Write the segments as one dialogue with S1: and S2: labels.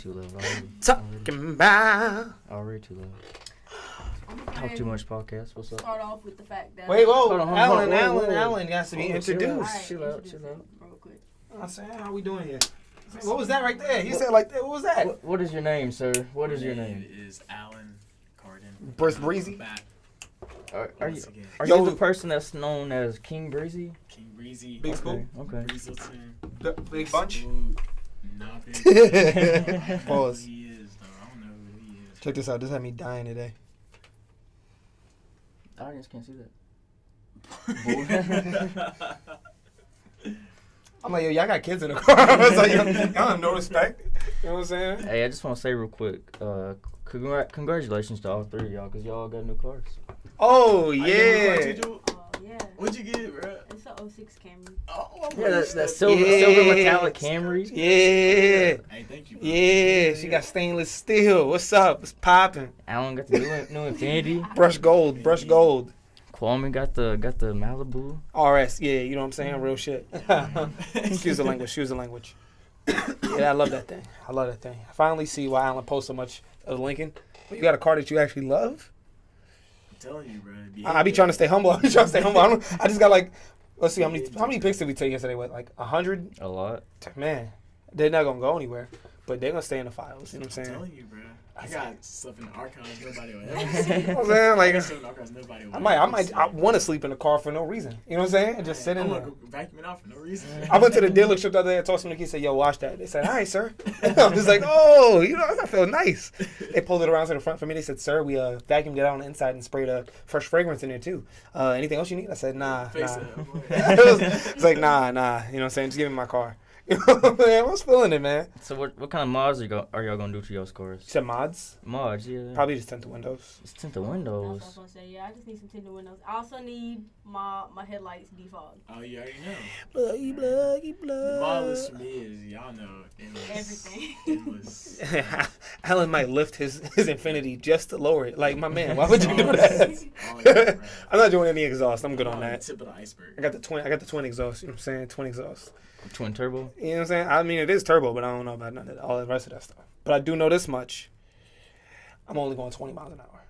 S1: too low.
S2: Talking about.
S1: Already too low. Talk Too Much podcast. What's up?
S3: Start off with the fact that.
S2: Wait, whoa.
S1: Hold on.
S2: Alan has to be introduced.
S1: Chill out.
S3: Real quick.
S2: I'm saying, how we doing here? What was that right there? He said like that. What was that?
S1: What is your name, sir? What is your name?
S4: It is Alan Carden.
S2: Bruce Breezy.
S4: Back
S1: Are
S4: once again.
S1: you the person that's known as King Breezy?
S4: King Breezy.
S2: Big Spook.
S1: Okay.
S4: Breezelton.
S2: The big bunch.
S4: Spook, Not big.
S2: Pause.
S4: Who he is, though. I don't know who he is.
S2: Check this out. This had me dying today.
S1: The audience can't see that.
S2: I'm like, yo, y'all got kids in the car. I was like, y'all have no respect. You know what I'm saying?
S1: Hey, I just want to say real quick, congratulations to all three of y'all, because y'all got new cars.
S2: Oh,
S4: I
S2: yeah.
S4: get one,
S3: Oh, yeah.
S4: What'd you get, bro?
S3: It's a 06 Camry.
S4: Oh,
S1: Yeah, that
S2: Yeah.
S1: silver metallic Camry.
S2: Yeah.
S4: Hey, thank you, bro.
S2: Yeah, she got stainless steel. What's up? It's popping.
S1: Alan got the new Infinity.
S2: Brush gold.
S1: Kwame got the Malibu.
S2: RS, yeah, you know what I'm saying? Real shit. Excuse the language. Yeah, I love that thing. I finally see why Alan posts so much of Lincoln. You got a car that you actually love?
S4: I'm telling you, bro.
S2: I be trying to stay humble. I just got like, let's see, how many pics did we take yesterday? What, like 100?
S1: A lot.
S2: Man, they're not going to go anywhere. But they're going to stay in the files, you know what I'm
S4: I'm
S2: saying?
S4: telling you, bro. I got stuff in the archives nobody will ever see.
S2: You know what I'm saying?
S4: I
S2: Like,
S4: got stuff in the archives nobody will
S2: I
S4: ever
S2: want to sleep in the car for no reason. You know what I'm saying? And just sit in
S4: I'm
S2: there.
S4: gonna vacuum it off for no reason.
S2: I went to the dealership the other day. I told some of the kids, said, "Yo, watch that." They said, "All right, sir." I was like, "Oh, you know, that felt nice." They pulled it around to the front for me. They said, "Sir, we vacuumed it out on the inside and sprayed a fresh fragrance in there too. Anything else you need?" I said, "Nah."
S4: Face
S2: nah.
S4: it.
S2: It's like, nah. You know what I'm saying? Just give me my car. You know what I'm saying? I was feeling it, man.
S1: So what kind of mods are y'all gonna do to your cars?
S2: You said mods?
S1: Mods, yeah.
S2: Probably just tint the windows.
S1: Just tint the
S3: That's what I
S1: windows.
S3: was going to say. Yeah, I just need some tinted windows. I also need my headlights defogged.
S4: Oh, you already know.
S2: Bloody.
S4: The models for me is, y'all know, endless.
S3: Everything.
S4: Endless.
S2: Alan might lift his Infinity just to lower it. Like, my man, why would you do that?
S4: All of it, bro.
S2: I'm not doing any exhaust. I'm good on
S4: On the
S2: that.
S4: tip of the iceberg.
S2: I got the twin exhaust. You know what I'm saying? Twin exhaust.
S1: Twin turbo.
S2: You know what I'm saying? I mean, it is turbo, but I don't know about none of all the rest of that stuff. But I do know this much. I'm only going 20 miles an hour.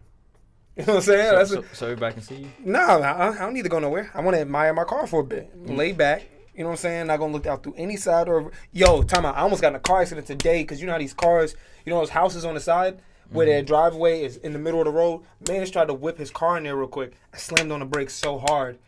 S2: You know what I'm saying?
S1: So everybody can see you?
S2: No, I don't need to go nowhere. I want to admire my car for a bit. Lay back. You know what I'm saying? Not going to look out through any side or... Yo, time out. I almost got in a car accident today because you know how these cars... You know those houses on the side where their driveway is in the middle of the road? Man just tried to whip his car in there real quick. I slammed on the brakes so hard.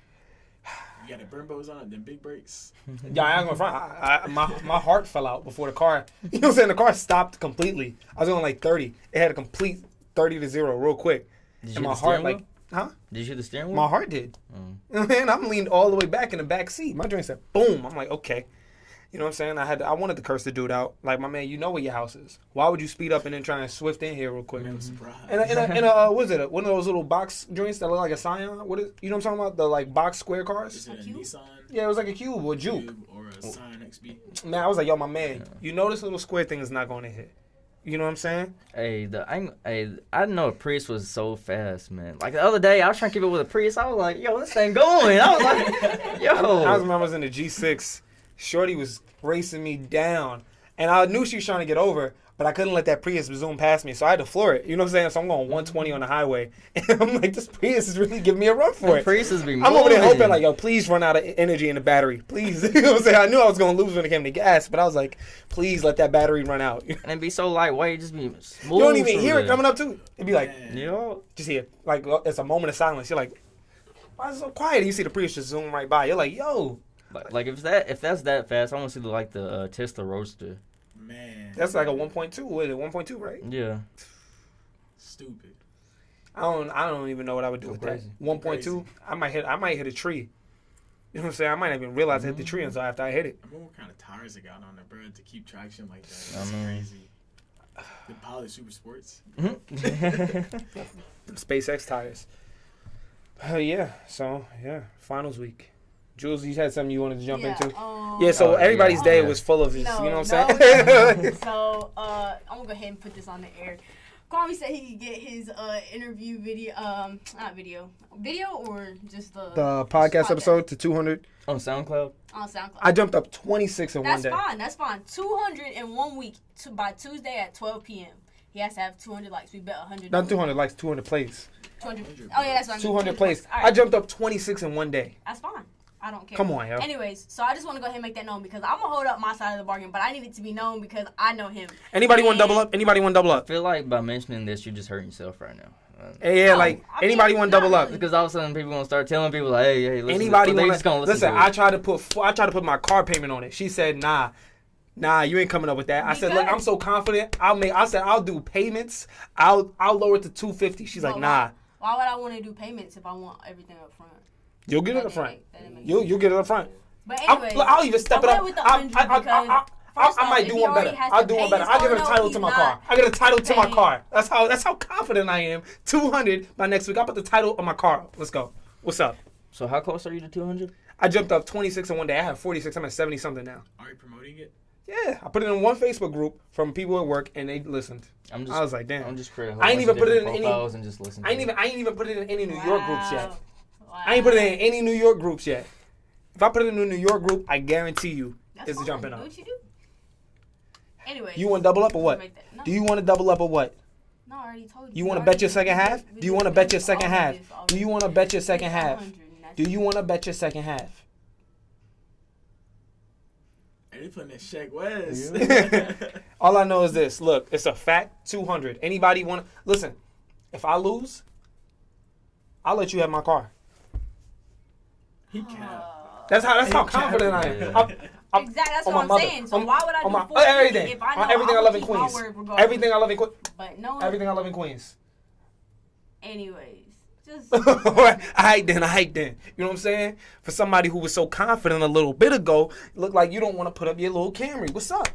S4: You got the Brembos on it, them big brakes.
S2: Yeah, I ain't gonna front. My heart fell out before the car. You know what I'm saying? The car stopped completely. I was going like 30. It had a complete 30-0 real quick.
S1: Did you
S2: And
S1: hit
S2: my
S1: the
S2: heart
S1: steering
S2: like,
S1: wheel?
S2: huh?
S1: Did you hit the steering wheel?
S2: My heart did.
S1: Mm.
S2: You know what I'm saying? I'm leaned all the way back in the back seat. My joint said boom. I'm like, okay. You know what I'm saying? I wanted to curse the dude out. Like, my man, you know where your house is. Why would you speed up and then try and swift in here real quick?
S4: I'm surprised.
S2: What is it? One of those little box joints that look like a Scion? What is? You know what I'm talking about? The like box square cars?
S4: Is it a
S3: Cube?
S4: Nissan?
S2: Yeah, it was like a Cube or a Juke.
S4: Cube or a Scion XB?
S2: Man, I was like, yo, my man, you know this little square thing is not going to hit. You know what I'm saying?
S1: Hey, I didn't know a Prius was so fast, man. Like the other day, I was trying to keep it with a Prius. I was like, yo, this thing going. I was like, yo.
S2: I remember I was in the G6. Shorty was racing me down. And I knew she was trying to get over, but I couldn't let that Prius zoom past me. So I had to floor it. You know what I'm saying? So I'm going 120 on the highway. And I'm like, this Prius is really giving me a run for it.
S1: Priuses be
S2: I'm over there
S1: moving.
S2: hoping, like, yo, please run out of energy in the battery. Please. You know what I'm saying? I knew I was going to lose when it came to gas, but I was like, please let that battery run out.
S1: And it'd be so lightweight, just be smooth.
S2: You don't even
S1: through
S2: hear it
S1: there.
S2: coming up, too. It'd be like,
S1: Yo.
S2: just hear, like, it's a moment of silence. You're like, why is it so quiet? And you see the Prius just zoom right by. You're like, yo.
S1: Like if that's that fast, I want to see the Tesla Roadster.
S4: Man.
S2: That's like a 1.2. What is it? 1.2, right?
S1: Yeah.
S4: Stupid.
S2: I don't even know what I would do with
S1: Crazy.
S2: that. 1.2. I might hit a tree. You know what I'm saying? I might not even realize I hit the tree until after I hit it.
S4: I wonder what kind of tires it got on there, bro, to keep traction like that.
S1: I
S4: That's
S1: know.
S4: crazy. The Pilot Super Sports.
S2: SpaceX tires. Yeah. So yeah, finals week. Jules, you had something you wanted to jump into? Yeah. So everybody's day was full of this.
S3: No,
S2: you know what I'm saying?
S3: So I'm gonna go ahead and put this on the air. Kwame said he could get his interview video, not video or just
S2: The podcast episode to 200
S1: On SoundCloud?
S3: on SoundCloud.
S2: I jumped up 26 in one day.
S3: That's fine. 200 in 1 week by Tuesday at 12 p.m. He has to have 200 likes. We bet 100.
S2: Not 200 likes, 200 plays.
S3: 200. Oh yeah, that's what I mean.
S2: 200 plays.
S3: All right.
S2: I jumped up 26 in one day.
S3: That's fine. I don't care.
S2: Come on, yo.
S3: Anyways, so I just want to go ahead and make that known because I'm gonna hold up my side of the bargain, but I need it to be known because I know him.
S2: Anybody want to double up? Anybody want to double
S1: I
S2: up?
S1: feel like by mentioning this, you're just hurting yourself right now.
S2: Yeah,
S3: No,
S2: like
S3: I mean,
S2: anybody want to
S3: not
S2: double up?
S3: really.
S1: Because all of a sudden people gonna start telling people like, hey, listen.
S2: Anybody
S1: they
S2: want
S1: just gonna listen to
S2: I
S1: it.
S2: tried to put my car payment on it. She said, nah, you ain't coming up with that. I said, look,
S3: Because-
S2: I'm so confident. I'll do payments. I'll lower it to $250. She's like,
S3: Well,
S2: nah.
S3: Why would I want to do payments if I want everything up front?
S2: You'll get it
S3: That
S2: up front.
S3: didn't make
S2: You'll
S3: sense.
S2: get it up front.
S3: But anyways,
S2: I'll even step it
S3: I
S2: up.
S3: went with the 100 because first
S2: I
S3: off,
S2: might
S3: if
S2: do
S3: he
S2: one
S3: already
S2: better.
S3: has
S2: I'll
S3: to
S2: do
S3: pay
S2: one better.
S3: his
S2: I'll give
S3: car
S2: it a
S3: note,
S2: title
S3: he's
S2: to my
S3: not
S2: car. I get a title to my
S3: paying.
S2: car. That's how confident I am. 200 by next week. I'll put the title on my car. Let's go. What's up?
S1: So how close are you to 200?
S2: I jumped up 26 in one day. I have 46. I'm at 70 something now.
S4: Are you promoting it?
S2: Yeah, I put it in one Facebook group from people at work, and they listened.
S1: I
S2: was like, damn.
S1: I'm just creating.
S2: I ain't even put it in any
S1: profiles and just listen.
S2: I ain't even put it in any New York groups yet.
S3: Wow.
S2: I ain't put it in any New York groups yet. If I put it in a New York group, I guarantee you
S3: That's
S2: it's
S3: fine.
S2: jumping
S3: Do
S2: up.
S3: what you do. Anyway.
S2: You want to double up or what?
S3: No.
S2: Do you want to double up or what?
S3: No, I already told you.
S2: You want to bet your second half? Do you want to bet your second half? Do you want to bet your second half? Do you want to bet your second half?
S4: Hey, they putting that Shaq West.
S2: All I know is this. Look, it's a fact 200. Anybody want to... Listen, if I lose, I'll let you have my car.
S4: He capped.
S2: That's how confident I am.
S3: Exactly, that's
S2: on
S3: what
S2: my
S3: I'm saying. So
S2: on-
S3: why would I
S2: on
S3: do
S2: my-
S3: 450
S2: everything.
S3: if I know
S2: On everything I
S3: I
S2: love
S3: would
S2: in
S3: keep my
S2: Queens.
S3: word regardless?
S2: Everything I love in Queens.
S3: But no.
S2: Everything I love in Queens.
S3: Anyways, just
S2: I hate then. You know what I'm saying? For somebody who was so confident a little bit ago, it looked like you don't want to put up your little Camry. What's up?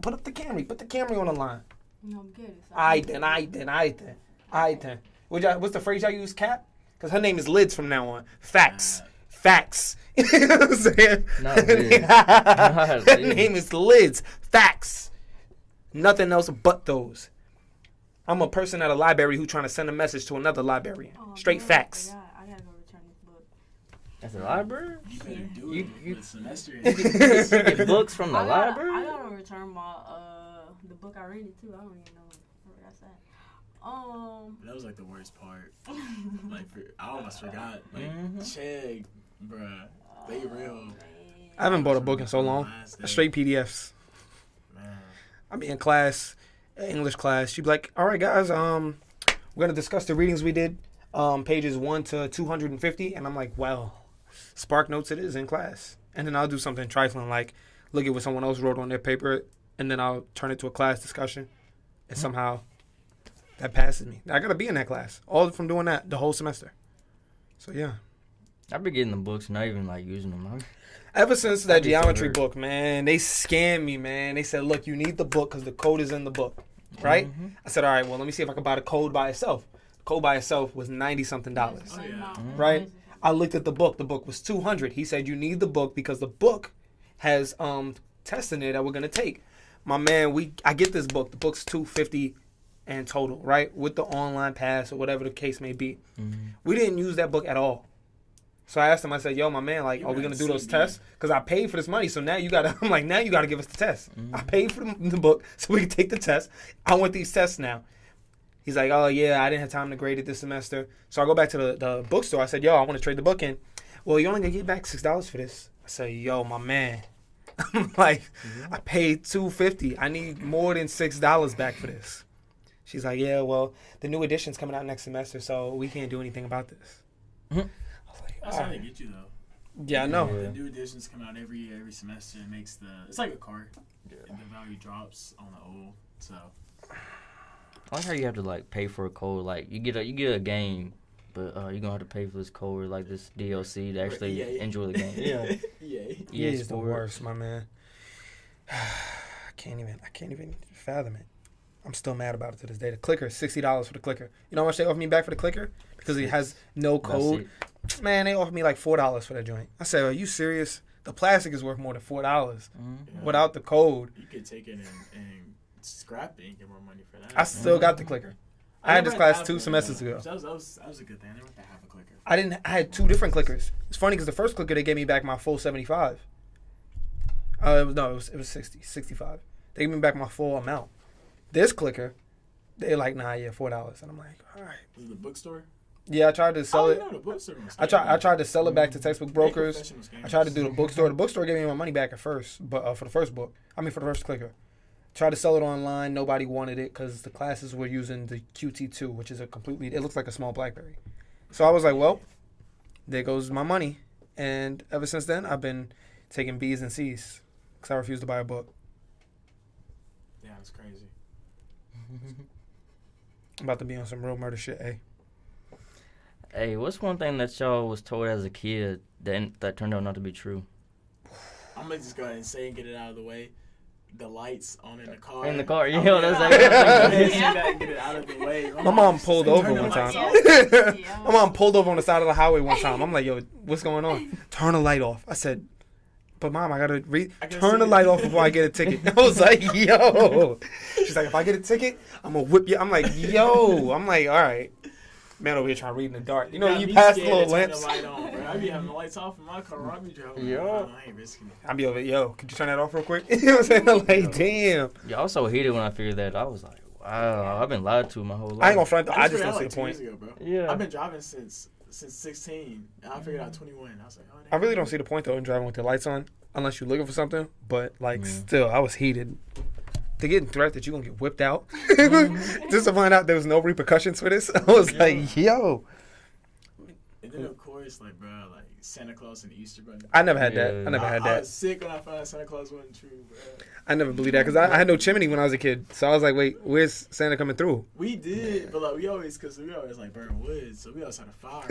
S2: Put up the Camry. Put the Camry on the line.
S3: no, I'm good.
S2: I then. What's the phrase y'all use, Cap? Because her name is Lids from now on. Facts. You know what I'm saying?
S1: Not Lids.
S2: Her name is Lids. Facts. Nothing else but those. I'm a person at a library who trying to send a message to another librarian. Straight facts.
S3: I gotta go return this book.
S1: At the library?
S4: You better do
S1: You-
S4: it
S1: you-
S4: for the semester.
S1: You get books from the
S3: I
S1: library?
S3: gotta return my the book I read it too. I don't even know where that's at.
S4: That was like the worst part. I almost forgot.
S1: Mhm.
S4: Chegg, bruh. They real.
S2: I haven't bought a book in so long. Straight PDFs.
S4: Man.
S2: I be in class, English class. She'd be like, all right, guys, we're going to discuss the readings we did, pages 1 to 250. And I'm like, well, Spark Notes it is in class. And then I'll do something trifling like look at what someone else wrote on their paper, and then I'll turn it to a class discussion. And somehow that passes me. I got to be in that class, all from doing that the whole semester. So, yeah.
S1: I've been getting the books, not even like using them.
S2: Ever since that
S1: That'd be so
S2: geometry
S1: weird.
S2: book, man, they scammed me, man. They said, look, you need the book because the code is in the book, right?
S1: Mm-hmm.
S2: I said, all right, well, let me see if I can buy the code by itself. The code by itself was $90-something,
S4: Oh, yeah.
S2: right? I looked at the book. The book was $200. He said, you need the book because the book has tests in there that we're going to take. My man, I get this book. The book's $250 in total, right? With the online pass or whatever the case may be.
S1: Mm-hmm.
S2: We didn't use that book at all. So I asked him, I said, yo, my man, like,
S4: You
S2: are we
S4: got
S2: going to do those
S4: CD.
S2: tests? Because I paid for this money, so now you got to, I'm like, now you got to give us the test. I paid for the book so we can take the test. I want these tests now. He's like, oh, yeah, I didn't have time to grade it this semester. So I go back to the bookstore. I said, yo, I want to trade the book in. Well, you're only going to get back $6 for this. I said, yo, my man. I'm like, I paid $250. I need more than $6 back for this. She's like, yeah, well, the new edition's coming out next semester, so we can't do anything about this. I was like,
S4: That's
S2: all
S4: how they
S2: right.
S4: get you though.
S2: Yeah, I know.
S1: Yeah.
S4: The new editions come out every semester. It makes it's like a cart.
S1: Yeah.
S4: And the value drops on the old. So
S1: I like how you have to like pay for a code. Like you get a game, but you're gonna have to pay for this code, like this DLC to actually
S4: EA.
S1: enjoy the game. Yeah,
S4: yeah.
S2: He is the
S1: Sports.
S2: worst, my man. I can't even fathom it. I'm still mad about it to this day. The clicker, $60 for the clicker. You know how much they offer me back for the clicker? Because it has no
S1: That's
S2: code.
S1: it.
S2: Man, they offered me like $4 for that joint. I said, are you serious? The plastic is worth more than $4
S1: Mhm.
S2: without the code.
S4: You could take it and scrapping, get more money for that.
S2: I still got the clicker. I had this
S4: never
S2: class
S4: had
S2: 2
S4: one,
S2: semesters
S4: though.
S2: ago.
S4: So that was a good thing. I never had to have a clicker.
S2: I had 2 different clickers. It's funny because the first clicker they gave me back my full 75. It was 60, 65. They gave me back my full amount. This clicker, they're like, nah, yeah, $4, and I'm like, all right.
S4: Was it the bookstore?
S2: Yeah, I tried to sell it.
S4: No, the bookstore was
S2: I tried to sell it back to textbook brokers.
S4: professional scammers.
S2: I tried to do the bookstore. The bookstore gave me my money back at first, but for the first book. For the first clicker. Tried to sell it online. Nobody wanted it because the classes were using the QT2, which is it looks like a small BlackBerry. So I was like, well, there goes my money. And ever since then, I've been taking B's and C's because I refuse to buy a book.
S4: Yeah, it's crazy.
S2: I'm about to be on some real murder shit, eh?
S1: Hey, what's one thing that y'all was told as a kid that turned out not to be true?
S4: I'm gonna just go ahead and say and get it out of the way. The lights on in the car.
S1: In the car,
S4: I'm
S1: yo, that's
S4: gonna-
S1: like-
S4: I'm gonna say that and get it out of the way.
S2: My mom pulled over
S4: Turn the
S2: one time.
S4: lights off.
S3: Yeah.
S2: My mom pulled over on the side of the highway one time. I'm like, yo, what's going on? Turn the light off. I said, but mom, I gotta turn the light off before I get a ticket. I was like, yo. She's like, if I get a ticket, I'm gonna whip you. I'm like, yo. I'm like, all right. Man over here trying to read in the dark. You know,
S4: Got
S2: you
S4: me
S2: pass the
S4: scared
S2: little
S4: to turn
S2: lamps.
S4: the light on, bro. I be having the lights off in my car. I be driving.
S1: Yeah.
S4: I ain't risking it.
S2: I'll be over, yo, could you turn that off real quick? You know what I'm saying? I'm like, damn.
S1: Yeah, I was so heated when I figured that. I was like, wow, I've been lied to my whole life.
S2: I ain't gonna front though. I just
S4: figured
S2: don't
S4: out
S2: see
S4: like
S2: the
S4: 2
S2: point.
S4: years ago, bro.
S1: Yeah.
S4: I've been driving since 16, and I figured out 21. I was like, oh,
S2: I really don't see the point though in driving with the lights on unless you're looking for something. But like, still, I was heated. To get in threat that you're gonna get whipped out, just to find out there was no repercussions for this. I was like, yo.
S4: And then of course, like, bro, like Santa Claus and Easter Bunny.
S2: I never had that.
S1: Yeah.
S2: I never had
S4: I
S2: that.
S4: was sick when I found out Santa Claus wasn't true, bro.
S2: I never believed that because I had no chimney when I was a kid. So I was like, wait, where's Santa coming through?
S4: We did, but like we always like burn wood, so we always had a fire.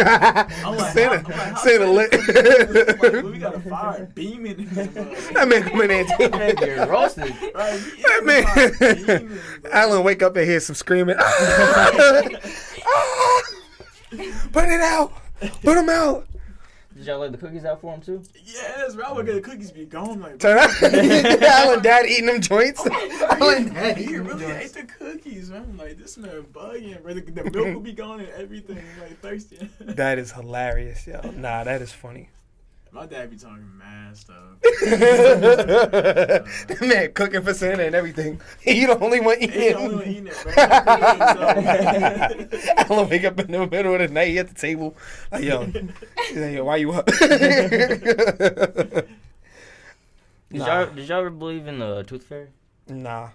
S4: I'm like, how
S2: Santa lit.
S4: like, well, we got a fire beaming. In the
S2: That man come in there too.
S1: Man, get roasted.
S4: right,
S2: That man. Alan wake up and hear some screaming. Put it out. Put him out.
S1: Did y'all let the cookies out for him too?
S4: Yes, bro. I would get the cookies be gone. Like,
S2: Turn out. Alan dad eating them joints. Alan dad
S4: he
S2: eating them
S4: really ate
S2: joints.
S4: the cookies, man. I'm like, this man bugging, bro. The milk will be gone and everything. Like, thirsty.
S2: That is hilarious, yo. Nah, that is funny.
S4: My dad be talking mad stuff.
S2: That man cooking for Santa and everything. He the only one
S4: He the only one
S2: eating.
S4: eating it, bro.
S2: Alan wake up in the middle of the night, he at the table. Like, yo, he's like, yo, why you up?
S1: Did y'all ever believe in the Tooth Fairy?
S2: Nah.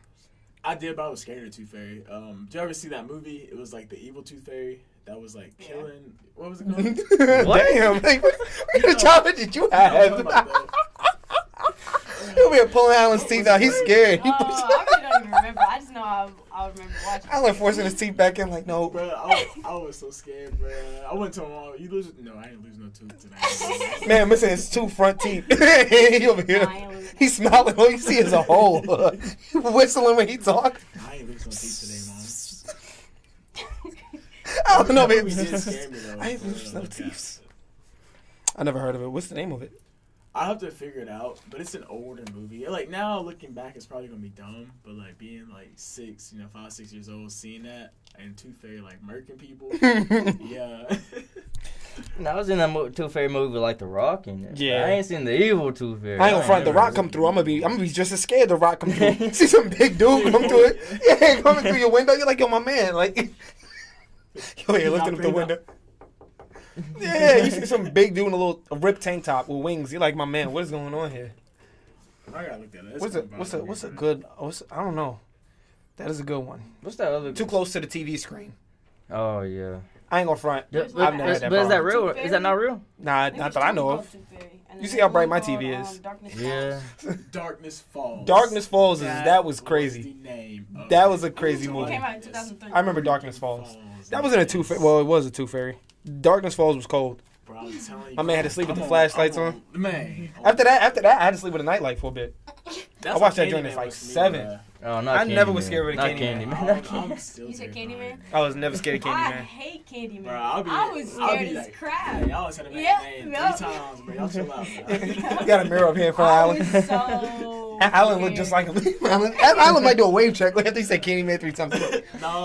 S4: I did, but I was scared of the Tooth Fairy. Did you ever see that movie? It was like the evil Tooth Fairy that was like killing. What was it called?
S1: What?
S2: Damn, like, what kind of childhood did you
S4: I'm
S2: have?
S4: talking about that.
S2: He'll be pulling Alan's teeth out. He's scared.
S3: Oh, I really don't even remember. I just know I remember watching.
S2: Alan forcing his teeth back in like, no.
S4: Bro, I was so scared, bro. I went to him all. You lose? No, I didn't lose no tooth tonight.
S2: Man, missing his 2 front teeth. He over here.
S3: I ain't losing.
S2: He's smiling. All you see is a hole. He whistling when he talk.
S4: I ain't lose no teeth today, mom.
S2: I don't know,
S4: That
S2: man.
S4: movie did scare me, though,
S2: I ain't
S4: bro.
S2: lose no
S4: Like,
S2: teeth. I never heard of it. What's the name of it?
S4: I have to figure it out, but it's an older movie. Like now, looking back, it's probably gonna be dumb. But like being like 5, 6 years old, seeing that and Tooth Fairy like murking people, yeah.
S1: No, I was in that Tooth Fairy movie with like The Rock in it.
S2: Yeah.
S1: I ain't seen the evil Tooth Fairy.
S2: I ain't gonna front. The
S1: never
S2: Rock
S1: seen
S2: come
S1: it.
S2: through. I'm gonna be just as scared. The Rock come through. See some big dude come through it. Yeah, coming through your window. You're like, yo, my man. Like, yo, you're lifting up the window. Yeah, you see some big dude in a ripped tank top with wings. You're like, my man. What is going on here?
S4: I gotta look at it.
S2: What's a good? I don't know. That is a good one.
S1: What's that other?
S2: Too close to the TV screen.
S1: Oh yeah.
S2: I ain't gonna front.
S1: Yeah,
S2: I've
S1: but,
S2: never had that
S1: but is that
S2: problem.
S1: real? Is that not real?
S2: Nah, not that I know of. You see how bright my TV is.
S1: Yeah.
S4: Darkness Falls.
S2: Darkness Falls that was
S4: the
S2: crazy.
S4: name of
S2: That
S4: it.
S2: was a crazy
S3: It
S2: movie.
S3: came out in 2003.
S2: I remember Darkness Falls. That wasn't a Tooth Fairy. Well, it was a Tooth Fairy. Darkness Falls was cold.
S4: Bro, I was telling you.
S2: My man had to sleep with the flashlights on.
S4: Man.
S2: After that, I had to sleep with a nightlight for a bit.
S4: That's
S2: I watched
S4: what
S2: that joint
S4: Candyman
S2: at like
S4: was to me,
S2: 7.
S4: bruh.
S1: Oh, not
S2: I
S1: Candyman.
S2: never was scared of the
S1: Not
S2: Candyman.
S4: I'm still
S3: You said
S4: terrified.
S3: Candyman?
S2: I was never scared of
S3: I
S2: Candyman.
S3: hate Candyman.
S4: Bro,
S3: I was scared as crap.
S4: Y'all always had a man
S3: Yep,
S4: name
S3: yep.
S4: 3 times, bro. Y'all chill out, bro.
S2: You got a mirror up here in front
S3: I
S2: of
S3: was
S2: Alan.
S3: so
S2: Alan looked just like him. Alan might do a wave check after he said Candyman 3 times.
S4: No.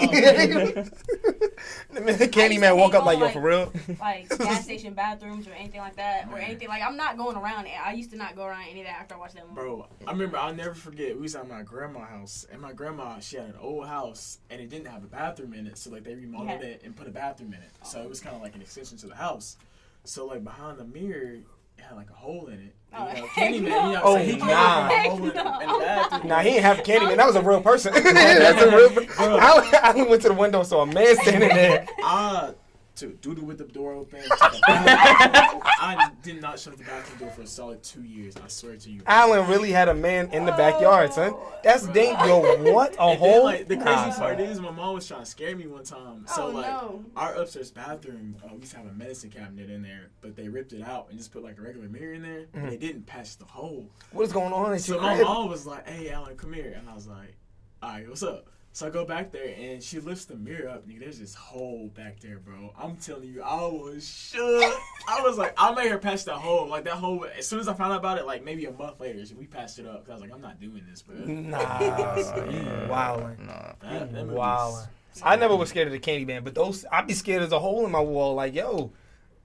S2: Candyman woke up like, yo, for real?
S3: like gas station bathrooms or anything like that, or anything. Like, I'm not going around it. I used to not go around any of that after I watched that movie.
S4: Bro, I remember, I'll never forget, we was at my grandma's house, and my grandma, she had an old house, and it didn't have a bathroom in it, so, like, they remodeled it and put a bathroom in it. So it was kind of like an extension to the house. So, like, behind the mirror, it had, like, a hole in it.
S3: Oh,
S4: And,
S3: heck
S4: Candyman,
S3: no.
S4: you know
S2: Oh,
S4: what I'm saying? He
S2: nah.
S4: came in the bathroom.
S2: Nah, he didn't have Candyman. That was a real person. That's a real person. Alan went to the window and saw a man standing there.
S4: I took doo-doo with the door open. I did not shut the bathroom door for a solid 2 years. I swear to you.
S2: Alan really had a man in the backyard, son. That's dangerous. Yo, what? A
S4: And then,
S2: hole?
S4: like, the crazy
S2: Nah,
S4: part
S2: son.
S4: is my mom was trying to scare me one time. So
S3: Oh,
S4: like
S3: no.
S4: our upstairs bathroom, we used to have a medicine cabinet in there, but they ripped it out and just put like a regular mirror in there. And they didn't patch the hole.
S2: What is going on at
S4: So
S2: your
S4: my
S2: crib?
S4: mom was like, "Hey, Alan, come here," and I was like, "All right, what's up?" So I go back there and she lifts the mirror up. Nigga, there's this hole back there, bro. I'm telling you, I was shook. I was like, I made her patch that hole. Like that hole. As soon as I found out about it, like maybe a month later, we patched it up. Cause I was like, I'm not doing this, bro.
S2: Nah, you wildin'.
S4: That movie's-
S2: Wildin'. I never was scared of the Candyman, but I'd be scared there's a hole in my wall. Like, yo,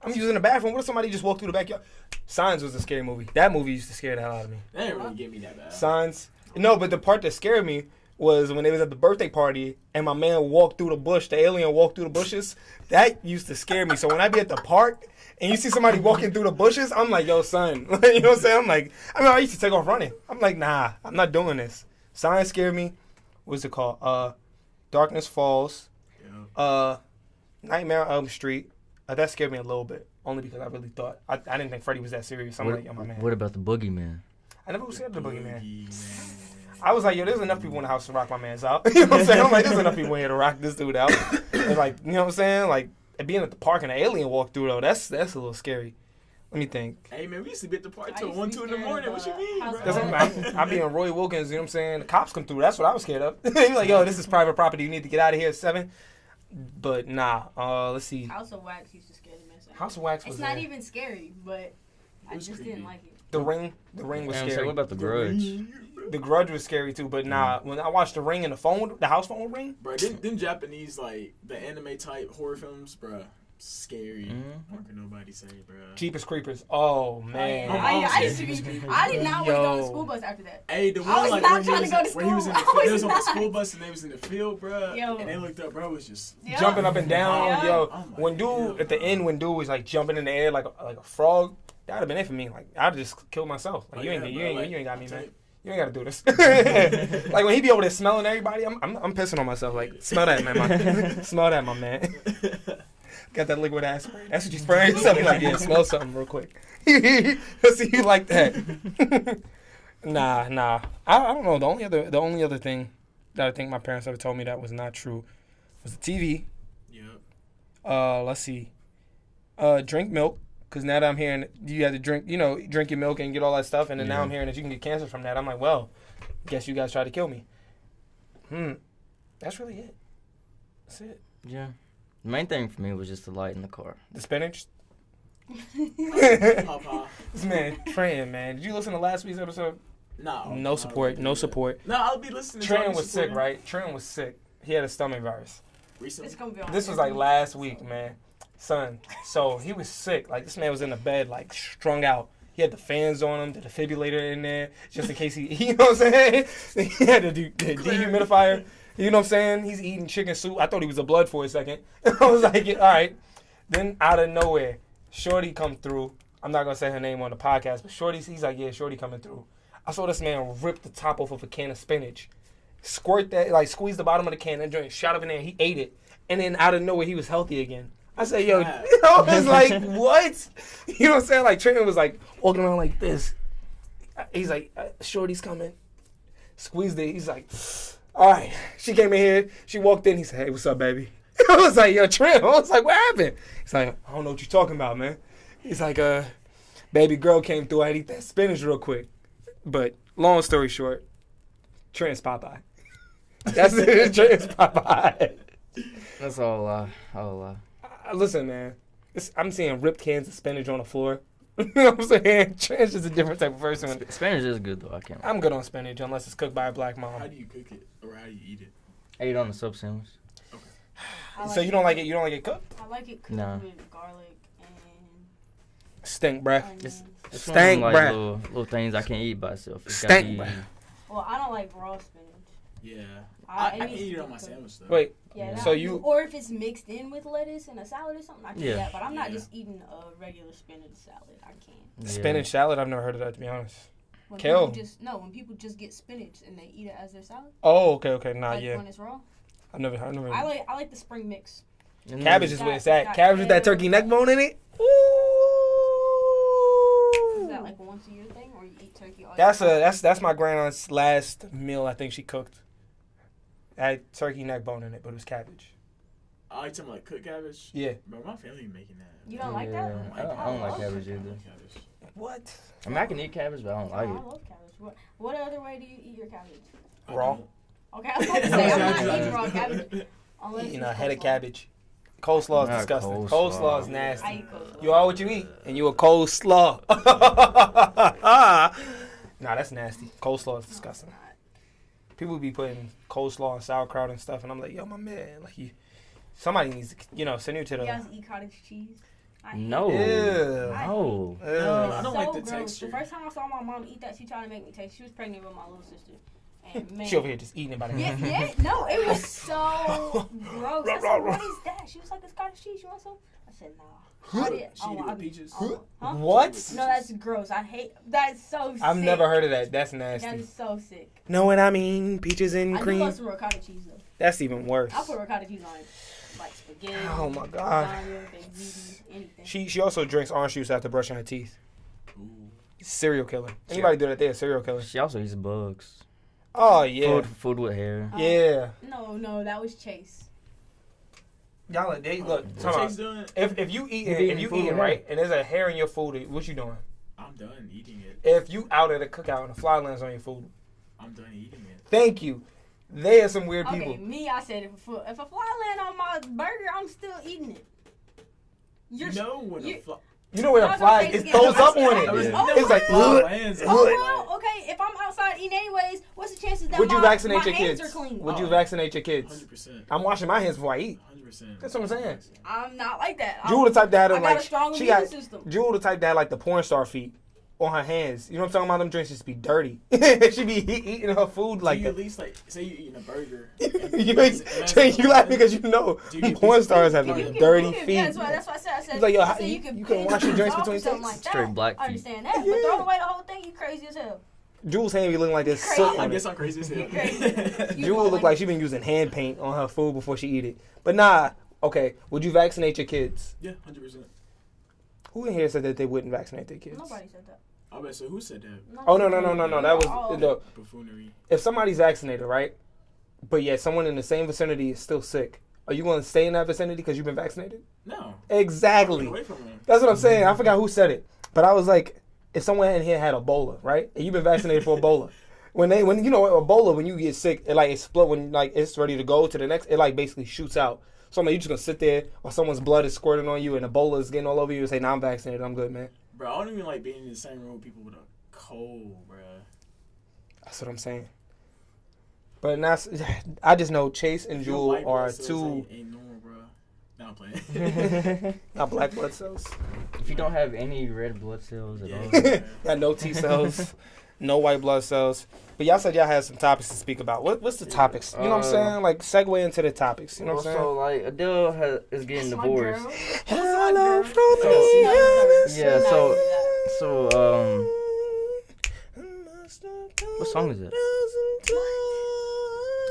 S2: I'm using the bathroom. What if somebody just walked through the backyard? Signs was a scary movie. That movie used to scare the hell out of me.
S4: That didn't really get me that bad.
S2: Signs. No, but the part that scared me was when they was at the birthday party and my man walked through the bush, the alien walked through the bushes. That used to scare me. So when I be at the park and you see somebody walking through the bushes, I'm like, yo, son. You know what I'm saying? I'm like, I used to take off running. I'm like, nah, I'm not doing this. Signs scared me. What's it called? Darkness Falls.
S4: Yeah.
S2: Nightmare on Elm Street. That scared me a little bit. Only because I really thought, I didn't think Freddy was that serious. I'm like, yo, my man.
S1: What about the boogeyman?
S2: I never was scared of the boogeyman.
S4: Boogeyman.
S2: I was like, yo, there's enough people in the house to rock my man's out. You know what I'm saying? I'm like, there's enough people in here to rock this dude out. And like, you know what I'm saying? Like, being at the park and an alien walked through, though, that's a little scary. Let me think.
S4: Hey, man, we used to be at the party
S3: I
S4: till
S3: used to
S4: 1,
S3: be
S4: 2 in the
S3: scared
S4: morning.
S3: of,
S4: What you mean,
S3: House
S4: bro?
S3: of
S2: That's I be in Roy Wilkins, you know what I'm saying? The cops come through. That's what I was scared of. He was like, yo, this is private property. You need to get out of here at 7. But nah, let's see.
S3: House of Wax used to scare the mess out of me.
S2: House of Wax was
S3: It's not
S2: there.
S3: even scary, but I
S4: was
S3: just
S4: creepy.
S3: didn't like it.
S2: The Ring was
S1: Damn, so
S2: scary.
S1: what about the Grudge?
S2: The Grudge was scary too, but nah, when I watched The Ring and the house phone would ring.
S4: Bro, them Japanese, like, the anime type horror films, bro, scary.
S1: Mhm.
S4: What can nobody say, bro?
S2: Jeepers Creepers. Oh man.
S4: My mom
S3: I used
S4: said
S3: to
S4: he was
S3: be.
S4: creepy.
S3: I did not want to go on the
S2: Yo.
S3: school bus after that.
S4: Hey, the
S3: I
S4: one
S3: was
S4: like
S3: not
S4: where he
S3: trying
S4: was,
S3: to go to
S4: where he was in
S3: school. I
S4: they was
S3: was
S4: on the
S3: not.
S4: school bus and they was in the field, bro.
S3: Yo.
S4: And they looked up, bro, was just
S3: Yeah.
S2: Jumping up and down,
S3: Yeah.
S2: yo.
S4: Oh my
S2: When dude
S4: God,
S2: at the
S4: bro.
S2: end, when dude was like jumping in the air like a frog, that'd have been it for me. Like I'd just killed myself. Like
S4: Oh,
S2: you ain't
S4: yeah, bro,
S2: you ain't got me,
S4: I'll
S2: man.
S4: tell you.
S2: You ain't gotta do this. Like when he be over there smelling everybody, I'm pissing on myself. Like smell that, man. Smell that, my man. Got that liquid ass spray. That's what you spray. Something like yeah, smell something real quick. Let's see you like that. Nah. I don't know. The only other thing that I think my parents ever told me that was not true was the TV.
S4: Yep.
S2: Let's see. Drink milk. Because now that I'm hearing you had to drink your milk and get all that stuff. And then now
S1: Yeah.
S2: I'm hearing that you can get cancer from that. I'm like, well, guess you guys tried to kill me. That's really it. That's it.
S1: Yeah. The main thing for me was just the light in the car.
S2: The spinach.
S4: Papa.
S2: This man, Tran, man. Did you listen to last week's episode?
S4: No.
S2: No support. No support.
S4: No, I'll be listening to
S2: Tran was sick, right? Tran was sick. He had a stomach virus.
S4: Recently.
S3: It's gonna be on
S2: This was like last week, man. Son. So he was sick. Like this man was in the bed, like strung out. He had the fans on him, the defibrillator in there, just in case he you know what I'm saying? He had the dehumidifier. You know what I'm saying? He's eating chicken soup. I thought he was a blood for a second. I was like, all right. Then out of nowhere, Shorty come through. I'm not gonna say her name on the podcast, but he's like, yeah, Shorty coming through. I saw this man rip the top off of a can of spinach, squirt that, like squeeze the bottom of the can, and joint shot up in there. He ate it, and then out of nowhere, he was healthy again. I said, yo, it's like, what? You know what I'm saying? Like, Trenton was like walking around like this. He's like, Shorty's coming. Squeezed it. He's like, all right. She came in here. She walked in. He said, hey, what's up, baby? I was like, yo, Trent. I was like, what happened? He's like, I don't know what you're talking about, man. He's like, baby girl came through. I'd eat that spinach real quick. But long story short, trans Popeye. That's it. Trans Popeye.
S1: That's all lie.
S2: Listen, man. I'm seeing ripped cans of spinach on the floor. You know what I'm saying? Trans is a different type of person.
S1: Spinach is good though. I can't.
S2: I'm good on spinach unless it's cooked by a black mom.
S4: How do you cook it, or how do you eat it?
S1: I eat on the sub sandwich.
S2: So you don't like it? You don't like it cooked?
S3: I like it cooked with garlic and
S2: Stink, bruh.
S3: onions.
S1: It's
S2: Stank,
S1: one of them,
S2: bruh.
S1: like, little things I can't eat by itself. It's
S2: Stank,
S1: gotta be-
S2: bruh.
S3: Well, I don't like raw spinach.
S4: Yeah,
S3: I
S4: I can
S3: needs
S4: eat
S3: to
S4: it
S3: be
S4: on my
S3: cooked.
S4: sandwich though.
S2: Wait,
S3: Yeah,
S2: So you-
S3: or if it's mixed in with lettuce and a salad or something, I can do
S1: Yeah.
S3: that. But I'm not
S4: Yeah.
S3: just eating a regular spinach salad. I can't.
S1: Yeah.
S2: spinach salad? I've never heard of that, to be honest.
S3: When
S2: Kale.
S3: when people just get spinach and they eat it as their salad,
S2: Oh, okay. Nah,
S3: like
S2: yeah.
S3: when it's raw.
S2: I've never.
S3: I like the spring mix.
S1: And
S2: Cabbage
S1: then-
S2: is where it's at.
S3: Got
S2: Cabbage with that
S3: kale.
S2: turkey neck bone in it.
S3: Is
S2: Ooh.
S3: that like a once a year thing, or you eat turkey all
S2: That's
S3: year?
S2: that's my grandma's last meal. I think she cooked. It had turkey neck bone in it, but it was cabbage.
S4: I like something like cooked cabbage.
S2: Yeah.
S4: Bro, my family be making that.
S3: You don't like that?
S1: Yeah, I don't like cabbage
S4: I
S1: either.
S4: love cabbage.
S2: What?
S1: I mean, I can eat cabbage, but I don't like
S3: I
S1: it.
S3: love cabbage. What other way do you eat your cabbage?
S4: I
S2: Raw.
S4: don't.
S3: Okay, I was about to say I'm not eating raw cabbage. Unless
S2: Eating
S3: it's
S2: a head of
S3: coleslaw.
S2: cabbage. Coleslaw is
S1: Not
S2: disgusting.
S1: coleslaw.
S2: Coleslaw is
S3: I
S2: nasty.
S3: eat coleslaw.
S2: You are what you eat, and you a coleslaw. Nah, that's nasty. Coleslaw is disgusting.
S3: No, it's
S2: People be putting coleslaw and sauerkraut and stuff, and I'm like, yo, my man, like somebody needs to, send you to
S3: not.
S2: the.
S3: You guys eat cottage cheese? I hate
S1: No.
S3: it.
S2: Ew.
S1: No.
S2: Ew.
S3: It's
S4: I don't
S3: so
S4: like the
S3: gross.
S4: texture.
S3: The first time I saw my mom eat that, she tried to make me taste. She was pregnant with my little sister, and man,
S2: She over here just eating it by the
S3: yeah, yeah, no, it was so gross. I said, "What is that?" She was like, "It's cottage cheese. You want some?" I said, "Nah." I did.
S4: She eat it with peaches?
S3: Huh?
S2: What?
S3: No, that's gross. I hate. That's so.
S2: I've
S3: sick.
S2: never heard of that. That's
S3: That
S2: nasty.
S3: is so sick.
S2: Know what I mean? Peaches and
S3: I do
S2: cream.
S3: love some ricotta cheese though.
S2: That's even worse.
S3: I put ricotta cheese on it, like spaghetti.
S2: Oh, my God.
S3: lasagna, linguine, anything.
S2: She also drinks orange juice after brushing her teeth.
S4: Ooh.
S2: Serial killer. Anybody do that? They're a serial killer.
S1: She also eats bugs.
S2: Oh yeah.
S1: Food with hair.
S2: Yeah.
S3: No, that was Chase.
S2: Y'all, they look.
S4: What
S2: Talking
S4: Chase
S2: about,
S4: doing?
S2: if you eat
S1: You eating
S2: if you
S1: food
S2: eating
S1: with
S2: right and there's a hair in your food, what you doing?
S4: I'm done eating it.
S2: If you out at a cookout and a fly lands on your food,
S4: I'm done eating it.
S2: thank you. They are some weird
S3: Okay,
S2: people.
S3: me, I said if a fly land on my burger, I'm still eating it.
S4: You know when
S3: you-
S4: a fly.
S2: You know where the
S3: Y'all
S2: fly
S3: gonna
S2: it
S3: face
S2: throws
S3: it.
S2: up on
S3: Oh,
S2: it.
S3: wow.
S2: It's like
S3: Oh,
S4: lands
S3: Oh,
S2: Good.
S3: well, okay. If I'm outside eating anyways, what's the chances that
S2: Would you
S3: my
S2: vaccinate your
S3: hands
S2: kids?
S3: are clean?
S2: Would you
S4: Oh.
S2: vaccinate your kids?
S4: 100%.
S2: I'm washing my hands before I eat.
S4: 100%.
S2: That's what I'm saying.
S3: I'm not like that.
S2: Jewel the type that had
S3: I got
S2: like
S3: a strong
S2: she
S3: immune
S2: got
S3: system.
S2: Jewel the type that had like the porn star feet on her hands. You know what I'm talking about? Them drinks just be dirty. She be eating her food like
S4: do you
S2: that.
S4: at least like say you're eating a burger?
S2: you laugh because you know
S4: Do you get
S2: porn
S4: pieces
S2: stars
S4: of
S2: have
S4: the
S2: the
S4: pie?
S2: dirty feet.
S3: Yeah, that's what I said. I said,
S2: He's like, yo,
S3: I
S2: how-
S3: said
S2: you
S3: can
S2: couldn't wash your drinks
S3: off or
S2: between
S3: something
S2: takes?
S3: like that.
S1: Straight black
S3: I
S1: feet.
S3: understand that,
S2: Yeah.
S3: but throwing away the whole thing, you crazy as hell.
S2: Jewel's hand be looking like this.
S3: Crazy.
S2: Soot
S4: I
S2: on
S4: guess
S2: it.
S4: I'm crazy as hell.
S3: Crazy.
S2: Jewel look like she been using hand paint on her food before she eat it. But nah, okay. Would you vaccinate your kids?
S4: Yeah, 100%.
S2: Who in here said that they wouldn't vaccinate their kids?
S3: Nobody said that.
S4: I bet. So who said that?
S2: Oh no. That was
S3: Oh.
S2: no.
S4: Buffoonery.
S2: If somebody's vaccinated, right? But yet someone in the same vicinity is still sick. Are you going to stay in that vicinity because you've been vaccinated?
S4: No.
S2: Exactly.
S4: Get away from him.
S2: That's what I'm saying. I forgot who said it, but I was like, if someone in here had Ebola, right, and you've been vaccinated for Ebola, when you know Ebola, when you get sick, it like explode when like it's ready to go to the next, it like basically shoots out. So I'm like, you just gonna sit there while someone's blood is squirting on you and Ebola is getting all over you and say, "Nah, I'm vaccinated. I'm good, man."
S4: Bro, I don't even like being in the same room with people with a cold, bro.
S2: That's what I'm saying. But now, I just know Chase and
S4: If your
S2: Jewel
S4: white blood
S2: are
S4: cells
S2: two
S4: ain't normal, bro. No, I'm playing.
S2: not black blood cells.
S1: If you don't have any red blood cells at
S4: Yeah.
S1: all,
S2: Got no T cells, no white blood cells. But y'all said y'all had some topics to speak about. What's the topics? You know what I'm saying? Like segue into the topics. You know what I'm
S1: also like Adele is getting
S3: That's my
S1: divorced.
S3: girl.
S2: saying?
S3: Hello
S2: from
S1: So-
S2: the
S1: Yeah,
S2: yes.
S1: so what song is it?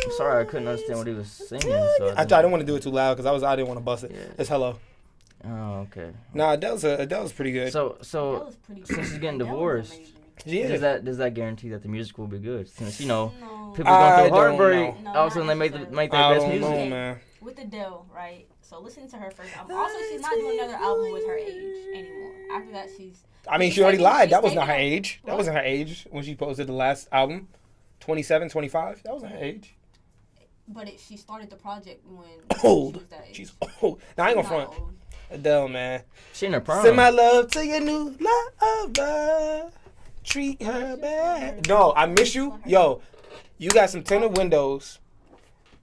S1: I'm sorry, I couldn't understand what he was singing. So
S2: I didn't want to do it too loud because I didn't want to bust it.
S1: Yeah.
S2: It's hello.
S1: Oh, okay.
S2: Nah, Adele's pretty good.
S1: So
S3: That was pretty
S1: since she's getting
S3: That was
S1: divorced,
S3: amazing.
S2: Yeah.
S1: does that guarantee that the music will be good? Since
S3: No.
S1: people
S2: I
S1: going through
S2: don't
S1: heartbreak,
S3: know.
S1: all of a sudden they make their
S2: I
S1: best
S2: don't
S1: music.
S2: know, man.
S3: with Adele, right? So listen to her first album. Also, she's not doing another album with her age anymore. After that, she's.
S2: I mean,
S3: she's
S2: she already
S3: taking-
S2: lied.
S3: she's
S2: That was not her
S3: taking-
S2: age. That
S3: What?
S2: wasn't her age when she posted the last album. 27, 25. That wasn't her age.
S3: But she started the project when
S2: Old.
S3: she was that age.
S2: She's old. Now, I ain't
S3: She's
S2: gonna
S3: not
S2: front.
S3: old.
S2: Adele, man.
S1: She in her prime.
S2: Send my love to your new lover. Treat her bad. No, I miss you. Yo, you got some tinted windows,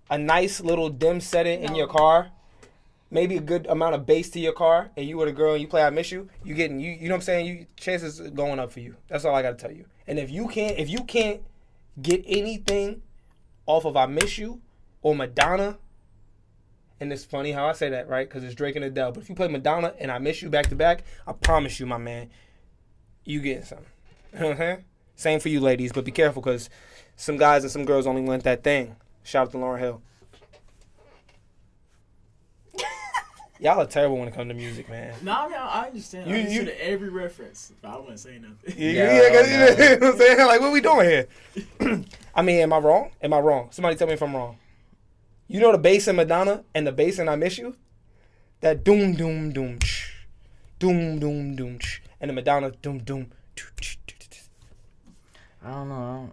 S2: a nice little dim setting in your car, maybe a good amount of bass to your car, and you with a girl and you play I Miss You, you getting you know what I'm saying? You chances are going up for you. That's all I gotta tell you. And if you can't get anything off of I Miss You or Madonna, and it's funny how I say that, right? Because it's Drake and Adele. But if you play Madonna and I Miss You back to back, I promise you, my man, you getting something. You know what I'm saying? Same for you ladies, but be careful because some guys and some girls only want that thing. Shout out to Lauryn Hill. Y'all are terrible when it comes to music, man.
S4: Nah, I mean, I understand.
S2: You-
S4: I
S2: you-
S4: understand every reference, but I wouldn't say nothing.
S2: Yeah, 'cause you know what I'm saying? Like, what we doing here? I mean, am I wrong? Am I wrong? Somebody tell me if I'm wrong. You know the bass in Madonna and the bass in I Miss You? That doom, doom, doom, doom, doom, doom, and the Madonna doom, doom.
S1: I don't know.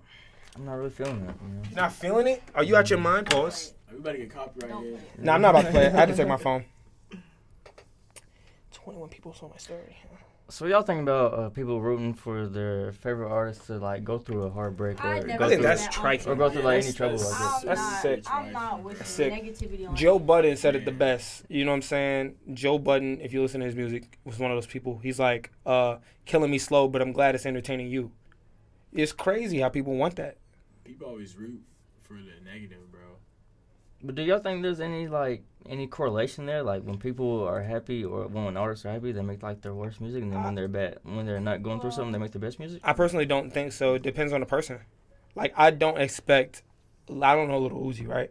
S1: I'm not really feeling that. You know?
S2: You're not feeling it? Are you out your mind? Pause.
S4: We better get copyright
S3: Don't
S4: here.
S3: play it.
S2: No, I'm not about to play it. I had to check my phone. 21 people saw my story.
S1: So y'all think about people rooting for their favorite artists to like go through a heartbreak
S3: I
S1: or
S3: never
S1: go
S2: I think
S1: through
S2: that's
S3: that
S2: trifling.
S1: or go through like
S4: Yeah,
S1: any trouble
S4: that's-
S1: like this?
S3: I'm
S2: That's
S3: not.
S2: sick.
S3: I'm not with
S2: That's
S3: the
S2: sick.
S3: negativity on
S2: Joe
S3: it.
S2: Budden said it the best. You know what I'm saying? Joe Budden, if you listen to his music, was one of those people. He's like, killing me slow, but I'm glad it's entertaining you. It's crazy how people want that.
S4: People always root for the negative, bro.
S1: But do y'all think there's any correlation there? Like when people are happy or when artists are happy, they make like their worst music, and then when they're bad, when they're not going through something, they make their best music.
S2: I personally don't think so. It depends on the person. Like, I don't expect, I don't know Lil Uzi, right?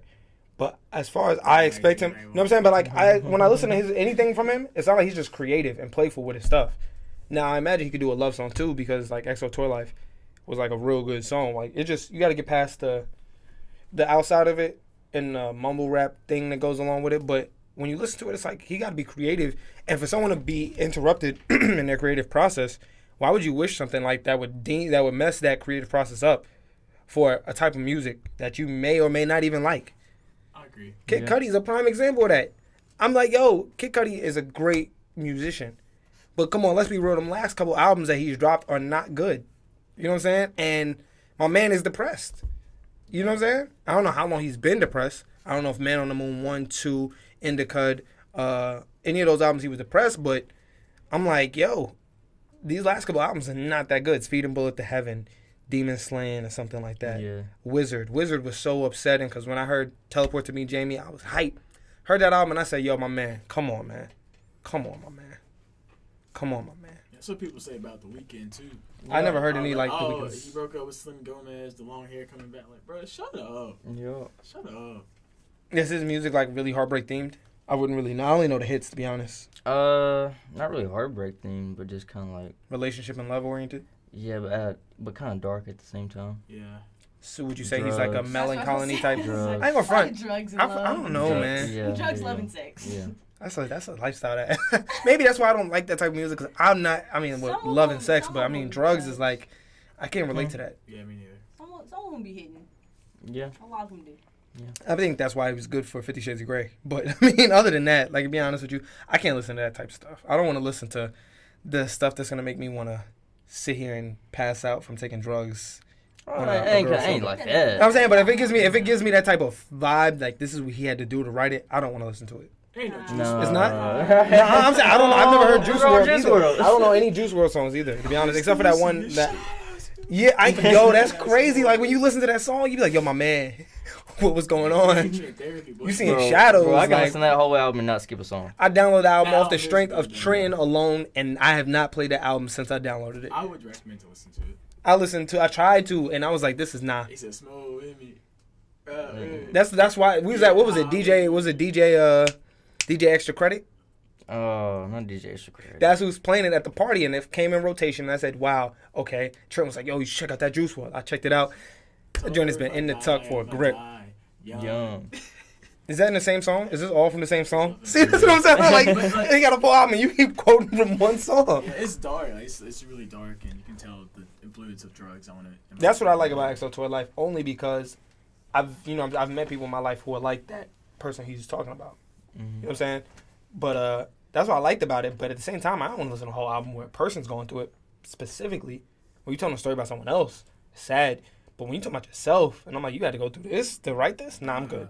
S2: But as far as I expect him, you know what I'm saying? But like, when I listen to anything from him, it's not like he's just creative and playful with his stuff. Now, I imagine he could do a love song too, because like XO Tour Life was like a real good song. Like, it just, you got to get past the outside of it and the mumble rap thing that goes along with it. But when you listen to it, it's like he got to be creative. And for someone to be interrupted in their creative process, why would you wish something like that would mess that creative process up for a type of music that you may or may not even like?
S4: I agree.
S2: Kid
S1: Yeah.
S2: Cudi's a prime example of that. I'm like, yo, Kid Cudi is a great musician. But come on, let's be real. Them last couple albums that he's dropped are not good. You know what I'm saying? And my man is depressed. You know what I'm saying? I don't know how long he's been depressed. I don't know if Man on the Moon 1, 2, Indicud, any of those albums he was depressed. But I'm like, yo, these last couple albums are not that good. Speed and Bullet to Heaven, Demon Slaying, or something like that.
S1: Yeah.
S2: Wizard was so upsetting because when I heard Teleport to Me, Jamie, I was hyped. Heard that album and I said, yo, my man, come on, man. Come on, my man. Come on, my man.
S4: That's what people say about The Weeknd, too.
S2: I never heard
S4: Oh,
S2: any like The
S4: oh,
S2: Weeknd's.
S4: he broke up with Slim Gomez, the long hair coming back. Like, bro, shut up.
S1: Yeah.
S4: Shut up.
S2: Is his music like really heartbreak themed? I wouldn't really know. I only know the hits, to be honest.
S1: Not really heartbreak theme, but just kind of like
S2: Relationship and love oriented.
S1: yeah, but kind of dark at the same time.
S4: Yeah.
S2: So would you say he's like a
S1: Drugs.
S2: melancholy type?
S1: Drugs.
S2: I ain't gonna front.
S3: Drugs and
S2: I
S3: love.
S2: don't know,
S1: Drugs,
S2: man.
S1: Yeah,
S3: Drugs,
S1: yeah,
S3: love, and sex.
S1: Yeah.
S2: That's a lifestyle that. Maybe that's why I don't like that type of music. Cause I'm not. I mean, with
S3: Some of
S2: love and
S3: them-
S2: sex,
S3: some
S2: but I
S3: of
S2: mean,
S3: them
S2: drugs
S3: drugs.
S2: is like, I can't relate to that.
S4: Yeah, me neither.
S3: Some of them be hitting.
S1: Yeah.
S3: A lot of them do.
S2: I think that's why he was good for 50 Shades of Grey. But I mean, other than that, like to be honest with you, I can't listen to that type of stuff. I don't want to listen to the stuff that's gonna make me want to sit here and pass out from taking drugs. on a
S1: ain't
S2: girl
S1: ain't
S2: shoulder.
S1: like
S2: You know
S1: that.
S2: what I'm saying, but if it gives me that type of vibe, like this is what he had to do to write it, I don't want to listen to it.
S4: Ain't no juice.
S1: No.
S2: It's not? No, I'm saying I've never heard Juice
S1: What's wrong with
S2: WRLD
S1: Juice
S2: either.
S1: WRLD?
S2: I don't know any Juice WRLD songs either, to be honest, except for that one that. Yeah, yo, that's crazy. Like when you listen to that song, you be like, yo, my man, what was going on?
S4: You in therapy, boy.
S2: You seeing
S1: Bro,
S2: shadows.
S1: Bro, I can
S2: like,
S1: listen to that whole album and not skip a song.
S2: I downloaded the album
S4: That
S2: off the
S4: album is
S2: strength of
S4: good,
S2: Trenton alone, and I have not played that album since I downloaded it.
S4: I would recommend to listen to it.
S2: I tried to, and I was like, this is not.
S4: He said, "Smoke with me."
S2: That's why we was at. What was it? DJ Extra Credit?
S1: Oh, not DJ Extra Credit.
S2: That's who's playing it at the party, and it came in rotation. And I said, "Wow, okay." Trent was like, "Yo, you should check out that Juice WRLD." I checked it out. That joint has been in the tuck for a grip.
S1: Young.
S2: Is that in the same song? Is this all from the same song? See, that's what I'm saying. Like, they got a full album and you keep quoting from one song.
S4: Yeah, it's dark. Like, it's really dark, and you can tell the influence of drugs on it.
S2: That's what I like about XO Tour Life, only because I've met people in my life who are like that person he's talking about.
S1: Mm-hmm.
S2: You know what I'm saying? But that's what I liked about it. But at the same time, I don't want to listen to a whole album where a person's going through it specifically. When you telling a story about someone else, it's sad. But when you talk about yourself, and I'm like, you got to go through this to write this? Nah, I'm good.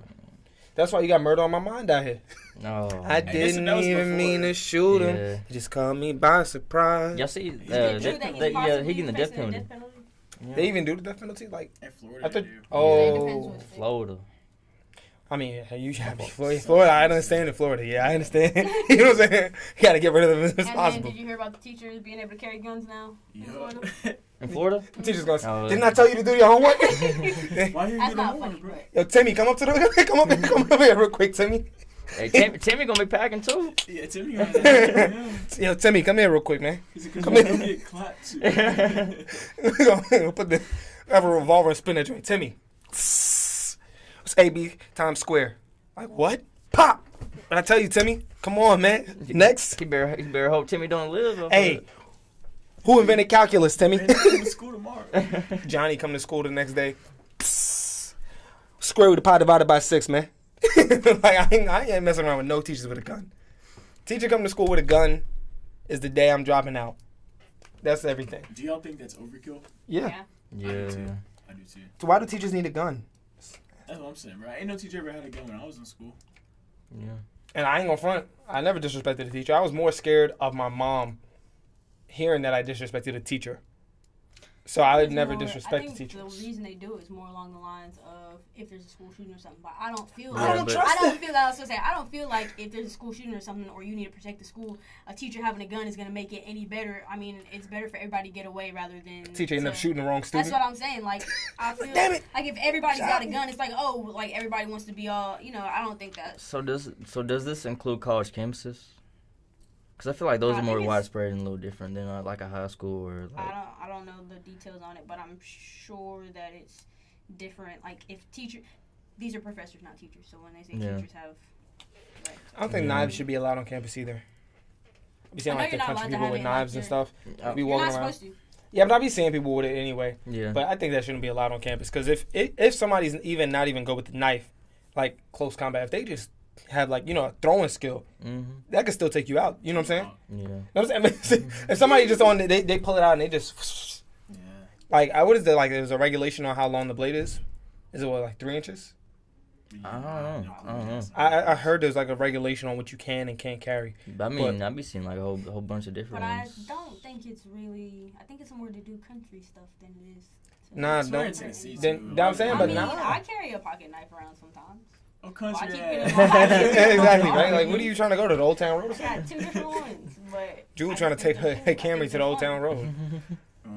S2: That's why you got Murder on My Mind out here.
S1: No.
S2: I didn't even mean to shoot him.
S1: Yeah.
S2: He just caught me by surprise.
S1: Y'all see,
S3: Is it true that he's possibly
S1: he getting the death
S3: facing a
S1: penalty. Yeah.
S2: They even do the death penalty? Like,
S4: In Florida,
S2: I thought,
S4: they do.
S3: It depends
S2: oh,
S3: what state.
S1: Florida.
S2: I mean, you should be Florida. I understand in Florida. Yeah, I understand. You know what I'm saying? You got to get rid of them as
S3: And then
S2: possible.
S3: did you hear about the teachers being able to carry guns now? in Florida?
S4: Yup.
S1: In Florida?
S2: The teacher's going to
S1: Oh,
S2: didn't I tell you to do your homework?
S4: Why you
S3: That's
S4: getting
S3: not
S4: more,
S3: funny,
S4: bro?
S3: but
S2: Yo, Timmy, come up come up here real quick, Timmy.
S1: Hey, Timmy gonna be packing too.
S4: Yeah, Timmy got that.
S2: Yo, Timmy, come here real quick, man.
S4: He's
S2: Come
S4: going
S2: here.
S4: to get clapped too.
S2: We'll put the have a revolver and spin that joint. Timmy. It's AB Times Square. Like what? Pop. But I tell you, Timmy, come on, man. Next.
S1: He better hope Timmy don't live.
S2: Hey, who invented calculus, Timmy?
S4: Man, I'm going to school tomorrow.
S2: Johnny come to school the next day. Square root of pi divided by 6, man. Like I ain't messing around with no teachers with a gun. Teacher come to school with a gun is the day I'm dropping out. That's everything.
S4: Do y'all think that's overkill?
S2: Yeah.
S1: Yeah.
S4: I do too.
S2: So why do teachers need a gun?
S4: That's what I'm saying, bro. Ain't no teacher ever had a gun when I was in school.
S1: Yeah.
S2: And I ain't gonna front. I never disrespected the teacher. I was more scared of my mom hearing that I disrespected a teacher. So I would never disrespect the
S3: I think
S2: teachers.
S3: the reason they do it is more along the lines of if there's a school shooting or something. But I don't feel.
S1: I don't trust
S3: I don't feel like if there's a school shooting or something, or you need to protect the school, a teacher having a gun is gonna make it any better. I mean, it's better for everybody to get away rather than
S2: Teacher ended up shooting the wrong student.
S3: That's what I'm saying. Like I feel
S2: Damn it.
S3: like if everybody's got a gun, it's like like everybody wants to be all. I don't think that.
S1: So does this include college campuses? Because I feel like those
S3: I
S1: are more
S3: think it's-
S1: widespread and a little different than like a high school or like.
S3: I don't know the details on it, but I'm sure that it's different. Like if these are professors, not teachers. So when they say
S1: Yeah.
S3: teachers have. Like,
S2: I don't think
S1: Yeah.
S2: knives should be allowed on campus either. I be seeing
S3: I know
S2: like the
S3: you're not
S2: country
S3: allowed to
S2: people
S3: have
S2: with
S3: it,
S2: knives
S3: like,
S2: and stuff.
S1: Uh,
S2: Be
S3: you're
S2: walking
S3: not
S2: around.
S3: supposed to.
S2: Yeah, but I be seeing people with it anyway.
S1: Yeah.
S2: But I think that shouldn't be allowed on campus because if somebody's not even go with the knife, like close combat, if they just have like a throwing skill, that could still take you out. You know what I'm saying?
S1: Yeah.
S2: You know what I'm saying? If somebody just they pull it out and they just
S4: Yeah.
S2: like what is there's a regulation on how long the blade is? Is it like 3 inches?
S1: I don't know.
S2: I heard there's like a regulation on what you can and can't carry.
S1: But I mean, I be seeing like a whole bunch of different
S3: But I
S1: ones.
S3: don't think it's really. I think it's more to do country stuff than it is.
S2: Nah,
S4: It's more
S2: don't.
S4: in Tennessee,
S2: Then
S4: too.
S2: that I'm saying,
S3: I
S2: but
S3: mean,
S2: nah.
S3: I carry a pocket knife around sometimes.
S4: Oh,
S3: Well, I
S4: country
S3: keep
S4: ass.
S3: it in my pocket.
S2: Exactly, right? Like, what are you trying to go to the Old Town Road or
S3: I
S2: something?
S3: got 2 different ones, but.
S2: Jude
S3: I
S2: trying to
S3: just
S2: take
S3: think
S2: her
S3: they're
S2: Camry
S3: fun.
S2: to the Old Town Road.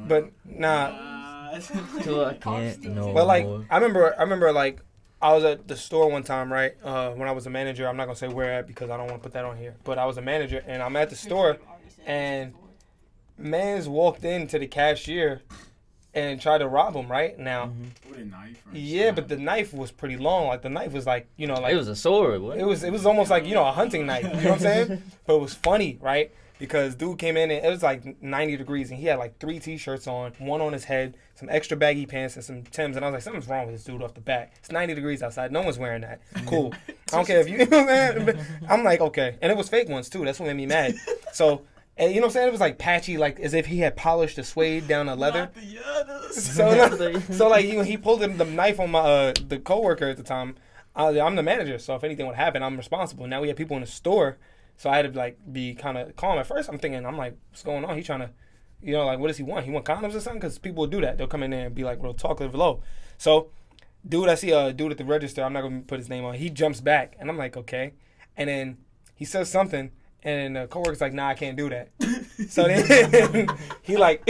S2: But nah,
S1: Till I can't no
S2: but like
S1: more.
S2: I remember like I was at the store one time, right? When I was a manager, I'm not gonna say where at because I don't want to put that on here. But I was a manager and I'm at the store and man's walked into the cashier and tried to rob him. Right now,
S4: With a knife. Or
S2: yeah, but the knife was pretty long. Like the knife was like like
S1: It was a sword. What?
S2: It was almost like a hunting knife. You know what I'm saying? But it was funny, right? Because dude came in and it was like 90 degrees and he had like 3 t-shirts on, one on his head, some extra baggy pants and some Timbs, and I was like, something's wrong with this dude off the bat. It's 90 degrees outside. No one's wearing that. Cool. I don't care if you know what I'm saying? I'm like, okay. And it was fake ones too. That's what made me mad. So, and you know what I'm saying? It was like patchy, like as if he had polished the suede down the leather.
S4: Not the others.
S2: So like he pulled the knife on my the coworker at the time. I'm the manager, so if anything would happen, I'm responsible. Now we have people in the store, so I had to like be kind of calm. At first, I'm like, what's going on? He's trying to, like, what does he want? He want condoms or something? Because people will do that. They'll come in there and be like, real talkative low. So, I see a dude at the register. I'm not gonna put his name on. He jumps back, and I'm like, okay. And then he says something, and the coworker's like, nah, I can't do that. So then he like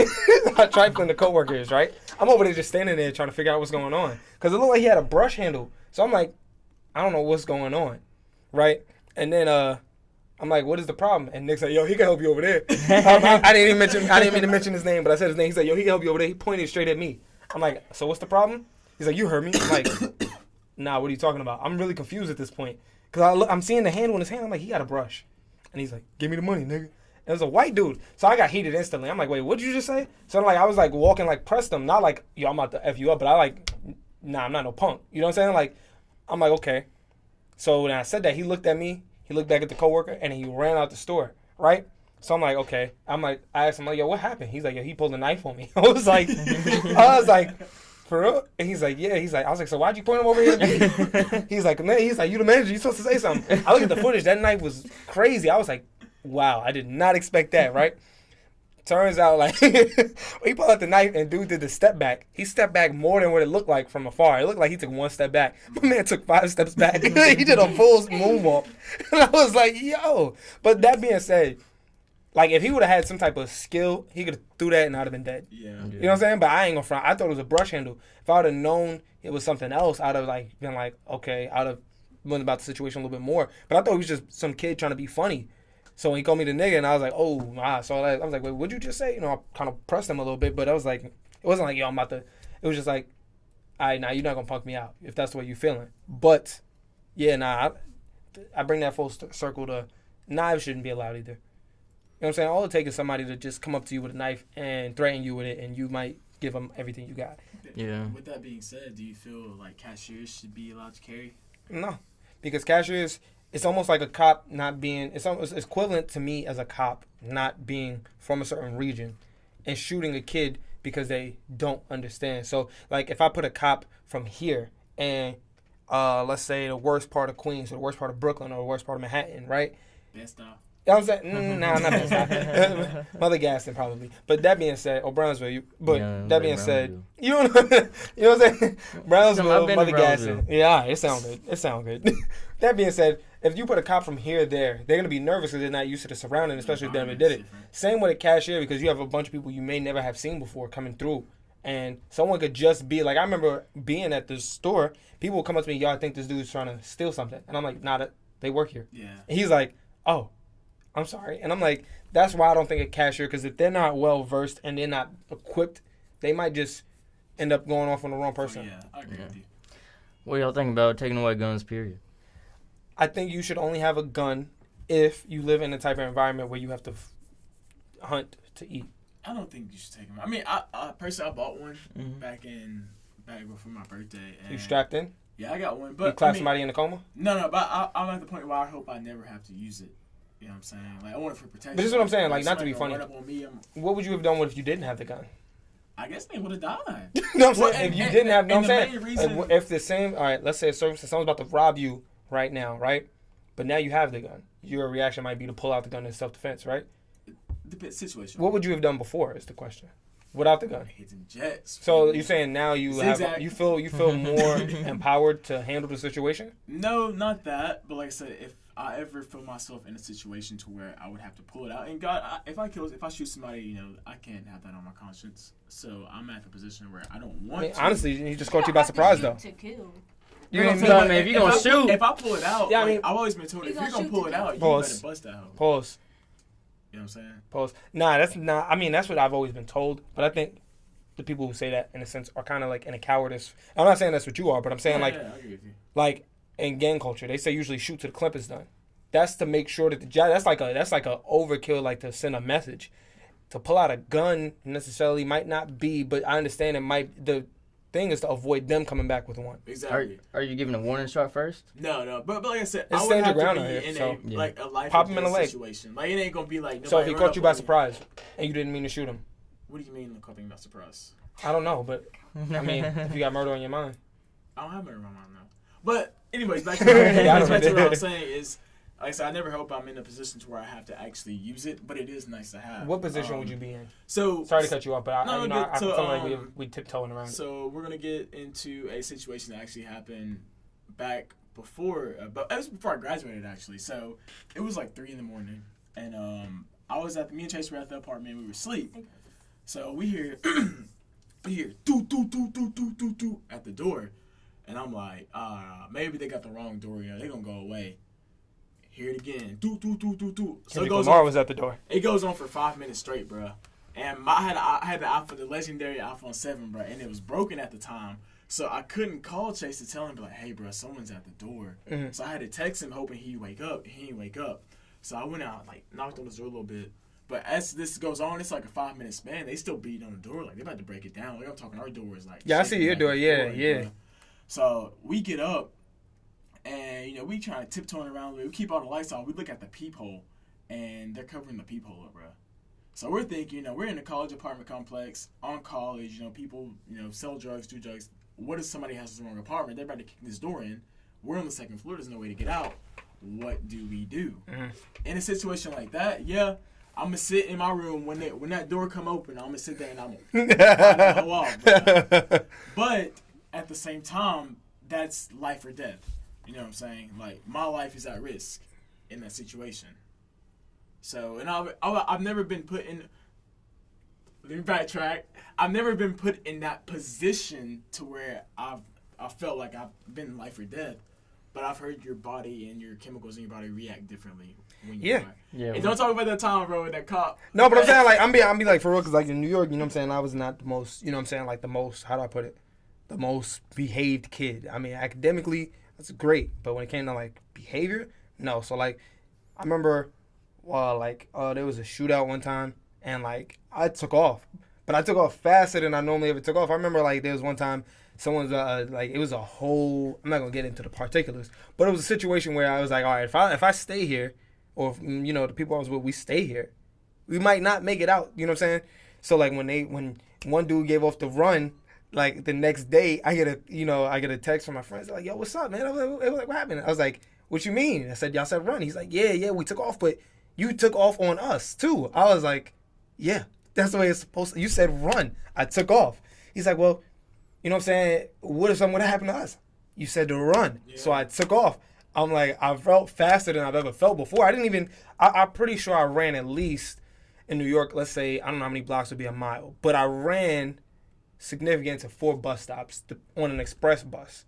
S2: trifling the coworkers, right? I'm over there just standing there trying to figure out what's going on because it looked like he had a brush handle. So I'm like, I don't know what's going on, right? And then I'm like, what is the problem? And Nick said, yo, he can help you over there. I didn't mean to mention his name, but I said his name. He said, yo, he can help you over there. He pointed straight at me. I'm like, so what's the problem? He's like, you heard me. I'm like, nah, what are you talking about? I'm really confused at this point. Because I'm seeing the handle in his hand. I'm like, he got a brush. And he's like, give me the money, nigga. It was a white dude. So I got heated instantly. I'm like, wait, what'd you just say? So I was like walking, like, pressed him. Not like, yo, I'm about to F you up. But nah, I'm not no punk. You know what I'm saying? Like, I'm like, okay. So when I said that, he looked at me. He looked back at the coworker. And he ran out the store, right? So I'm like, okay. I asked him, like, yo, what happened? He's like, yo, he pulled a knife on me. I was like, for real? And he's like, yeah. I was like, so why'd you point him over here? He's like, man, you the manager. You supposed to say something. I look at the footage. That knife was crazy. I was like, wow, I did not expect that, right? Turns out, like, he pulled out the knife and dude did the step back. He stepped back more than what it looked like from afar. It looked like he took 1 step back. My man took 5 steps back. He did a full moonwalk. And I was like, yo. But that being said, like, if he would have had some type of skill, he could have threw that and I'd have been dead.
S4: Yeah.
S2: You know what I'm saying? But I ain't gonna front. I thought it was a brush handle. If I would have known it was something else, I'd have, like, been like, okay, I'd have learned about the situation a little bit more. But I thought he was just some kid trying to be funny. So when he called me the nigga, and I was like, oh, nah. So I was like, wait, what'd you just say? You know, I kind of pressed him a little bit, but I was like, it wasn't like, yo, I'm about to. It was just like, all right, nah, you're not going to punk me out if that's the way you're feeling. But, yeah, nah, I bring that full circle to knives shouldn't be allowed either. You know what I'm saying? All it takes is somebody to just come up to you with a knife and threaten you with it, and you might give them everything you got.
S1: Yeah.
S4: With that being said, do you feel like cashiers should be allowed to carry?
S2: No, because cashiers, it's almost like a cop not being, it's almost equivalent to me as a cop not being from a certain region and shooting a kid because they don't understand. So, like, if I put a cop from here and, let's say, the worst part of Queens or the worst part of Brooklyn or the worst part of Manhattan, right?
S4: Best style.
S2: You know what I'm saying? Nah, not that. Mother Gaston probably. But that being said, or Brownsville. That being said, you don't know, you know what I'm saying? Brownsville, Mother Gaston. Yeah, it sounds good. It sounds good. That being said, if you put a cop from here there, they're gonna be nervous because they're not used to the surrounding, especially if they never did it. Same with a cashier because you have a bunch of people you may never have seen before coming through, and someone could just be like, I remember being at the store, people would come up to me, yo, I think this dude's trying to steal something, and I'm like, nah, they work here.
S4: Yeah.
S2: And he's like, oh, I'm sorry. And I'm like, that's why I don't think a cashier, because if they're not well versed and they're not equipped, they might just end up going off on the wrong person.
S4: Yeah, I agree with you.
S1: What y'all think about taking away guns, period?
S2: I think you should only have a gun if you live in a type of environment where you have to hunt to eat.
S4: I don't think you should take them. I mean, I personally, I bought one back before my birthday. And
S2: You strapped in?
S4: Yeah, I got one. But
S2: You clap somebody in a coma?
S4: No, but I'm at the point where I hope I never have to use it. You know what I'm saying? Like, I want it for protection.
S2: But this is what I'm saying, like, not to be
S4: somebody
S2: funny.
S4: run up on me,
S2: What would you have done if you didn't have the gun?
S4: I guess they would have died.
S2: You know what I'm saying?
S4: Well,
S2: if you didn't have, you know what I'm
S4: and the
S2: saying?
S4: main reason-
S2: If the same, all right, let's say someone's about to rob you right now, right? But now you have the gun. Your reaction might be to pull out the gun in self-defense, right?
S4: The situation.
S2: What would you have done before is the question. Without the gun.
S4: Hitting jets.
S2: So you're saying now you
S4: Zigzag.
S2: you feel more empowered to handle the situation?
S4: No, not that. But like I said, if I ever feel myself in a situation to where I would have to pull it out, and God, if I shoot somebody, you know, I can't have that on my conscience. So I'm at the position where I don't want.
S2: I mean,
S4: to.
S2: honestly, you just caught you by surprise though.
S3: To kill.
S2: You know what I'm
S1: So,
S2: saying?
S1: I mean, if you're gonna shoot,
S4: if I pull it out,
S2: Yeah, I
S4: like,
S2: mean-
S4: I've always been told
S3: You
S4: if you're
S3: gonna
S4: gonna
S3: shoot
S4: pull
S3: to
S4: it out, you
S2: Pause.
S4: better bust that hoe.
S2: Pause.
S4: You know what I'm saying?
S2: Pause. Nah, that's not. I mean, that's what I've always been told. But I think the people who say that, in a sense, are kind of like in a cowardice. I'm not saying that's what you are, but I'm saying
S4: Yeah,
S2: like
S4: I agree with you.
S2: like in gang culture, they say usually shoot till the clip is done. That's to make sure that the job. That's like a overkill, like to send a message. To pull out a gun necessarily might not be, but I understand it might. The thing is to avoid them coming back with one.
S4: Exactly.
S1: are you giving a warning shot first?
S4: No, but like I said,
S2: It's
S4: I would
S2: stand
S4: have
S2: your
S4: to
S2: ground
S4: be
S2: out here,
S4: in
S2: so-
S4: a like a life
S2: Pop
S4: or
S2: him in the
S4: death
S2: leg.
S4: situation. Like it ain't gonna be like.
S2: So if he
S4: nobody run
S2: caught you
S4: up
S2: by
S4: on me.
S2: surprise and you didn't mean to shoot him,
S4: What do you mean caught me by surprise?
S2: I don't know, but I mean, if you got murder on your mind,
S4: I don't have murder in my mind now. But anyways, back to,
S2: Yeah, I
S4: back to
S2: know.
S4: what I'm saying is, like I said, I never hope I'm in a position to where I have to actually use it, but it is nice to have.
S2: what position would you be in?
S4: So
S2: Sorry to cut you off, but
S4: No,
S2: I
S4: so,
S2: feel like we tiptoeing around it.
S4: So we're gonna get into a situation that actually happened back before, but it was before I graduated actually. So it was like 3 a.m, and me and Chase were at the apartment. We were asleep. So we hear do at the door, and I'm like, maybe they got the wrong door. You know, they gonna go away. Hear it again, do. So it goes
S2: Lamar
S4: on.
S2: was at the door.
S4: It goes on for 5 minutes straight, bro. And I had the legendary iPhone 7, bro, and it was broken at the time. So I couldn't call Chase to tell him, like, hey, bro, someone's at the door.
S2: Mhm.
S4: So I had to text him hoping he'd wake up. He didn't wake up. So I went out, like, knocked on his door a little bit. But as this goes on, it's like a 5-minute span. They still beating on the door. Like, they're about to break it down. Like, I'm talking, our door is like...
S2: Yeah, I see your
S4: back
S2: door.
S4: and
S2: Yeah,
S4: forth,
S2: yeah.
S4: bro. So we get up, and, we trying to tiptoeing around. We keep all the lights on. We look at the peephole, and they're covering the peephole up, bro. So we're thinking, we're in a college apartment complex, on college, people, sell drugs, do drugs. What if somebody has the wrong apartment? They're about to kick this door in. We're on the second floor. There's no way to get out. What do we do? Mm-hmm. In a situation like that, I'm going to sit in my room when that door come open. I'm going to sit there and I'm going to go off. But at the same time, that's life or death. You know what I'm saying? Like, my life is at risk in that situation. So, and I've never been put in... Let me backtrack. I've never been put in that position to where I felt like I've been life or death. But I've heard your body and your chemicals in your body react differently when you die.
S1: Yeah.
S4: And don't talk about that time, bro, with that cop.
S2: No, but I'm saying, like, I'm be like, for real, because, like, in New York, I was not the most, like, the most, how do I put it? The most behaved kid. I mean, academically, that's great. But when it came to, like, behavior, no. So, like, I remember... there was a shootout one time, and, like, I took off. But I took off faster than I normally ever took off. I remember, like, there was one time someone's, it was a whole, I'm not going to get into the particulars, but it was a situation where I was like, all right, if I stay here, or, if, the people I was with, we stay here, we might not make it out, you know what I'm saying? So, like, when one dude gave off the run, like, the next day, I get a text from my friends, like, yo, what's up, man? I was like, what happened? I was like, what you mean? I said, y'all said run. He's like, yeah, we took off, but you took off on us, too. I was like, yeah, that's the way it's supposed to. You said run. I took off. He's like, well, you know what I'm saying? What if something would have happened to us? You said to run. Yeah. So I took off. I'm like, I felt faster than I've ever felt before. I'm pretty sure I ran at least in New York, let's say, I don't know how many blocks would be a mile, but I ran significant to 4 bus stops on an express bus.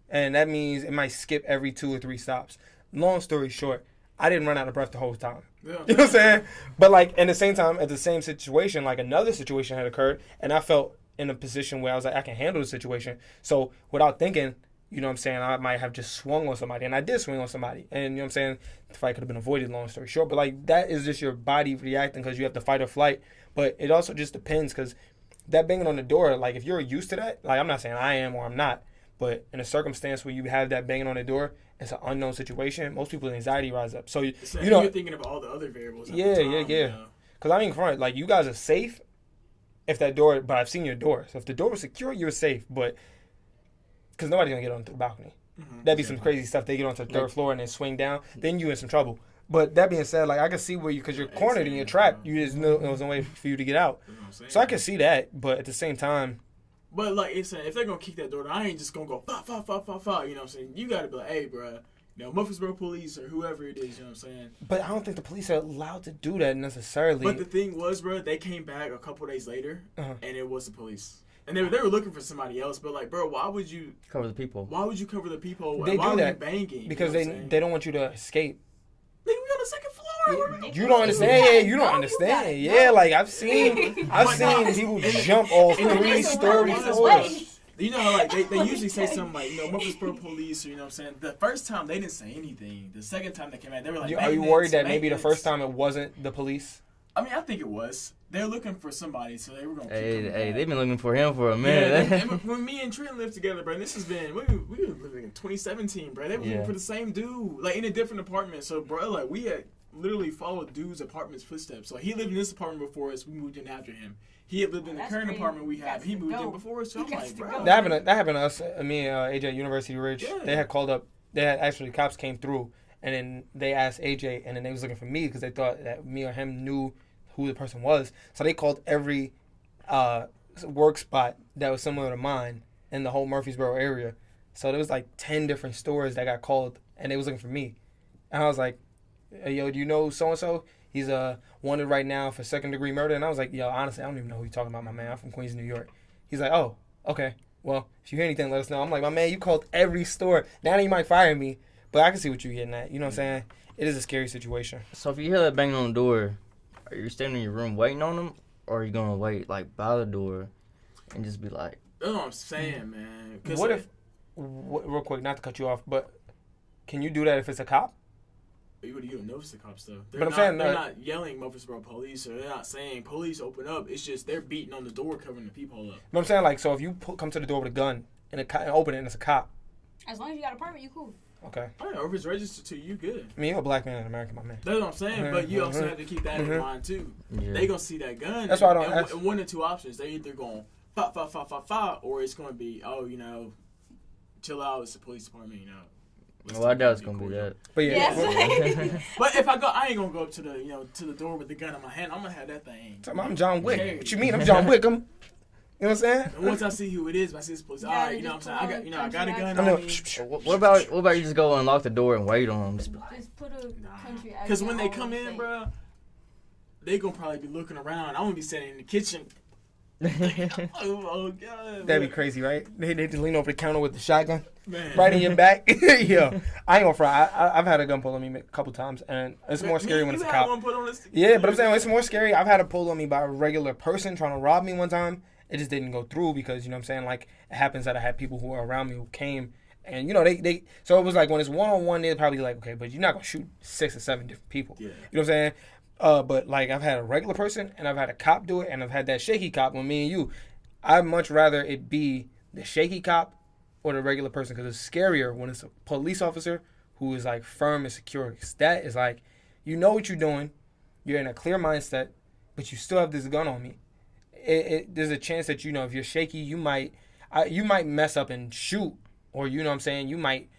S2: And that means it might skip every 2 or 3 stops. Long story short, I didn't run out of breath the whole time. Yeah. You know what I'm saying? But, like, in the same time, at the same situation, like, another situation had occurred, and I felt in a position where I was like, I can handle the situation. So, without thinking, you know what I'm saying, I might have just swung on somebody. And I did swing on somebody. And, you know what I'm saying, the fight could have been avoided, long story short. But, like, that is just your body reacting because you have to fight or flight. But it also just depends because that banging on the door, like, if you're used to that, like, I'm not saying I am or I'm not, but in a circumstance where you have that banging on the door, it's an unknown situation. Most people's anxiety rise up. So,
S4: you're thinking of all the other variables.
S2: Yeah. Because, I mean, front, like, you guys are safe if that door, but I've seen your door. So, if the door was secure, you're safe. But, because nobody's going to get onto the balcony. Mm-hmm. That'd be some crazy stuff. They get onto the 3rd floor and then swing down. Then you in some trouble. But that being said, like, I can see where because you're cornered and you're trapped, you just know there was no way for you to get out. So, I can see that. But at the same time,
S4: but, like, if they're going to kick that door down, I ain't just going to go, fa, fa, fa, fa, fa, you know what I'm saying? You got to be like, hey, bro, Murfreesboro police or whoever it is, you know what I'm saying?
S2: But I don't think the police are allowed to do that necessarily.
S4: But the thing was, bro, they came back a couple days later, and it was the police. And they were looking for somebody else, but, like, bro, why would you...
S1: Cover the people.
S4: Why would you cover the people?
S2: They
S4: why
S2: do that
S4: banging?
S2: because they don't want you to escape.
S4: Nigga, we on the 2nd floor.
S2: You don't understand. Yeah, you don't understand. Yeah, like, I've seen people jump off 3-story floors.
S4: You know how, like, they usually say something like, Murfreesboro police, or, you know what I'm saying? The first time, they didn't say anything. The second time they came out, they were like,
S2: are you worried that maybe the first time it wasn't the police?
S4: I mean, I think it was. They're looking for somebody, so they were going to
S1: Hey, they've been looking for him for a minute.
S4: Yeah, when me and Trent lived together, bro, this has been, we were living in 2017, bro. They were looking for the same dude, like, in a different apartment. So, bro, like, we had literally followed dude's apartment's footsteps. So, he lived in this apartment before us. We moved in after him. He had lived in the current apartment we have. He moved in before us. So I'm like, bro.
S2: That happened to us. Me and AJ at University Ridge. Yeah. They had called up. Actually, cops came through, and then they asked AJ, and then they was looking for me because they thought that me or him knew who the person was. So they called every work spot that was similar to mine in the whole Murfreesboro area. So there was like 10 different stores that got called, and they was looking for me. And I was like, hey, yo, do you know so-and-so? He's wanted right now for 2nd-degree murder. And I was like, yo, honestly, I don't even know who you're talking about, my man. I'm from Queens, New York. He's like, oh, okay. Well, if you hear anything, let us know. I'm like, my man, you called every store. Now you might fire me, but I can see what you're getting at. You know what I'm saying? It is a scary situation.
S1: So if you hear that banging on the door, are you standing in your room waiting on them, or are you going to wait, like, by the door and just be like,
S4: That's what I'm saying, man.
S2: What if, real quick, not to cut you off, but can you do that if it's a cop?
S4: You don't know it's the cops though.
S2: But I'm saying
S4: they're not yelling Murfreesboro police, or they're not saying police open up. It's just they're beating on the door, covering the peephole up.
S2: But I'm saying, like, so if you come to the door with a gun and open it and it's a cop.
S3: As long as you got a permit, you cool.
S2: Okay.
S4: Or if it's registered to you, good.
S2: I mean, you're a black man in America, my man.
S4: That's what I'm saying. But you also have to keep that in mind too.
S1: Yeah.
S4: They gonna see that gun.
S2: That's why I don't.
S4: And one or two options. They either gonna fight, or it's gonna be, chill out. It's the police department,
S1: Well, I doubt it's gonna be that.
S2: But yeah.
S3: Yes.
S4: But if I ain't gonna go up to the door with the gun in my hand. I'm gonna have that thing.
S2: I'm John Wick.
S4: Okay.
S2: What you mean? I'm John Wick. You know what I'm saying?
S4: And once I see who it is, if I see this police, all right, you know what I'm saying? I got a gun
S2: I know.
S4: on me.
S1: What about you just go unlock the door and wait on them? Just be like,
S3: Just put a country accent.
S4: Because when they
S3: on
S4: come
S3: and
S4: in,
S3: say-
S4: bro, they gonna probably be looking around. I'm gonna be sitting in the kitchen. Oh God,
S2: That'd be crazy, right? They just lean over the counter with the shotgun
S4: man.
S2: right in your back. Yo, I ain't gonna fry. I've had a gun pulled on me a couple times, and it's more scary when it's a
S4: You had
S2: cop.
S4: one put on this-
S2: Yeah, but I'm saying it's more scary. I've had it pulled on me by a regular person trying to rob me one time. It just didn't go through because, you know what I'm saying, like, it happens that I had people who were around me who came, and, you know, they so it was like when it's one-on-one, they're probably like, okay, but you're not going to shoot 6 or 7 different people.
S4: Yeah.
S2: You know what I'm saying? But, like, I've had a regular person, and I've had a cop do it, and I've had that shaky cop with me and you. I'd much rather it be the shaky cop or the regular person because it's scarier when it's a police officer who is, like, firm and secure. 'Cause that is, like, you know what you're doing, you're in a clear mindset, but you still have this gun on me. There's a chance that, you know, if you're shaky, you might mess up and shoot, or, you know what I'm saying, you might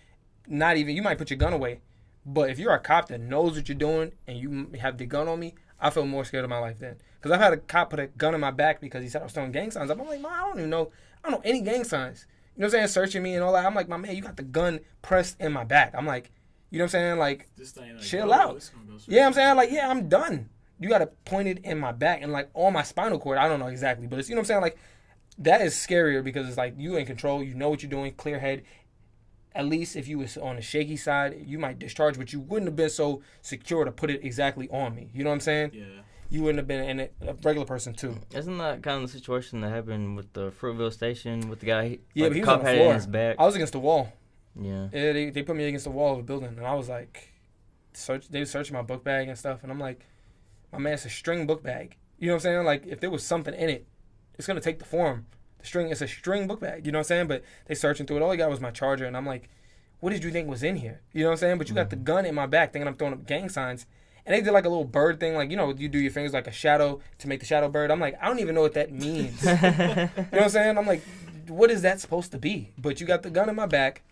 S2: put your gun away. But if you're a cop that knows what you're doing and you have the gun on me, I feel more scared of my life then. Because I've had a cop put a gun in my back because he said I was throwing gang signs up. I'm like, man, I don't know any gang signs. You know what I'm saying? Searching me and all that. I'm like, my man, you got the gun pressed in my back. I'm like, you know what I'm saying? Like,
S4: This thing, like,
S2: chill out.
S4: it's gonna go straight.
S2: Yeah, I'm saying, like, yeah, I'm done. You got it pointed in my back and, like, on my spinal cord. I don't know exactly, but it's, you know what I'm saying? Like, that is scarier because it's like you in control. You know what you're doing, clear head. At least if you was on the shaky side, you might discharge, but you wouldn't have been so secure to put it exactly on me. You know what I'm saying?
S4: Yeah.
S2: You wouldn't have been in it, a regular person, too.
S1: Isn't that kind of the situation that happened with the Fruitville station with the guy?
S2: Yeah,
S1: like,
S2: but he
S1: the
S2: was
S1: cop
S2: on the
S1: had it in
S2: floor.
S1: his back.
S2: I was against the wall.
S1: Yeah.
S2: Yeah, they put me against the wall of the building, and I was like, they were searching my book bag and stuff, and I'm like, my man, it's a string book bag. You know what I'm saying? Like, if there was something in it, it's going to take the form. It's a string book bag. You know what I'm saying? But they searching through it. All I got was my charger, and I'm like, what did you think was in here? You know what I'm saying? But you got the gun in my back thinking I'm throwing up gang signs. And they did like a little bird thing, like, you know, you do your fingers like a shadow to make the shadow bird. I'm like, I don't even know what that means. You know what I'm saying? I'm like, what is that supposed to be? But you got the gun in my back,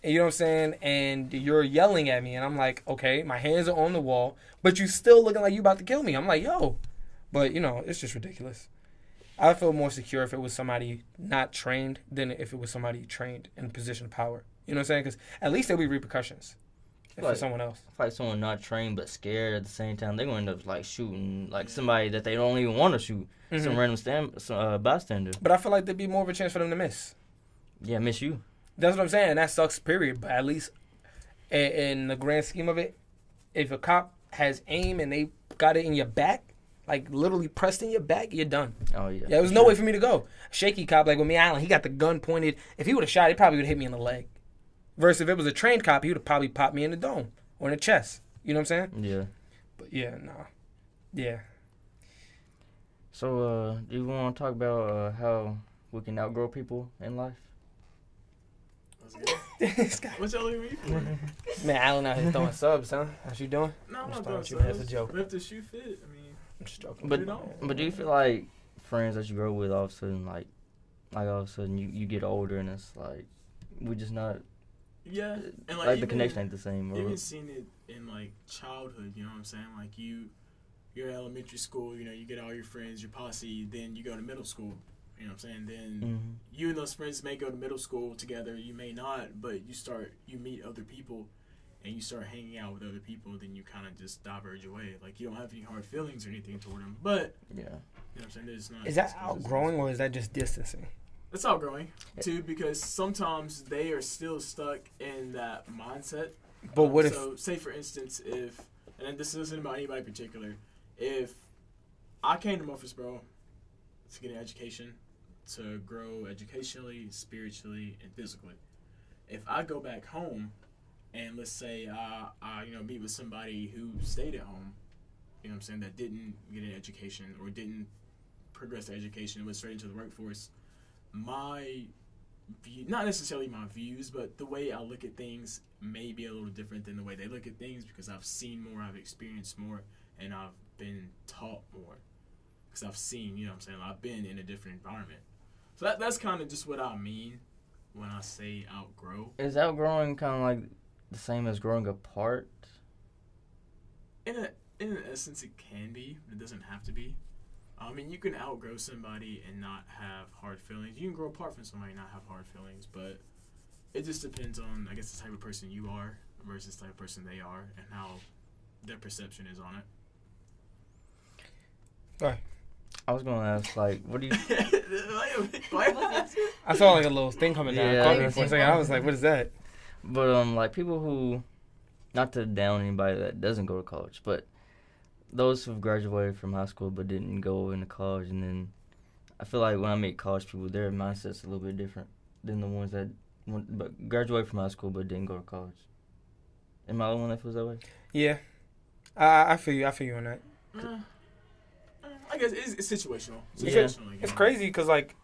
S2: and you know what I'm saying? And you're yelling at me, and I'm like, okay, my hands are on the wall, but you still looking like you about to kill me. I'm like, yo. But, you know, it's just ridiculous. I feel more secure if it was somebody not trained than if it was somebody trained in a position of power. You know what I'm saying? Because at least there'll be repercussions for someone else.
S1: I feel like someone not trained but scared at the same time, they're going to end up like shooting like somebody that they don't even want to shoot, some random bystander.
S2: But I feel like there'd be more of a chance for them to miss.
S1: Yeah, miss you.
S2: That's what I'm saying. That sucks, period. But at least in the grand scheme of it, if a cop has aim and they got it in your back, like literally pressed in your back, you're done.
S1: Oh, yeah.
S2: Yeah, there was no way for me to go. Shaky cop, like with me, Allen, he got the gun pointed. If he would have shot, it probably would have hit me in the leg. Versus if it was a trained cop, he would have probably popped me in the dome or in the chest. You know what I'm saying?
S1: Yeah.
S2: But yeah, nah. Yeah.
S1: So, do you want to talk about how we can outgrow people in life?
S2: This guy.
S4: What y'all looking at me for?
S2: Man, Allen out here throwing subs, huh? How's you doing?
S4: No, I'm
S2: I'm
S4: not
S2: starting
S4: doing
S2: with you, man.
S4: so.
S2: That's a joke.
S4: If the shoe fit, I mean,
S2: I'm just joking.
S1: But
S4: Put it on.
S1: but do you feel like friends that you grow with all of a sudden like all of a sudden you get older and it's like we just not
S4: yeah. And
S1: like the
S4: even-
S1: connection ain't the same. Or,
S4: Even seen it in like childhood, you know what I'm saying? Like you're in elementary school, you know, you get all your friends, your posse, then you go to middle school. You know what I'm saying? Then you and those friends may go to middle school together, you may not, but you meet other people and you start hanging out with other people, then you kind of just diverge away. Like you don't have any hard feelings or anything toward them, but
S1: yeah.
S4: you know what I'm saying? It's not.
S2: Is that outgrowing or is that just distancing?
S4: It's outgrowing too, because sometimes they are still stuck in that mindset.
S2: But what if...
S4: So, say for instance, and this isn't about anybody in particular, if I came to Murfreesboro to get an education, to grow educationally, spiritually, and physically. If I go back home and let's say I meet with somebody who stayed at home, you know what I'm saying, that didn't get an education or didn't progress their education and went straight into the workforce, my view, not necessarily my views, but the way I look at things may be a little different than the way they look at things because I've seen more, I've experienced more, and I've been taught more. Because I've seen, you know what I'm saying, I've been in a different environment. So that's kind of just what I mean when I say outgrow.
S1: Is outgrowing kind of like the same as growing apart?
S4: In an essence, it can be, but it doesn't have to be. I mean, you can outgrow somebody and not have hard feelings. You can grow apart from somebody and not have hard feelings, but it just depends on, I guess, the type of person you are versus the type of person they are and how their perception is on it.
S2: Right.
S1: I was gonna ask, like, what do you?
S2: I saw like a little thing coming down.
S1: Yeah,
S2: Caught me for a second. I was like, "What is that?"
S1: But like people who, not to down anybody that doesn't go to college, but those who've graduated from high school but didn't go into college, and then I feel like when I meet college people, their mindset's a little bit different than the ones that graduated from high school but didn't go to college. Am I the one that feels that way?
S2: Yeah, I feel you. I feel you on that.
S4: I guess it's situational.
S1: Yeah.
S2: It's crazy because like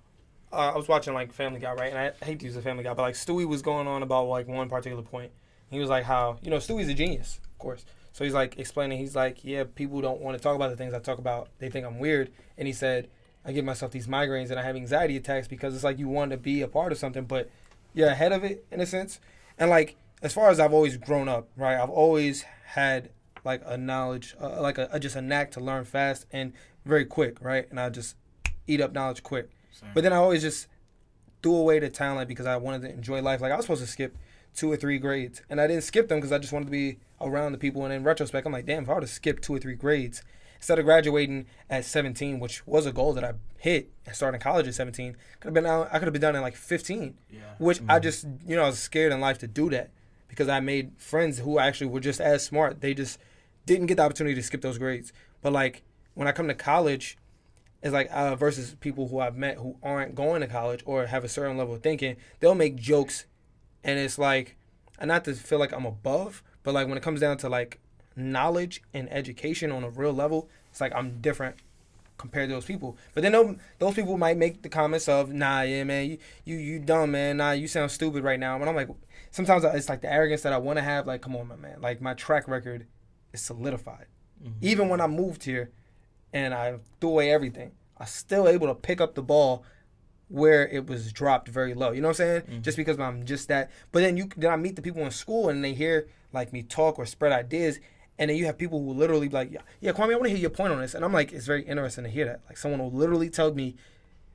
S2: I was watching like Family Guy, right? And I hate to use the Family Guy, but like Stewie was going on about like one particular point. He was like how Stewie's a genius, of course. So he's like explaining. He's like, yeah, people don't want to talk about the things I talk about. They think I'm weird. And he said, I give myself these migraines and I have anxiety attacks because it's like you want to be a part of something, but you're ahead of it in a sense. And like as far as I've always grown up, right? I've always had like a knowledge, just a knack to learn fast and very quick, right? And I just eat up knowledge quick.
S4: Same.
S2: But then I always just threw away the talent because I wanted to enjoy life. Like I was supposed to skip 2 or 3 grades, and I didn't skip them because I just wanted to be around the people. And in retrospect, I'm like, damn, if I would have skipped 2 or 3 grades instead of graduating at 17, which was a goal that I hit and starting college at 17, I could have been done in like 15.
S4: Yeah.
S2: Which I just, I was scared in life to do that because I made friends who actually were just as smart. They just didn't get the opportunity to skip those grades. But like when I come to college, it's like versus people who I've met who aren't going to college or have a certain level of thinking, they'll make jokes, and it's like, and not to feel like I'm above, but like when it comes down to like knowledge and education on a real level, it's like I'm different compared to those people. But then those people might make the comments of, nah, yeah, man, you dumb, man, nah, you sound stupid right now. And I'm like, sometimes it's like the arrogance that I want to have, like, come on, my man, like my track record is solidified. Mm-hmm. Even when I moved here and I threw away everything, I was still able to pick up the ball where it was dropped very low. You know what I'm saying? Mm-hmm. Just because I'm just that. But then I meet the people in school and they hear like me talk or spread ideas, and then you have people who literally be like, yeah, Kwame, I want to hear your point on this. And I'm like, it's very interesting to hear that. Like someone will literally tell me,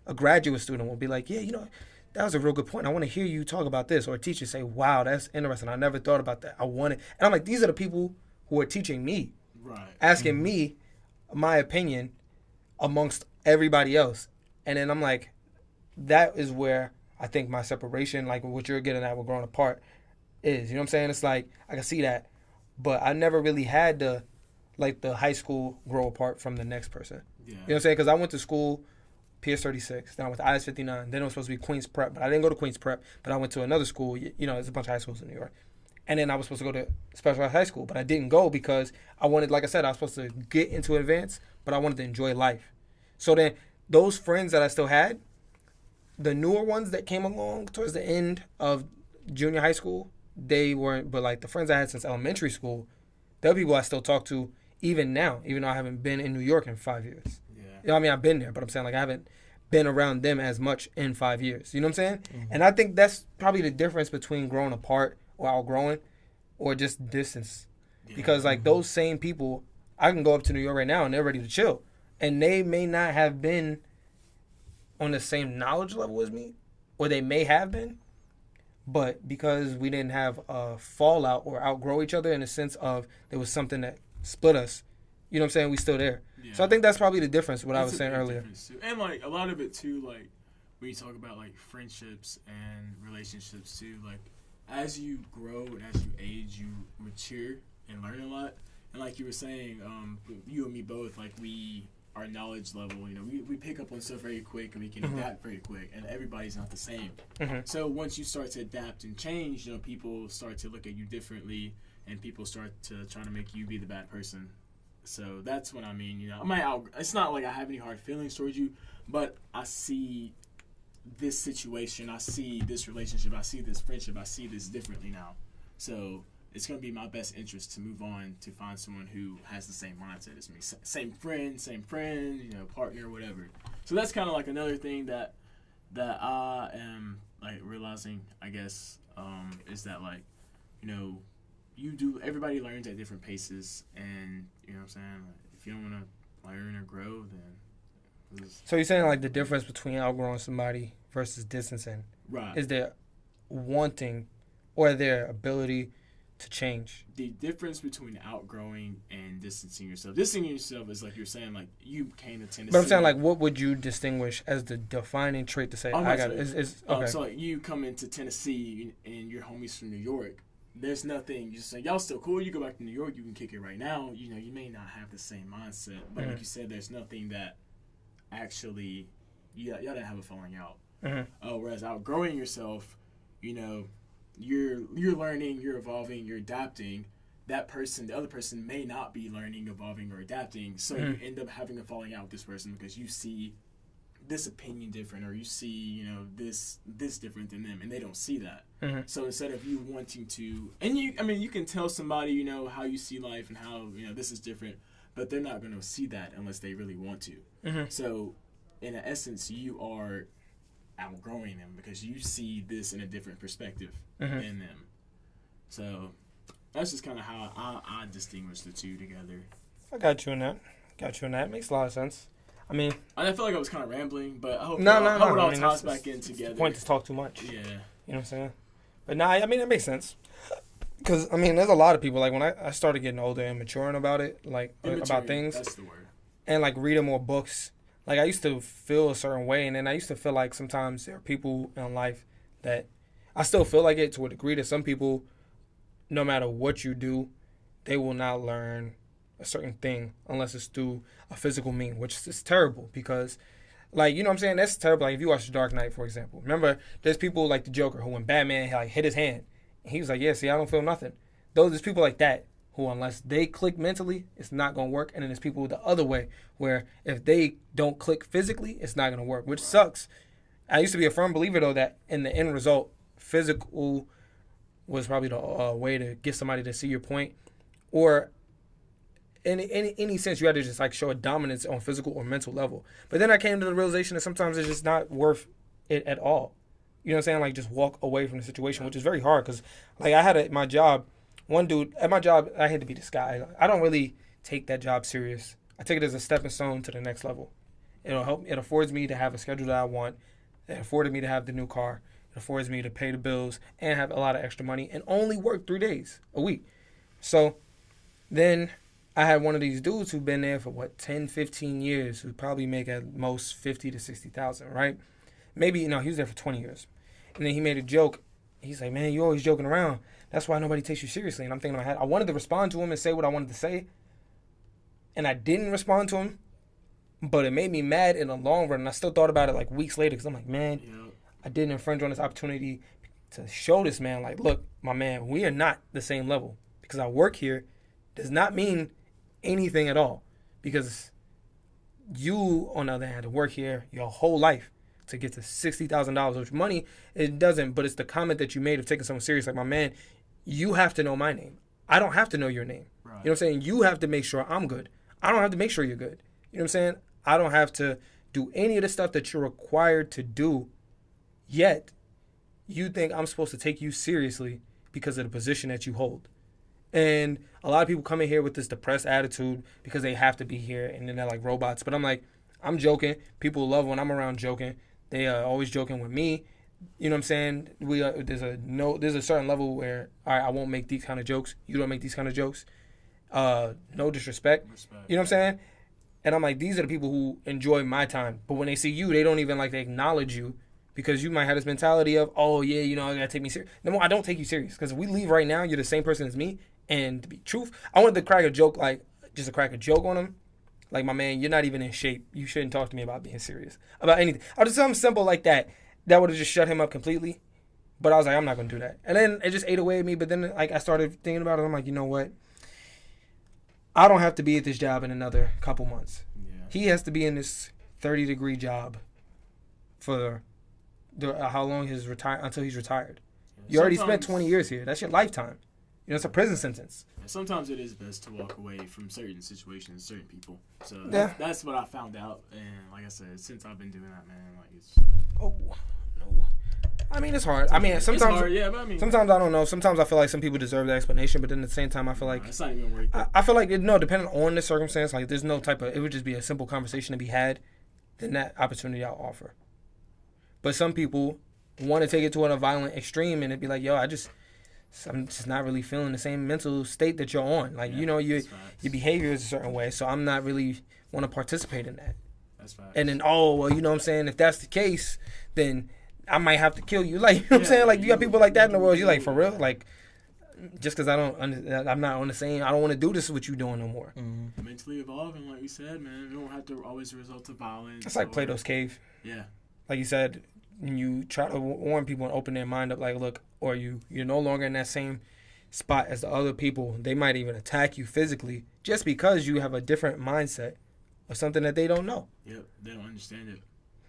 S2: a graduate student will be like, yeah, that was a real good point. I want to hear you talk about this. Or a teacher say, wow, that's interesting. I never thought about that. I want it. And I'm like, these are the people who are teaching me,
S4: right,
S2: asking
S4: mm-hmm.
S2: me my opinion amongst everybody else. And then I'm like, that is where I think my separation, like what you're getting at with growing apart, is. You know what I'm saying? It's like, I can see that. But I never really had the high school grow apart from the next person. Yeah. You know what I'm saying? Because I went to school, PS 36, then I went to IS 59, then it was supposed to be Queens Prep, but I didn't go to Queens Prep, but I went to another school. There's a bunch of high schools in New York. And then I was supposed to go to specialized high school, but I didn't go because I wanted, like I said, I was supposed to get into advance, but I wanted to enjoy life. So then those friends that I still had, the newer ones that came along towards the end of junior high school, they weren't, but like the friends I had since elementary school, they're people I still talk to even now, even though I haven't been in New York in 5 years. Yeah. I mean, I've been there, but I'm saying like I haven't been around them as much in 5 years. You know what I'm saying? Mm-hmm. And I think that's probably the difference between growing apart or outgrowing or just distance. Yeah. Because like those same people, I can go up to New York right now and they're ready to chill. And they may not have been on the same knowledge level as me, or they may have been, but because we didn't have a fallout or outgrow each other in the sense of there was something that split us, you know what I'm saying, we still there. Yeah. So I think that's probably the difference, what I was saying earlier.
S4: And like a lot of it too, like when you talk about like friendships and relationships too, like as you grow and as you age, you mature and learn a lot. And like you were saying, you and me both, like we our knowledge level. You know, we pick up on stuff very quick and we can adapt very quick, and everybody's not the same. So once you start to adapt and change, you know, people start to look at you differently, and people start to try to make you be the bad person. So that's what I mean. You know, it's not like I have any hard feelings towards you, but I see this situation, I see this relationship, I see this friendship, I see this differently now. So it's going to be my best interest to move on to find someone who has the same mindset as me. Same friend, you know, partner, whatever. So that's kind of like another thing that I am like realizing, I guess, is that like, you know, everybody learns at different paces, and you know what I'm saying? If you don't want to learn or grow, then.
S2: So you're saying like the difference between outgrowing somebody versus distancing is their wanting or their ability to change.
S4: The difference between outgrowing and distancing yourself. Distancing yourself is like you're saying, like you came to Tennessee.
S2: But I'm saying, like, what would you distinguish as the defining trait to say, I got it? Okay.
S4: So like you come into Tennessee and your homies from New York. There's nothing. You just say y'all still cool. You go back to New York, you can kick it right now. You know, you may not have the same mindset, but like you said, there's nothing that actually y'all didn't have a falling out. Whereas outgrowing yourself, you know, you're learning, you're evolving, you're adapting. That person, the other person, may not be learning, evolving, or adapting. So you end up having a falling out with this person because you see this opinion different, or you see, you know, this different than them, and they don't see that. So instead of you wanting to, and you can tell somebody, you know, how you see life and how, you know, this is different, but they're not going to see that unless they really want to. So in essence, you are outgrowing them because you see this in a different perspective than them. So that's just kind of how I distinguish the two together.
S2: I got you in that. Makes a lot of sense. I mean,
S4: I feel like I was kind of rambling, but I hope it
S2: I
S4: all
S2: mean,
S4: ties back in together.
S2: The point is talk too much.
S4: Yeah.
S2: You know what I'm saying? But I mean, it makes sense. Because, I mean, there's a lot of people, like, when I started getting older and maturing about it, like, about things.
S4: That's the word.
S2: And, like, reading more books. Like, I used to feel a certain way, and then I used to feel like sometimes there are people in life that I still feel like it to a degree that some people, no matter what you do, they will not learn a certain thing unless it's through a physical mean, which is terrible because, like, you know what I'm saying? That's terrible. Like, if you watch The Dark Knight, for example. Remember, there's people like the Joker who, when Batman, like, hit his hand, he was like, yeah, see, I don't feel nothing. There's people like that who, unless they click mentally, it's not going to work. And then there's people the other way where if they don't click physically, it's not going to work, which sucks. I used to be a firm believer, though, that in the end result, physical was probably the way to get somebody to see your point. Or in any sense, you had to just like show a dominance on physical or mental level. But then I came to the realization that sometimes it's just not worth it at all. You know what I'm saying? Like, just walk away from the situation, which is very hard because, like, I had at my job, one dude at my job, I had to be this guy. I don't really take that job serious. I take it as a stepping stone to the next level. It'll help. It affords me to have a schedule that I want. It afforded me to have the new car. It affords me to pay the bills and have a lot of extra money and only work 3 days a week. So then I had one of these dudes who've been there for 10, 15 years, who probably make at most 50 to 60,000, right? Maybe, he was there for 20 years. And then he made a joke. He's like, man, you always joking around. That's why nobody takes you seriously. And I'm thinking in my head, I wanted to respond to him and say what I wanted to say. And I didn't respond to him. But it made me mad in the long run. And I still thought about it like weeks later because I'm like, man, I didn't infringe on this opportunity to show this man, like, look, my man, we are not the same level. Because I work here does not mean anything at all. Because you, on the other hand, had to work here your whole life to get to $60,000, which money, it doesn't, but it's the comment that you made of taking someone serious. Like, my man, you have to know my name. I don't have to know your name. Right. You know what I'm saying? You have to make sure I'm good. I don't have to make sure you're good. You know what I'm saying? I don't have to do any of the stuff that you're required to do, yet you think I'm supposed to take you seriously because of the position that you hold. And a lot of people come in here with this depressed attitude because they have to be here, and then they're like robots. But I'm like, I'm joking. People love when I'm around joking. They are always joking with me. You know what I'm saying? There's a certain level where, all right, I won't make these kind of jokes. You don't make these kind of jokes. No disrespect. You know what I'm saying? And I'm like, these are the people who enjoy my time. But when they see you, they don't even like to acknowledge you because you might have this mentality of, oh, yeah, I got to take me serious. No, I don't take you serious because if we leave right now, you're the same person as me. And to be truth, I wanted to crack a joke, like just to crack a joke on him. Like, my man, you're not even in shape. You shouldn't talk to me about being serious about anything. I'll just something simple like that. That would have just shut him up completely. But I was like, I'm not gonna do that. And then it just ate away at me. But then like I started thinking about it. I'm like, you know what? I don't have to be at this job in another couple months.
S4: Yeah.
S2: He has to be in this 30-degree job for how long until he's retired. You already spent 20 years here. That's your lifetime. You know, it's a prison sentence.
S4: Sometimes it is best to walk away from certain situations, certain people. So
S2: Yeah.
S4: that's what I found out. And like I said, since I've been doing that, man, like it's.
S2: Oh no. I mean, it's hard. I mean, sometimes.
S4: It's hard, yeah, but I mean.
S2: Sometimes I don't know. Sometimes I feel like some people deserve the explanation, but then at the same time, I feel like
S4: It's not even worth it.
S2: I feel like depending on the circumstance, like there's no type of. It would just be a simple conversation to be had. Then that opportunity I'll offer. But some people want to take it to a violent extreme, and it'd be like, yo, I'm just not really feeling the same mental state that you're on. Like, you know, your behavior is a certain way, so I'm not really want to participate in that.
S4: That's facts.
S2: And then, you know what I'm saying? If that's the case, then I might have to kill you. Like, you know what I'm saying? Like, you got people like that in the world. You're like, for real? Like, just because I'm not on the same, I don't want to do this with you doing no more.
S1: Mm-hmm.
S4: Mentally evolving, like we said, man. You don't have to always resort to violence.
S2: It's like Plato's Cave.
S4: Yeah.
S2: Like you said, when you try to warn people and open their mind up, like, look, or you're no longer in that same spot as the other people. They might even attack you physically just because you have a different mindset or something that they don't know.
S4: Yep, they don't understand it.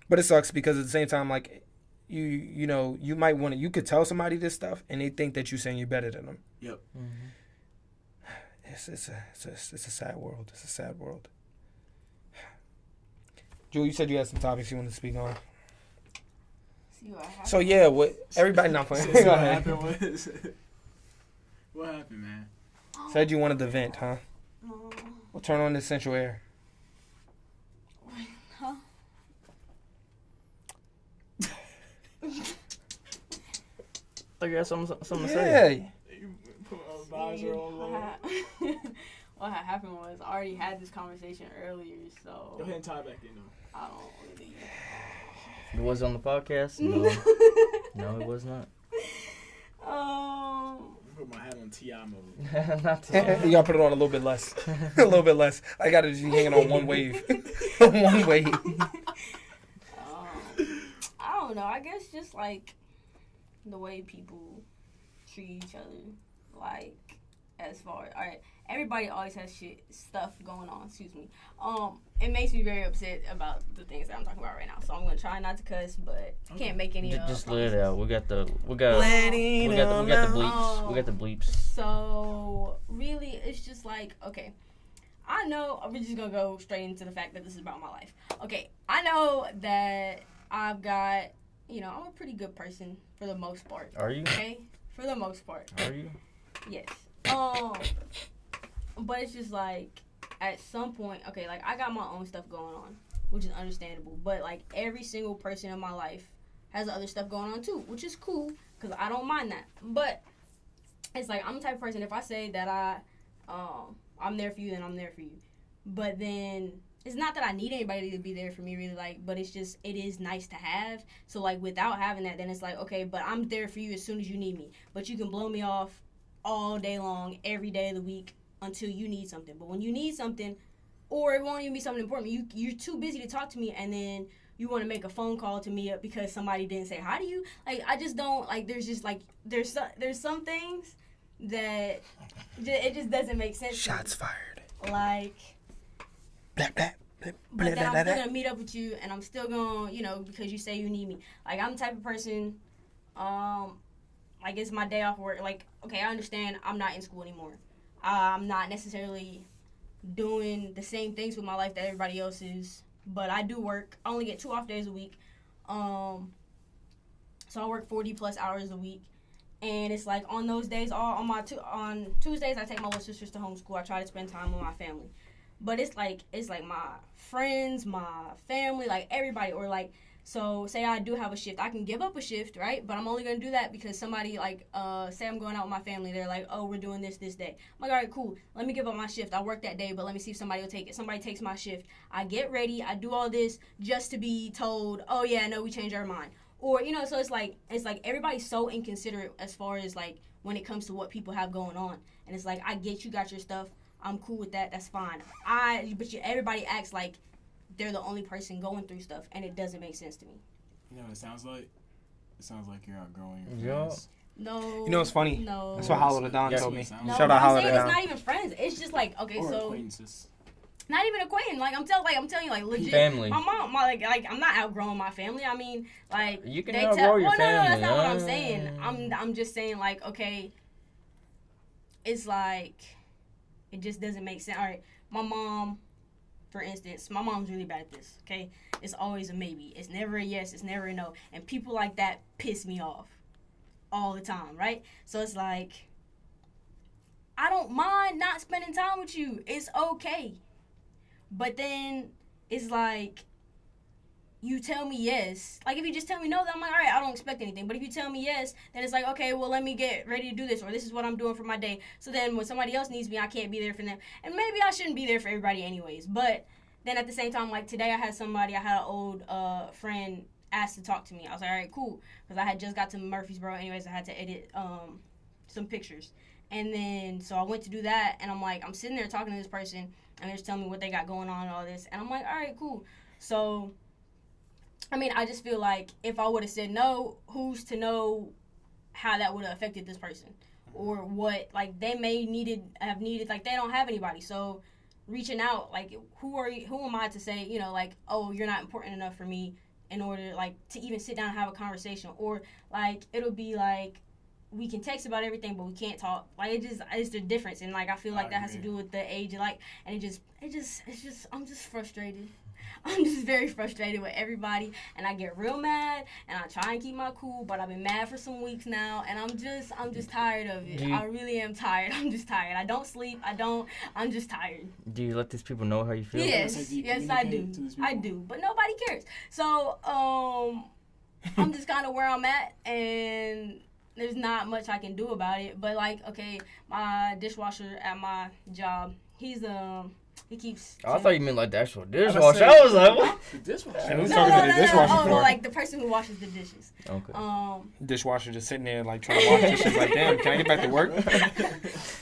S2: But it sucks because at the same time, like, you know, you might want to, you could tell somebody this stuff and they think that you're saying you're better than them.
S4: Yep.
S1: Mm-hmm.
S2: It's a sad world. It's a sad world. Jewel, you said you had some topics you wanted to speak on. So yeah, what everybody not playing.
S4: So what happened was, what happened, man?
S2: Said you wanted to vent, huh?
S3: No.
S2: Well, turn on the essential air.
S3: Huh?
S1: I got something to say.
S2: Yeah.
S4: You put a visor on low.
S3: What had happened was I already had this conversation earlier, so
S4: Go ahead and tie it back in, though.
S3: I don't really.
S1: It was on the podcast? No. No, it was not.
S4: I put my hat on TI mode.
S1: Not to
S2: You gotta put it on a little bit less. A little bit less. I gotta just be hanging on one wave. One wave.
S3: I don't know. I guess just like the way people treat each other. Like, as far alright, everybody always has stuff going on. Excuse me. It makes me very upset about the things that I'm talking about right now. So I'm gonna try not to cuss, but can't make any.
S1: just let it out. We got the bleeps. We got the bleeps.
S3: So really, it's just like, okay, I know we're just gonna go straight into the fact that this is about my life. Okay, I know that I've got, I'm a pretty good person for the most part.
S1: Are you?
S3: Okay, for the most part.
S1: Are you?
S3: Yes. But it's just like at some point, okay, like I got my own stuff going on, which is understandable. But like every single person in my life has other stuff going on too, which is cool because I don't mind that. But it's like I'm the type of person, if I say that I'm there for you, then I'm there for you. But then it's not that I need anybody to be there for me, really, like, but it's just, it is nice to have. So like without having that, then it's like, okay, but I'm there for you as soon as you need me. But you can blow me off all day long, every day of the week until you need something. But when you need something, or it won't even be something important, you're too busy to talk to me, and then you want to make a phone call to me because somebody didn't say hi to you. Like, I just don't, like, there's just, like, there's some things that it just doesn't make sense.
S2: Shots fired.
S3: Like,
S2: Blah, blah, blah, blah,
S3: but then I'm
S2: blah,
S3: still
S2: blah.
S3: going to meet up with you, and I'm still going to, because you say you need me. Like, I'm the type of person, like, it's my day off work. Like, okay, I understand I'm not in school anymore. I'm not necessarily doing the same things with my life that everybody else is, but I do work. I only get 2 off days a week. So I work 40 plus hours a week. And it's like on those days, on Tuesdays, I take my little sisters to homeschool. I try to spend time with my family. But it's like my friends, my family, like everybody, or like, so say I do have a shift. I can give up a shift, right? But I'm only going to do that because somebody, like, say I'm going out with my family. They're like, oh, we're doing this day. I'm like, all right, cool. Let me give up my shift. I work that day, but let me see if somebody will take it. Somebody takes my shift. I get ready. I do all this just to be told, oh, yeah, no, we changed our mind. Or, so it's like everybody's so inconsiderate as far as, like, when it comes to what people have going on. And it's like, I get you got your stuff. I'm cool with that. That's fine. Everybody acts like they're the only person going through stuff, and it doesn't make sense to me.
S4: You know what it sounds like? It sounds like you're outgrowing your
S1: Yeah.
S4: friends.
S3: No.
S2: You know what's funny?
S3: No.
S2: That's what Hollow the Don
S1: Yeah.
S2: told me.
S3: No,
S2: Shout
S3: but
S2: out
S3: I'm
S2: Hollow the
S3: saying it's
S2: Don.
S3: not even friends. It's just like, okay,
S4: Or
S3: so
S4: acquaintances.
S3: not even acquaintance. Like I'm telling you, like legit.
S1: Family.
S3: My mom, like I'm not outgrowing my family. I mean, like
S1: You can
S3: they
S1: outgrow your
S3: well, no, that's
S1: family,
S3: not what I'm
S1: huh?
S3: saying. I'm just saying like, okay, it's like it just doesn't make sense. All right, my mom, for instance, my mom's really bad at this. Okay, it's always a maybe. It's never a yes. It's never a no. And people like that piss me off all the time, right? So it's like I don't mind not spending time with you. It's okay. But then it's like you tell me yes. Like if you just tell me no, then I'm like, all right, I don't expect anything. But if you tell me yes, then it's like, okay, well, let me get ready to do this, or this is what I'm doing for my day. So then when somebody else needs me, I can't be there for them. And maybe I shouldn't be there for everybody anyways. But then at the same time, like today I had an old friend asked to talk to me. I was like, all right, cool. Because I had just got to Murfreesboro anyways. I had to edit some pictures. And then, so I went to do that, and I'm sitting there talking to this person, and they're just telling me what they got going on and all this. And I'm like, all right, cool. So, I mean, I just feel like if I would have said no, who's to know how that would have affected this person? Or what, like, they may have needed, like, they don't have anybody. So, reaching out, like, who am I to say, you know, like, oh, you're not important enough for me in order, like, to even sit down and have a conversation. Or, like, it'll be, like, we can text about everything, but we can't talk. Like, it's the difference. And, like, I feel like that has to do with the age. Like, and it's just, I'm just frustrated. I'm just very frustrated with everybody. And I get real mad, and I try and keep my cool, but I've been mad for some weeks now, and I'm just tired of it. I really am tired. I'm just tired. I don't sleep. I'm just tired.
S1: Do you let these people know how you feel?
S3: Yes, I do. I do, but nobody cares. So, I'm just kind of where I'm at, and there's not much I can do about it. But like, okay, my dishwasher at my job, he keeps.
S1: Oh, I thought you meant like the actual dishwasher. I was like, what?
S4: The dishwasher.
S2: Yeah, who's
S3: No,
S2: talking to the dishwasher
S3: oh,
S2: for?
S3: well, like the person who washes the dishes.
S1: Okay.
S2: Dishwasher just sitting there like trying to wash dishes. Like, damn, can I get back to work?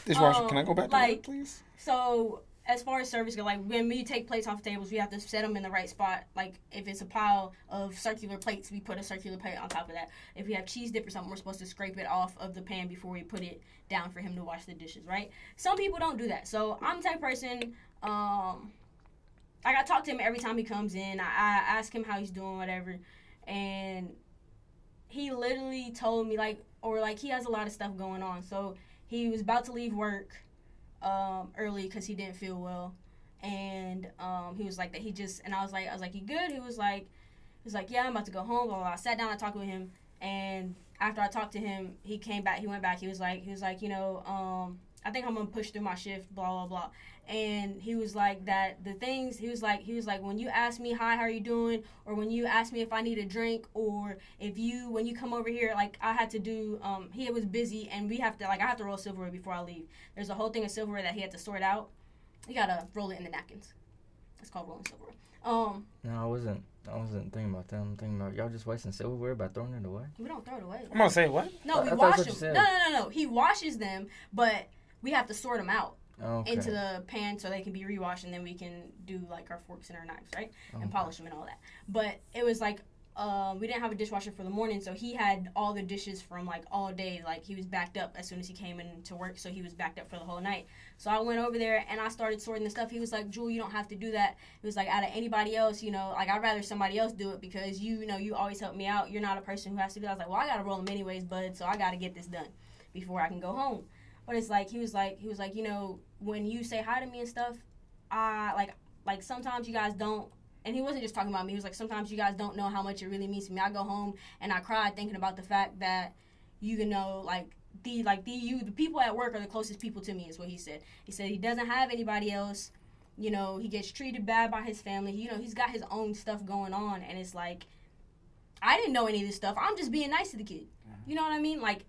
S2: Dishwasher, can I go back to work, please?
S3: So as far as service go, like when we take plates off the tables, we have to set them in the right spot. Like if it's a pile of circular plates, we put a circular plate on top of that. If we have cheese dip or something, we're supposed to scrape it off of the pan before we put it down for him to wash the dishes, right? Some people don't do that. So I'm the type of person, like I talk to him every time he comes in. I ask him how he's doing, whatever. And he literally told me he has a lot of stuff going on. So he was about to leave work early because he didn't feel well, and he was like that. And I was like, you good? He was like, yeah, I'm about to go home. Blah, blah, blah. I sat down and talked with him, and after I talked to him, he went back. He was like, you know, I think I'm gonna push through my shift. Blah blah blah. And he was like that. The things he was like, when you ask me hi, how are you doing, or when you ask me if I need a drink, or when you come over here, like I had to do. He was busy, and I have to roll silverware before I leave. There's a whole thing of silverware that he had to sort out. You gotta roll it in the napkins. It's called rolling silverware.
S1: No, I wasn't thinking about that. I'm thinking about y'all just wasting silverware by throwing it away.
S3: We don't throw it away.
S2: I'm gonna say what?
S3: No, we
S1: I thought
S3: wash
S1: that's what you
S3: them.
S1: said.
S3: No. He washes them, but we have to sort them out.
S1: Okay.
S3: Into the pan so they can be rewashed, and then we can do like our forks and our knives, right? And polish them and all that. But it was like we didn't have a dishwasher for the morning, so he had all the dishes from like all day. Like he was backed up as soon as he came into work, so he was backed up for the whole night. So I went over there and I started sorting the stuff. He was like, Jewel, you don't have to do that. It was like, out of anybody else, you know, like I'd rather somebody else do it because you know you always help me out. You're not a person who has to do it. I was like, well, I gotta roll them anyways, bud, so I gotta get this done before I can go home. But it's like he was like, you know, when you say hi to me and stuff, I like sometimes you guys don't. And he wasn't just talking about me. He was like, sometimes you guys don't know how much it really means to me. I go home and I cry thinking about the fact that you know, the people at work are the closest people to me, is what he said. He said he doesn't have anybody else. You know, he gets treated bad by his family. You know, he's got his own stuff going on, and it's like, I didn't know any of this stuff. I'm just being nice to the kid. You know what I mean? Like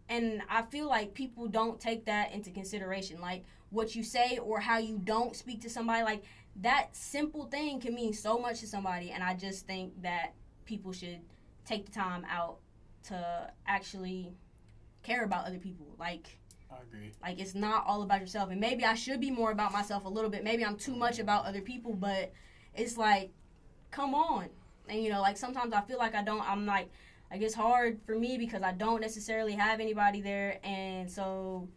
S3: and I feel like people don't take that into consideration. Like, what you say or how you don't speak to somebody, like, that simple thing can mean so much to somebody. And I just think that people should take the time out to actually care about other people. Like,
S4: I agree.
S3: Like, it's not all about yourself. And maybe I should be more about myself a little bit. Maybe I'm too much about other people, but it's like, come on. And, you know, like, sometimes I feel like I'm like it's hard for me because I don't necessarily have anybody there. And so,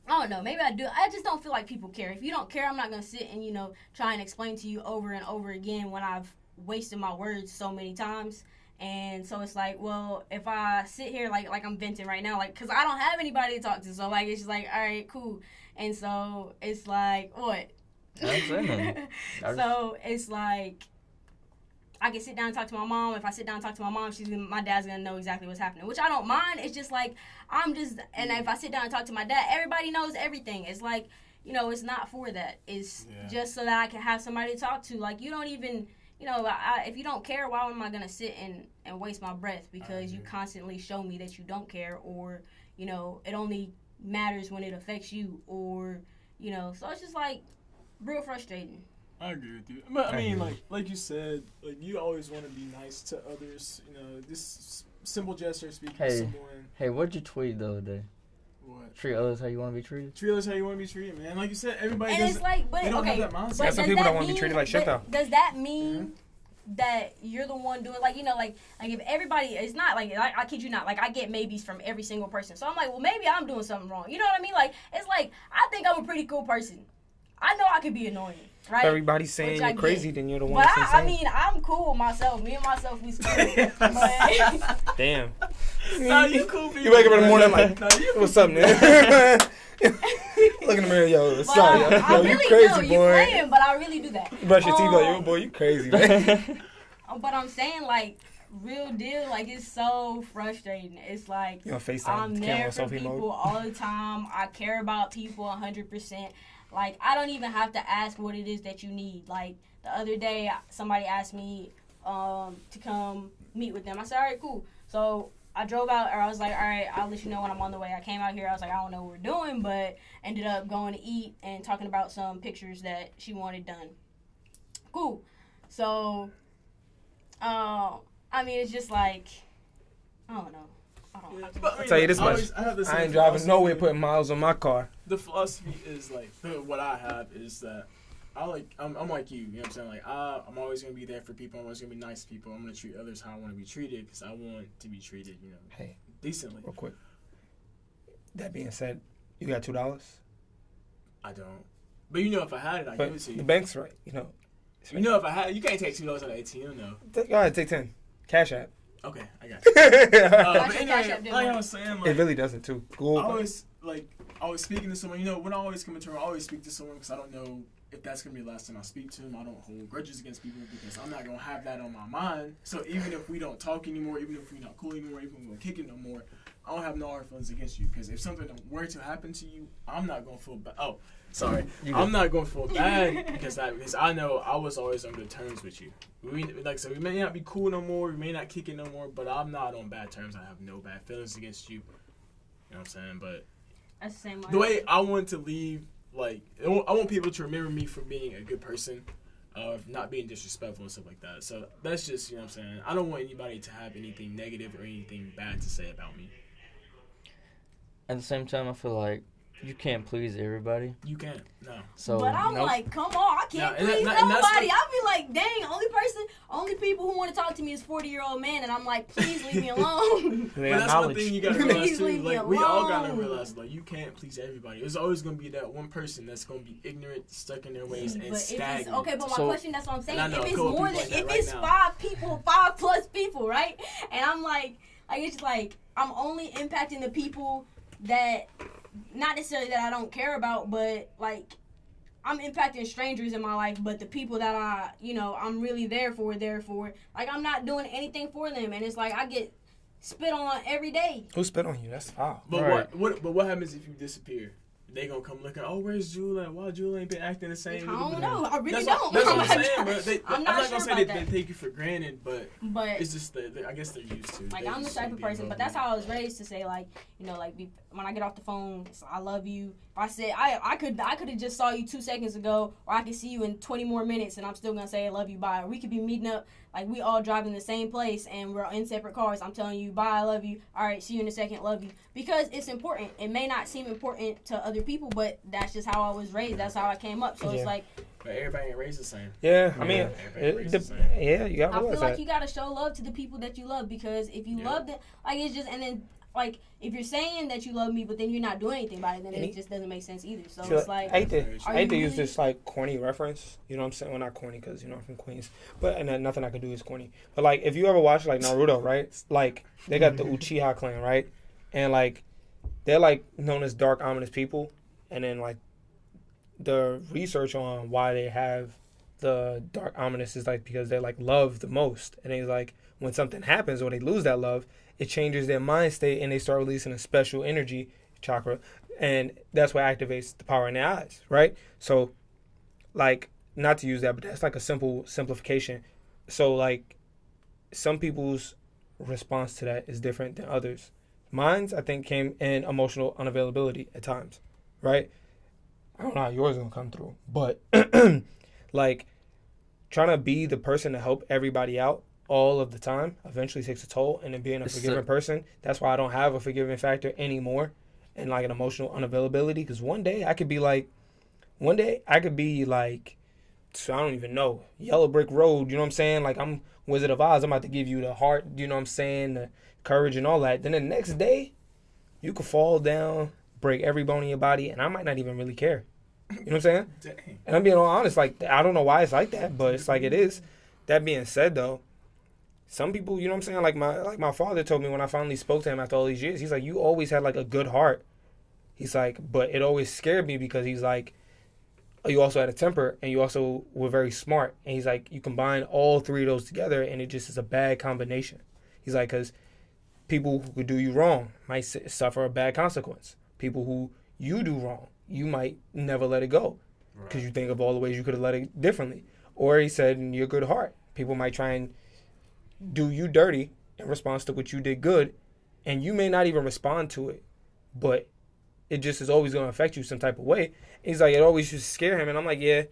S3: I don't know. Maybe I do. I just don't feel like people care. If you don't care, I'm not going to sit and, you know, try and explain to you over and over again when I've wasted my words so many times. And so it's like, well, if I sit here like I'm venting right now, like, because I don't have anybody to talk to. So, like, it's just like, all right, cool. And so it's like, what?
S1: I'm saying.
S3: So it's like, I can sit down and talk to my mom. If I sit down and talk to my mom, my dad's going to know exactly what's happening, which I don't mind. It's just like, and if I sit down and talk to my dad, everybody knows everything. It's like, you know, it's not for that. It's just so that I can have somebody to talk to. Like, you don't even, you know, if you don't care, why am I going to sit and waste my breath? Because you constantly show me that you don't care, or, you know, it only matters when it affects you, or, you know, so it's just like real frustrating.
S4: I agree with you. But I mean, like you said, like, you always want to be nice to others. You know, this simple gesture speaking to someone.
S1: Hey, what'd you tweet the other day?
S4: What?
S1: Treat others how you want to be treated.
S4: Treat others how you want to be treated, man. Like you said, everybody.
S3: And it's like, but
S4: they don't
S3: okay,
S4: have that mindset.
S2: There's some people that want to be treated like shit, though.
S3: Does that mean that you're the one doing, like, you know, like if everybody, it's not like, I kid you not, like, I get maybes from every single person. So I'm like, well, maybe I'm doing something wrong. You know what I mean? Like, it's like, I think I'm a pretty cool person. I know I could be annoying, right?
S2: If everybody's saying you're crazy, then you're the one
S3: but
S2: that's
S3: I mean, I'm cool with myself. Me and myself, we cool. But
S2: damn.
S4: Nah, you cool people.
S2: You wake up in the morning like, what's up, man? Look in the mirror, yo, sorry, yo,
S3: I
S2: you
S3: really
S2: crazy,
S3: do.
S2: boy.
S3: You playing, but I really do that.
S2: You brush your teeth like, yo, boy, you crazy, man.
S3: But I'm saying, like, real deal, like, it's so frustrating. It's like,
S2: you on FaceTime,
S3: I'm there for people all the time. I care about people 100%. Like, I don't even have to ask what it is that you need. Like, the other day, somebody asked me to come meet with them. I said, all right, cool. So I drove out, or I was like, all right, I'll let you know when I'm on the way. I came out here. I was like, I don't know what we're doing, but ended up going to eat and talking about some pictures that she wanted done. Cool. So, I mean, it's just like, I don't know.
S2: I'll tell you this much. I ain't driving nowhere putting miles on my car.
S4: The philosophy is, like, what I have is that I'm like you, you know what I'm saying? Like, I'm always going to be there for people. I'm always going to be nice to people. I'm going to treat others how I want to be treated because I want to be treated, you know, decently.
S2: Real quick. That being said, you got $2?
S4: I don't. But, you know, if I had it, I'd give it to you.
S2: The bank's right, you know.
S4: You know, if I had it, you can't take $2 out of ATM, though.
S2: Go ahead, take 10. Cash App.
S4: Okay, I got you. But anyway, like I was saying, like,
S2: it really doesn't too. Cool.
S4: I was speaking to someone. You know, when I always come into her, I always speak to someone because I don't know if that's gonna be the last time I speak to them. I don't hold grudges against people because I'm not gonna have that on my mind. So even if we don't talk anymore, even if we're not cool anymore, even if we don't kick it no more, I don't have no hard feelings against you because if something were to happen to you, I'm not gonna feel bad. Oh, sorry, I'm not gonna feel bad because I know I was always on good terms with you. We may not be cool no more, we may not kick it no more, but I'm not on bad terms. I have no bad feelings against you. You know what I'm saying? But
S3: that's the same way.
S4: The way I want to leave, like, I want people to remember me for being a good person, of not being disrespectful and stuff like that. So that's just, you know what I'm saying? I don't want anybody to have anything negative or anything bad to say about me.
S1: At the same time, I feel like you can't please everybody.
S4: You can't, no.
S1: So,
S3: but I'm like, come on, I can't please nobody. I'll be like, dang, only people who want to talk to me is 40-year-old man, and I'm like, please leave me alone.
S4: But that's one thing you gotta realize too. Like, we all gotta realize, like, you can't please everybody. There's always gonna be that one person that's gonna be ignorant, stuck in their ways, and stagnant.
S3: Okay, but my question, that's what I'm saying.
S4: If
S3: it's more than, if it's 5+ people, right? And I'm like it's like I'm only impacting the people that, not necessarily that I don't care about, but like I'm impacting strangers in my life, but the people that I'm really there for, like I'm not doing anything for them, and it's like I get spit on every day.
S2: Who spit on you? That's foul.
S4: But what happens if you disappear? They gonna come looking, oh, where's Jewel at? Why Jewel ain't been acting the same?
S3: I don't know. I really don't.
S4: That's what I'm saying, but I'm not
S3: sure
S4: gonna say they take you for granted, but it's just I guess they're used to.
S3: Like, I'm the type of person, but that's how I was raised to say, like, you know, like, when I get off the phone, I love you, I said I could have just saw you 2 seconds ago, or I could see you in 20 more minutes, and I'm still gonna say I love you, bye. Or we could be meeting up, like we all driving the same place, and we're in separate cars. I'm telling you, bye, I love you. All right, see you in a second, love you. Because it's important. It may not seem important to other people, but that's just how I was raised. That's how I came up. So it's like.
S4: But everybody ain't raised the same.
S2: Yeah, I mean, you gotta.
S3: I feel like you gotta show love to the people that you love, because if you love them, like it's just, and then. Like, if you're saying that you love me, but then you're not doing anything about it, then it just doesn't make sense either. So it's like...
S2: I hate to use this, like, corny reference. You know what I'm saying? Well, not corny, because, you know, I'm from Queens. But, and then nothing I can do is corny. But, like, if you ever watch, like, Naruto, right? Like, they got the Uchiha clan, right? And, like, they're, like, known as dark, ominous people. And then, like, the research on why they have the dark, ominous is, like, because they, like, love the most. And it's, like, when something happens or they lose that love, it changes their mind state and they start releasing a special energy chakra, and that's what activates the power in their eyes, right? So, like, not to use that, but that's like a simple simplification. So, like, some people's response to that is different than others. Mine's, I think, came in emotional unavailability at times, right? I don't know how yours is gonna come through, but like, trying to be the person to help everybody out all of the time eventually takes a toll, and then being a forgiving person, that's why I don't have a forgiving factor anymore, and like an emotional unavailability, because one day I could be like, so I don't even know, Yellow Brick Road, you know what I'm saying, like I'm Wizard of Oz, I'm about to give you the heart, you know what I'm saying, the courage and all that. Then the next day you could fall down, break every bone in your body, and I might not even really care. You know what I'm saying? Dang. And I'm being all honest, like, I don't know why it's like that, but it's like it is. That being said, though, some people, you know what I'm saying, like my father told me when I finally spoke to him after all these years, he's like, you always had like a good heart. He's like, but it always scared me because he's like, you also had a temper and you also were very smart. And he's like, you combine all three of those together and it just is a bad combination. He's like, because people who could do you wrong might suffer a bad consequence. People who you do wrong, you might never let it go because you think of all the ways you could have let it differently. Or he said, in your good heart, people might try and do you dirty in response to what you did good, and you may not even respond to it, but it just is always going to affect you some type of way. And he's like, it always used to scare him, and I'm like, yeah,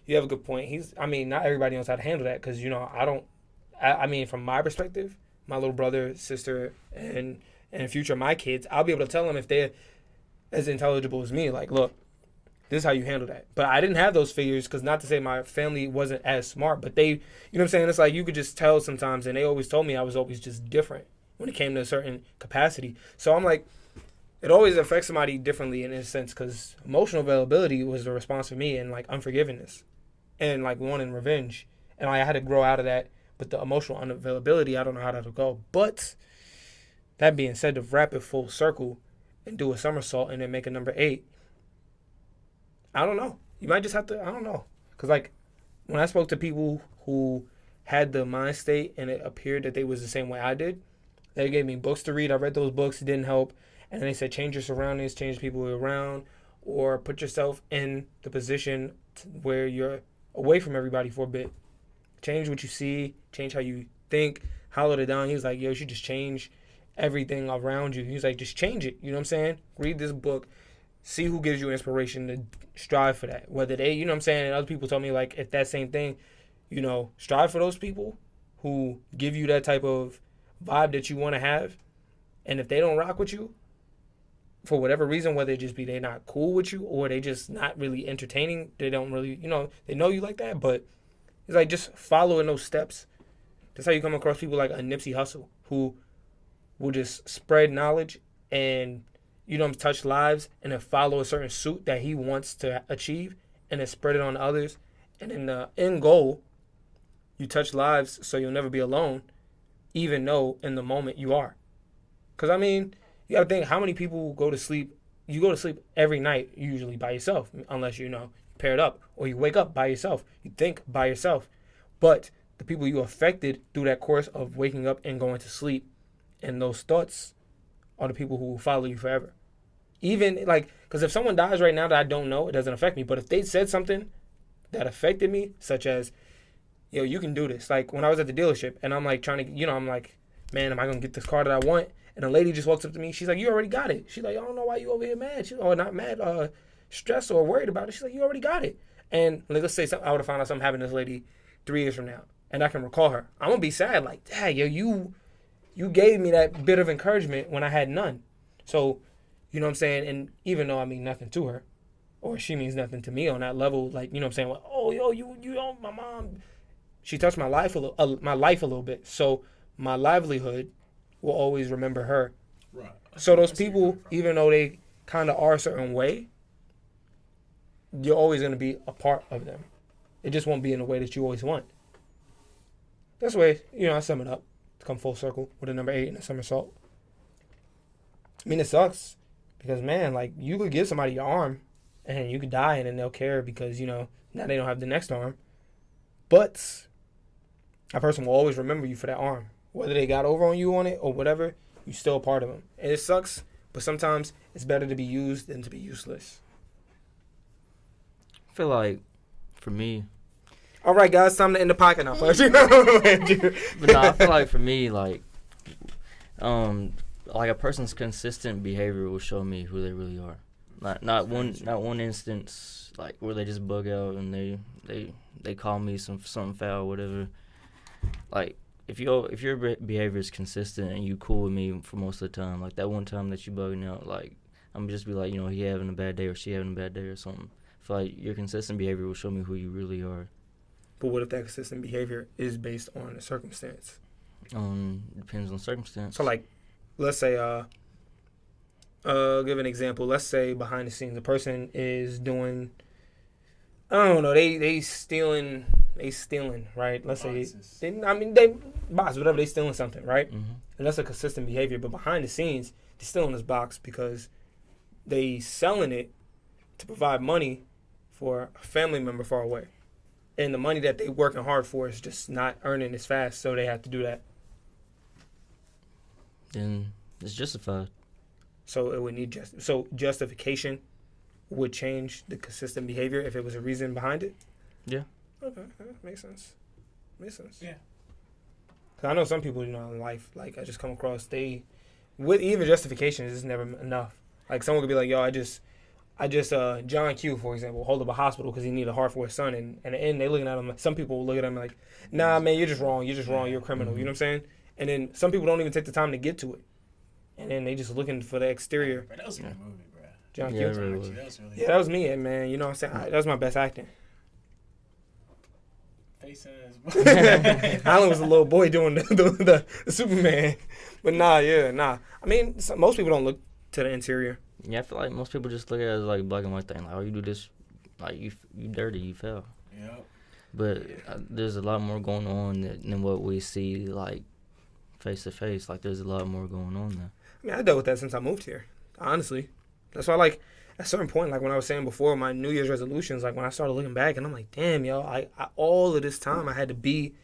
S2: you have a good point. Not everybody knows how to handle that, because, you know, I mean, from my perspective, my little brother, sister, and in the future, my kids, I'll be able to tell them if they're as intelligible as me, like, look, this is how you handle that. But I didn't have those figures, because not to say my family wasn't as smart, but they, you know what I'm saying? It's like you could just tell sometimes, and they always told me I was always just different when it came to a certain capacity. So I'm like, it always affects somebody differently in a sense, because emotional availability was the response for me, and like unforgiveness and like wanting revenge. And I had to grow out of that. But the emotional unavailability, I don't know how that'll go. But that being said, to wrap it full circle and do a somersault and then make a number 8, I don't know. You might just have to, I don't know. Because, like, when I spoke to people who had the mind state and it appeared that they was the same way I did, they gave me books to read. I read those books. It didn't help. And then they said, change your surroundings, change people around, or put yourself in the position where you're away from everybody for a bit. Change what you see. Change how you think. Hollowed it down. He was like, yo, you should just change everything around you. He was like, just change it. You know what I'm saying? Read this book. See who gives you inspiration to strive for that. Whether they, you know what I'm saying, and other people told me, like, if that same thing, you know, strive for those people who give you that type of vibe that you want to have. And if they don't rock with you, for whatever reason, whether it just be they not cool with you or they just not really entertaining, they don't really, you know, they know you like that, but it's like just following those steps. That's how you come across people like a Nipsey Hussle, who will just spread knowledge and, you know, touch lives and then follow a certain suit that he wants to achieve and then spread it on others. And in the end goal, you touch lives so you'll never be alone, even though in the moment you are. Because, I mean, you got to think how many people go to sleep. You go to sleep every night, usually by yourself, unless, you know, paired up, or you wake up by yourself. You think by yourself. But the people you affected through that course of waking up and going to sleep, and those thoughts are the people who will follow you forever. Even, like, because if someone dies right now that I don't know, it doesn't affect me. But if they said something that affected me, such as, yo, you can do this. Like, when I was at the dealership, and I'm, like, trying to, you know, I'm like, man, am I going to get this car that I want? And a lady just walks up to me. She's like, you already got it. She's like, I don't know why you over here mad. She's, oh, not mad. stressed or worried about it, she's like, you already got it. And like, let's say I would have found out something happened to this lady 3 years from now, and I can recall her. I'm going to be sad, like, dang, yo, you gave me that bit of encouragement when I had none. So, you know what I'm saying? And even though I mean nothing to her, or she means nothing to me on that level, like, you know what I'm saying? Well, oh, yo, you know, my mom, she touched my life a little bit. So my livelihood will always remember her.
S4: Right.
S2: So those people, even though they kind of are a certain way, you're always going to be a part of them. It just won't be in the way that you always want. That's the way, you know, I sum it up to come full circle with a number 8 and a somersault. I mean, it sucks because, man, like, you could give somebody your arm and you could die and then they'll care because, you know, now they don't have the next arm. But that person will always remember you for that arm. Whether they got over on you on it or whatever, you're still a part of them. And it sucks, but sometimes it's better to be used than to be useless.
S1: I feel like, for me...
S2: All right, guys, time to end the podcast now.
S1: But no, I feel like for me, like a person's consistent behavior will show me who they really are. Not one instance like where they just bug out and they call me something foul, whatever. Like if your behavior is consistent and you cool with me for most of the time, like that one time that you bugging out, like I'm just be like, you know, he having a bad day or she having a bad day or something. I feel like your consistent behavior will show me who you really are.
S2: But what if that consistent behavior is based on a circumstance?
S1: Depends on circumstance.
S2: So, like, let's say, give an example. Let's say behind the scenes, the person is doing, I don't know, they stealing, right? Let's say, they box, whatever, they stealing something, right?
S1: Mm-hmm.
S2: And that's a consistent behavior. But behind the scenes, they're stealing this box because they selling it to provide money for a family member far away. And the money that they working hard for is just not earning as fast, so they have to do that.
S1: Then it's justified.
S2: So it would need justification would change the consistent behavior if it was a reason behind it.
S1: Yeah.
S2: Okay, makes sense.
S4: Yeah.
S2: Cause I know some people, you know, in life, like I just come across, with even justification, it's never enough. Like someone could be like, yo, I just John Q, for example, hold up a hospital because he needed a heart for his son, and at the end they looking at him. Some people will look at him like, nah, man, you're just wrong. You're a criminal.
S1: Mm-hmm.
S2: You know what I'm saying? And then some people don't even take the time to get to it, and then they just looking for the exterior.
S4: Bro, that was a good movie, bro.
S2: John
S1: Yeah,
S2: Q.
S1: really was.
S2: That was me, man. You know what I'm saying? That was my best acting.
S4: Face
S2: Alan was a little boy doing the Superman, but nah. I mean, most people don't look to the interior.
S1: Yeah, I feel like most people just look at it as like a black and white thing. Like, oh, you do this, like you dirty, you fell.
S4: Yep.
S1: But there's a lot more going on than what we see, like face to face. Like there's a lot more going on there.
S2: I mean, I dealt with that since I moved here. Honestly, that's why, like, at a certain point, like when I was saying before, my New Year's resolutions, like when I started looking back, and I'm like, damn, yo, I all of this time I had to be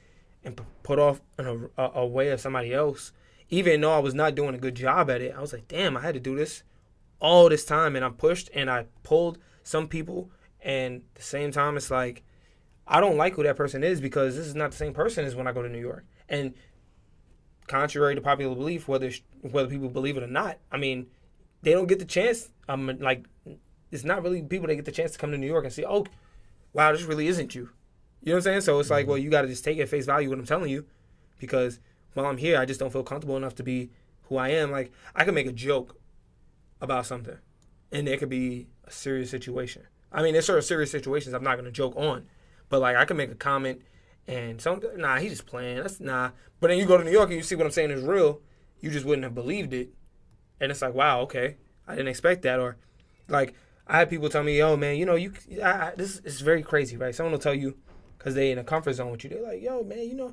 S2: and put off in a way of somebody else, even though I was not doing a good job at it. I was like, damn, I had to do this all this time, and I pushed and I pulled some people, and at the same time, it's like, I don't like who that person is because this is not the same person as when I go to New York. And contrary to popular belief, whether people believe it or not, I mean, they don't get the chance. Like, it's not really people that get the chance to come to New York and see, oh, wow, this really isn't you. You know what I'm saying? So it's like, well, you got to just take it at face value what I'm telling you, because while I'm here, I just don't feel comfortable enough to be who I am. Like, I can make a joke about something, and there could be a serious situation. I mean, there's certain serious situations I'm not going to joke on, but like I can make a comment and he's just playing. That's nah. But then you go to New York and you see what I'm saying is real, you just wouldn't have believed it, and it's like, wow, okay, I didn't expect that. Or like I had people tell me, yo, man, you know, this is very crazy, right? Someone will tell you because they in a comfort zone with you. They're like, yo, man, you know,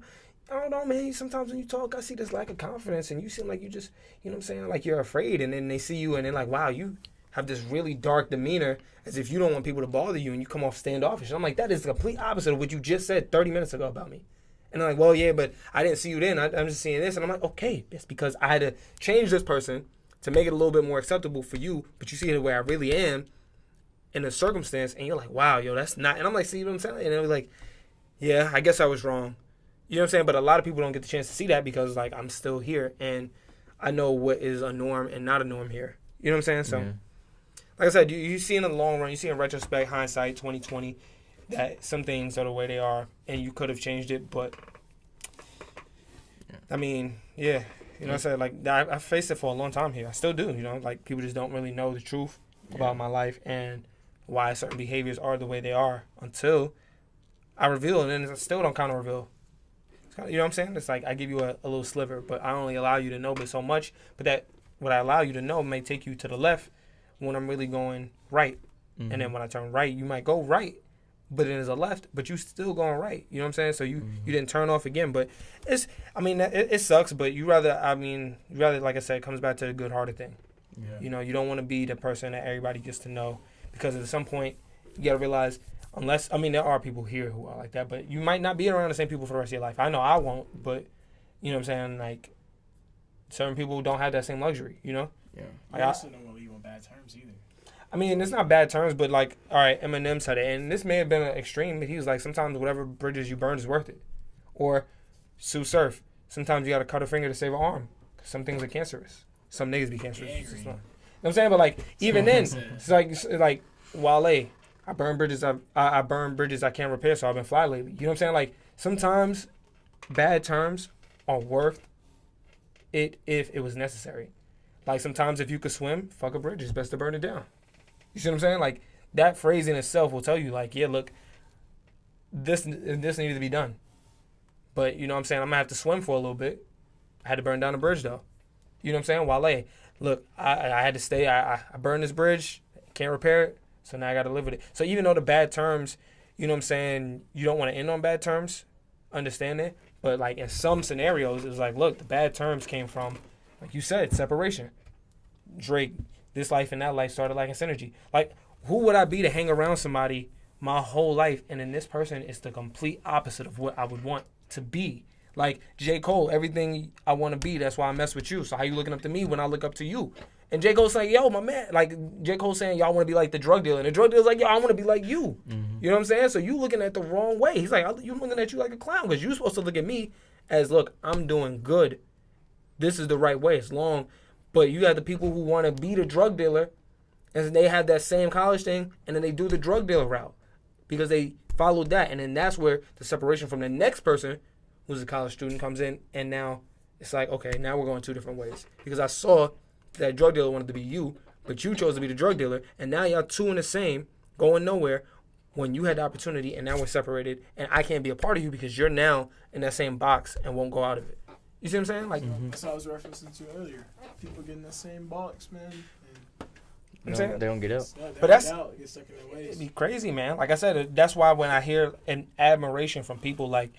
S2: I don't know, man. Sometimes when you talk, I see this lack of confidence, and you seem like you just, you know what I'm saying, like you're afraid. And then they see you, and they're like, wow, you have this really dark demeanor, as if you don't want people to bother you, and you come off standoffish. And I'm like, that is the complete opposite of what you just said 30 minutes ago about me. And they're like, well, yeah, but I didn't see you then. I'm just seeing this. And I'm like, okay, it's because I had to change this person to make it a little bit more acceptable for you, but you see the way I really am in a circumstance, and you're like, wow, yo, that's not. And I'm like, see what I'm saying? And they're like, yeah, I guess I was wrong. You know what I'm saying? But a lot of people don't get the chance to see that because, like, I'm still here, and I know what is a norm and not a norm here. You know what I'm saying? So, like I said, you see in the long run, you see in retrospect, hindsight, 2020, that some things are the way they are, and you could have changed it, but I mean, yeah. You know what I'm saying? Like, I faced it for a long time here. I still do, you know? Like, people just don't really know the truth about my life and why certain behaviors are the way they are until I reveal, and then I still don't kind of reveal. You know what I'm saying? It's like I give you a little sliver, but I only allow you to know but so much. But that what I allow you to know may take you to the left when I'm really going right. Mm-hmm. And then when I turn right, you might go right, but then there's a left, but you still going right. You know what I'm saying? So you didn't turn off again. But it sucks, but you rather, like I said, it comes back to the good-hearted thing. Yeah. You know, you don't want to be the person that everybody gets to know, because at some point you got to realize, there are people here who are like that, but you might not be around the same people for the rest of your life. I know I won't, but you know what I'm saying? Like, certain people don't have that same luxury, you know?
S4: Yeah. Like, I also don't want to leave on bad terms either.
S2: I mean, it's not bad terms, but like, all right, Eminem said it, and this may have been an extreme, but he was like, sometimes whatever bridges you burn is worth it. Or Sue Surf, sometimes you got to cut a finger to save an arm. Some things are cancerous. Some niggas be cancerous. You know what I'm saying? But like, even then, it's like Wale, I burn bridges I can't repair, so I've been fly lately. You know what I'm saying? Like, sometimes bad terms are worth it if it was necessary. Like, sometimes if you could swim, fuck a bridge, it's best to burn it down. You see what I'm saying? Like, that phrase in itself will tell you, like, yeah, look, this needed to be done. But, you know what I'm saying? I'm going to have to swim for a little bit. I had to burn down the bridge, though. You know what I'm saying? Wale, look, I had to stay. I burned this bridge, can't repair it, so now I got to live with it. So even though the bad terms, you know what I'm saying, you don't want to end on bad terms, understand it. But, like, in some scenarios, it's like, look, the bad terms came from, like you said, separation. Drake, this life and that life started lacking synergy. Like, who would I be to hang around somebody my whole life, and then this person is the complete opposite of what I would want to be? Like, J. Cole, everything I want to be, that's why I mess with you. So how you looking up to me when I look up to you? And J. Cole's like, yo, my man. Like, J. Cole saying, y'all want to be like the drug dealer. And the drug dealer's like, yo, I want to be like you. Mm-hmm. You know what I'm saying? So you looking at the wrong way. He's like, you looking at you like a clown, because you're supposed to look at me as, look, I'm doing good. This is the right way. It's long. But you have the people who want to be the drug dealer, and they have that same college thing, and then they do the drug dealer route because they followed that. And then that's where the separation from the next person who's a college student comes in, and now it's like, okay, now we're going two different ways. Because I saw that drug dealer wanted to be you, but you chose to be the drug dealer, and now y'all two in the same, going nowhere when you had the opportunity, and now we're separated, and I can't be a part of you because you're now in that same box and won't go out of it. You see what I'm saying? Like,
S4: that's what I was referencing to earlier. People get in the same box, man.
S1: They don't get out.
S2: But that's
S4: get stuck in their ways.
S2: It'd be crazy, man. Like I said, that's why when I hear an admiration from people, like,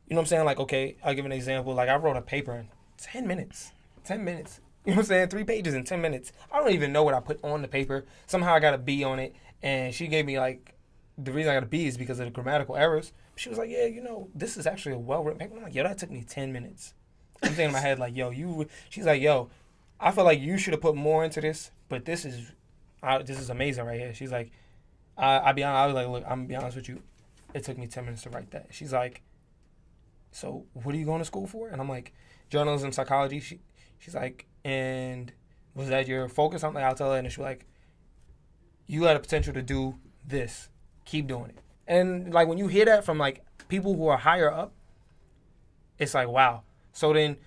S2: you know what I'm saying? Like, okay, I'll give an example. Like, I wrote a paper in 10 minutes. 10 minutes. You know what I'm saying? 3 pages in 10 minutes. I don't even know what I put on the paper. Somehow I got a B on it, and she gave me, like, the reason I got a B is because of the grammatical errors. She was like, yeah, you know, this is actually a well-written paper. I'm like, yo, that took me 10 minutes. I'm thinking in my head, like, yo, she's like, yo, I feel like you should have put more into this, but this is amazing right here. She's like, I'll be honest. I was like, look, I'm going to be honest with you. It took me 10 minutes to write that. She's like, so what are you going to school for? And I'm like, journalism, psychology. She's like, and was that your focus? I'm like, I'll tell her. And she's like, you got the potential to do this. Keep doing it. And, like, when you hear that from, like, people who are higher up, it's like, wow. So then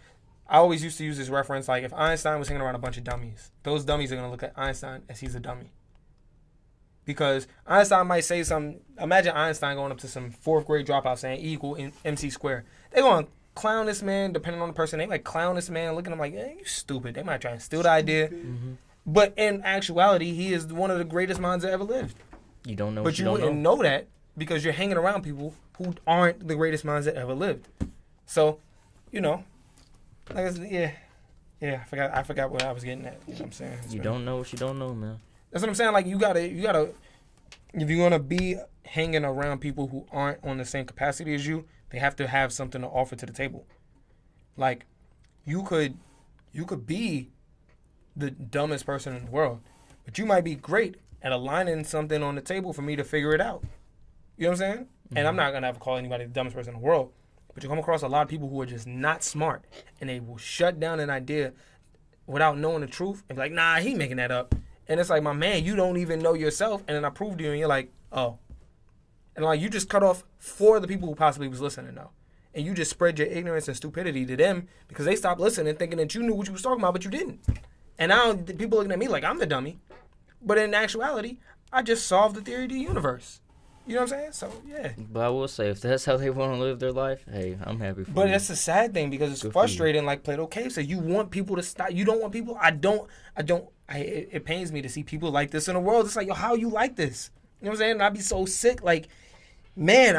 S2: I always used to use this reference, like, if Einstein was hanging around a bunch of dummies, those dummies are going to look at Einstein as he's a dummy. Because Einstein might say something. Imagine Einstein going up to some 4th grade dropout saying E equal MC squared. They're going to clown this man, depending on the person. They might clown this man, looking at him like, you stupid. They might try and steal the idea. Mm-hmm. But in actuality, he is one of the greatest minds that ever lived.
S1: You don't know
S2: but you wouldn't know that because you're hanging around people who aren't the greatest minds that ever lived. So, you know, like I said, yeah, I forgot what I was getting at. You know what I'm saying?
S1: You don't know what you don't know, man.
S2: That's what I'm saying. Like, you gotta, if you're gonna be hanging around people who aren't on the same capacity as you, they have to have something to offer to the table. Like, you could be the dumbest person in the world, but you might be great at aligning something on the table for me to figure it out. You know what I'm saying? Mm-hmm. And I'm not gonna ever call anybody the dumbest person in the world, but you come across a lot of people who are just not smart, and they will shut down an idea without knowing the truth and be like, nah, he making that up. And it's like, my man, you don't even know yourself. And then I proved to you, and you're like, oh. And like, you just cut off 4 of the people who possibly was listening, though. And you just spread your ignorance and stupidity to them because they stopped listening, thinking that you knew what you was talking about, but you didn't. And now people looking at me like I'm the dummy. But in actuality, I just solved the theory of the universe. You know what I'm saying? So, yeah.
S1: But I will say, if that's how they want to live their life, hey, I'm happy for you.
S2: But that's a sad thing because it's frustrating, like Plato Cave said. You want people to stop. You don't want people. It pains me to see people like this in the world. It's like, yo, how you like this? You know what I'm saying? And I'd be so sick. Like, man,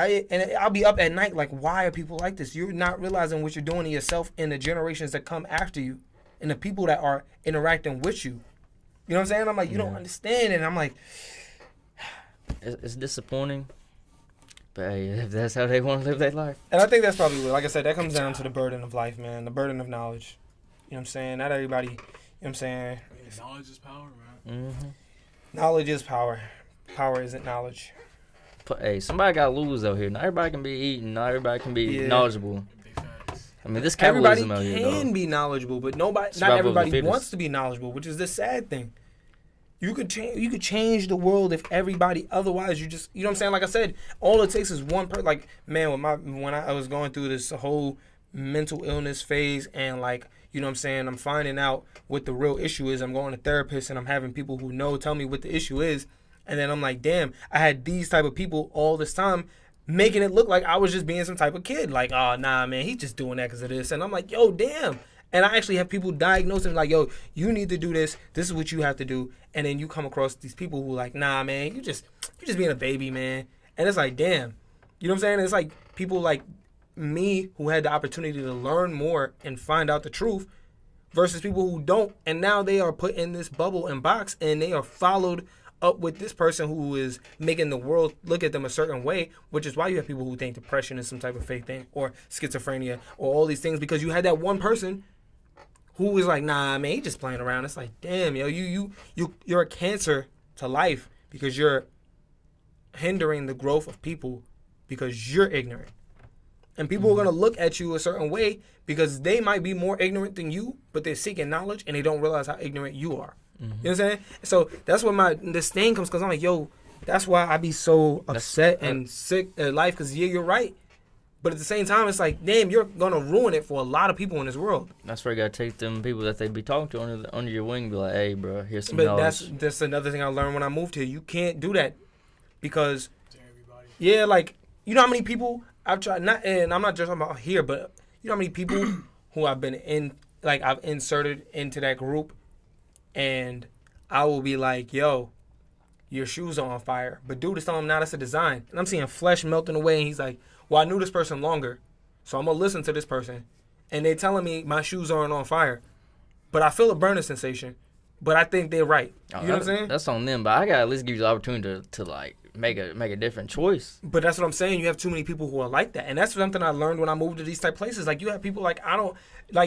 S2: I'll be up at night like, why are people like this? You're not realizing what you're doing to yourself and the generations that come after you and the people that are interacting with you. You know what I'm saying? I'm like, you don't understand. And I'm like...
S1: It's disappointing. But hey, if that's how they want to live their life.
S2: And I think that's probably what, like I said, that comes down to the burden of life, man. The burden of knowledge. You know what I'm saying? Not everybody, you know what I'm saying?
S4: Knowledge is power, man.
S1: Mm-hmm.
S2: Knowledge is power. Power isn't knowledge.
S1: But hey, somebody got to lose out here. Not everybody can be eating. Not everybody can be knowledgeable. I mean, this capitalism out here,
S2: Everybody can be knowledgeable, but not everybody wants to be knowledgeable, which is the sad thing. You could change the world if everybody. Otherwise, you know what I'm saying. Like I said, all it takes is one person. Like, man, when I was going through this whole mental illness phase, and like, you know what I'm saying, I'm finding out what the real issue is. I'm going to therapists, and I'm having people who know tell me what the issue is, and then I'm like, damn, I had these type of people all this time making it look like I was just being some type of kid. Like, oh nah, man, he's just doing that because of this, and I'm like, yo, damn. And I actually have people diagnosing like, yo, you need to do this. This is what you have to do. And then you come across these people who like, nah, man, you're just being a baby, man. And it's like, damn. You know what I'm saying? It's like people like me who had the opportunity to learn more and find out the truth versus people who don't. And now they are put in this bubble and box and they are followed up with this person who is making the world look at them a certain way, which is why you have people who think depression is some type of fake thing or schizophrenia or all these things because you had that one person who was like, nah, man, he just playing around. It's like, damn, yo, you're a cancer to life because you're hindering the growth of people because you're ignorant. And people are going to look at you a certain way because they might be more ignorant than you, but they're seeking knowledge and they don't realize how ignorant you are. You know what I'm saying? So that's where this thing comes because I'm like, yo, that's why I be so upset and sick at life because, yeah, you're right. But at the same time, it's like, damn, you're going to ruin it for a lot of people in this world. That's
S1: where you got to take them people that they be talking to under your wing and be like, hey, bro, here's some knowledge.
S2: But that's another thing I learned when I moved here. You can't do that because, yeah, like, you know how many people I've tried, and I'm not just talking about here, but you know how many people who I've been in, like, I've inserted into that group, and I will be like, yo, your shoes are on fire. But dude is telling him, nah, that's a design. And I'm seeing flesh melting away, and he's like, well, I knew this person longer, so I'm going to listen to this person. And they're telling me my shoes aren't on fire. But I feel a burning sensation. But I think they're right. You know what I'm saying?
S1: That's on them. But I got to at least give you the opportunity to like, make a different choice.
S2: But that's what I'm saying. You have too many people who are like that. And that's something I learned when I moved to these type places. Like, you have people like,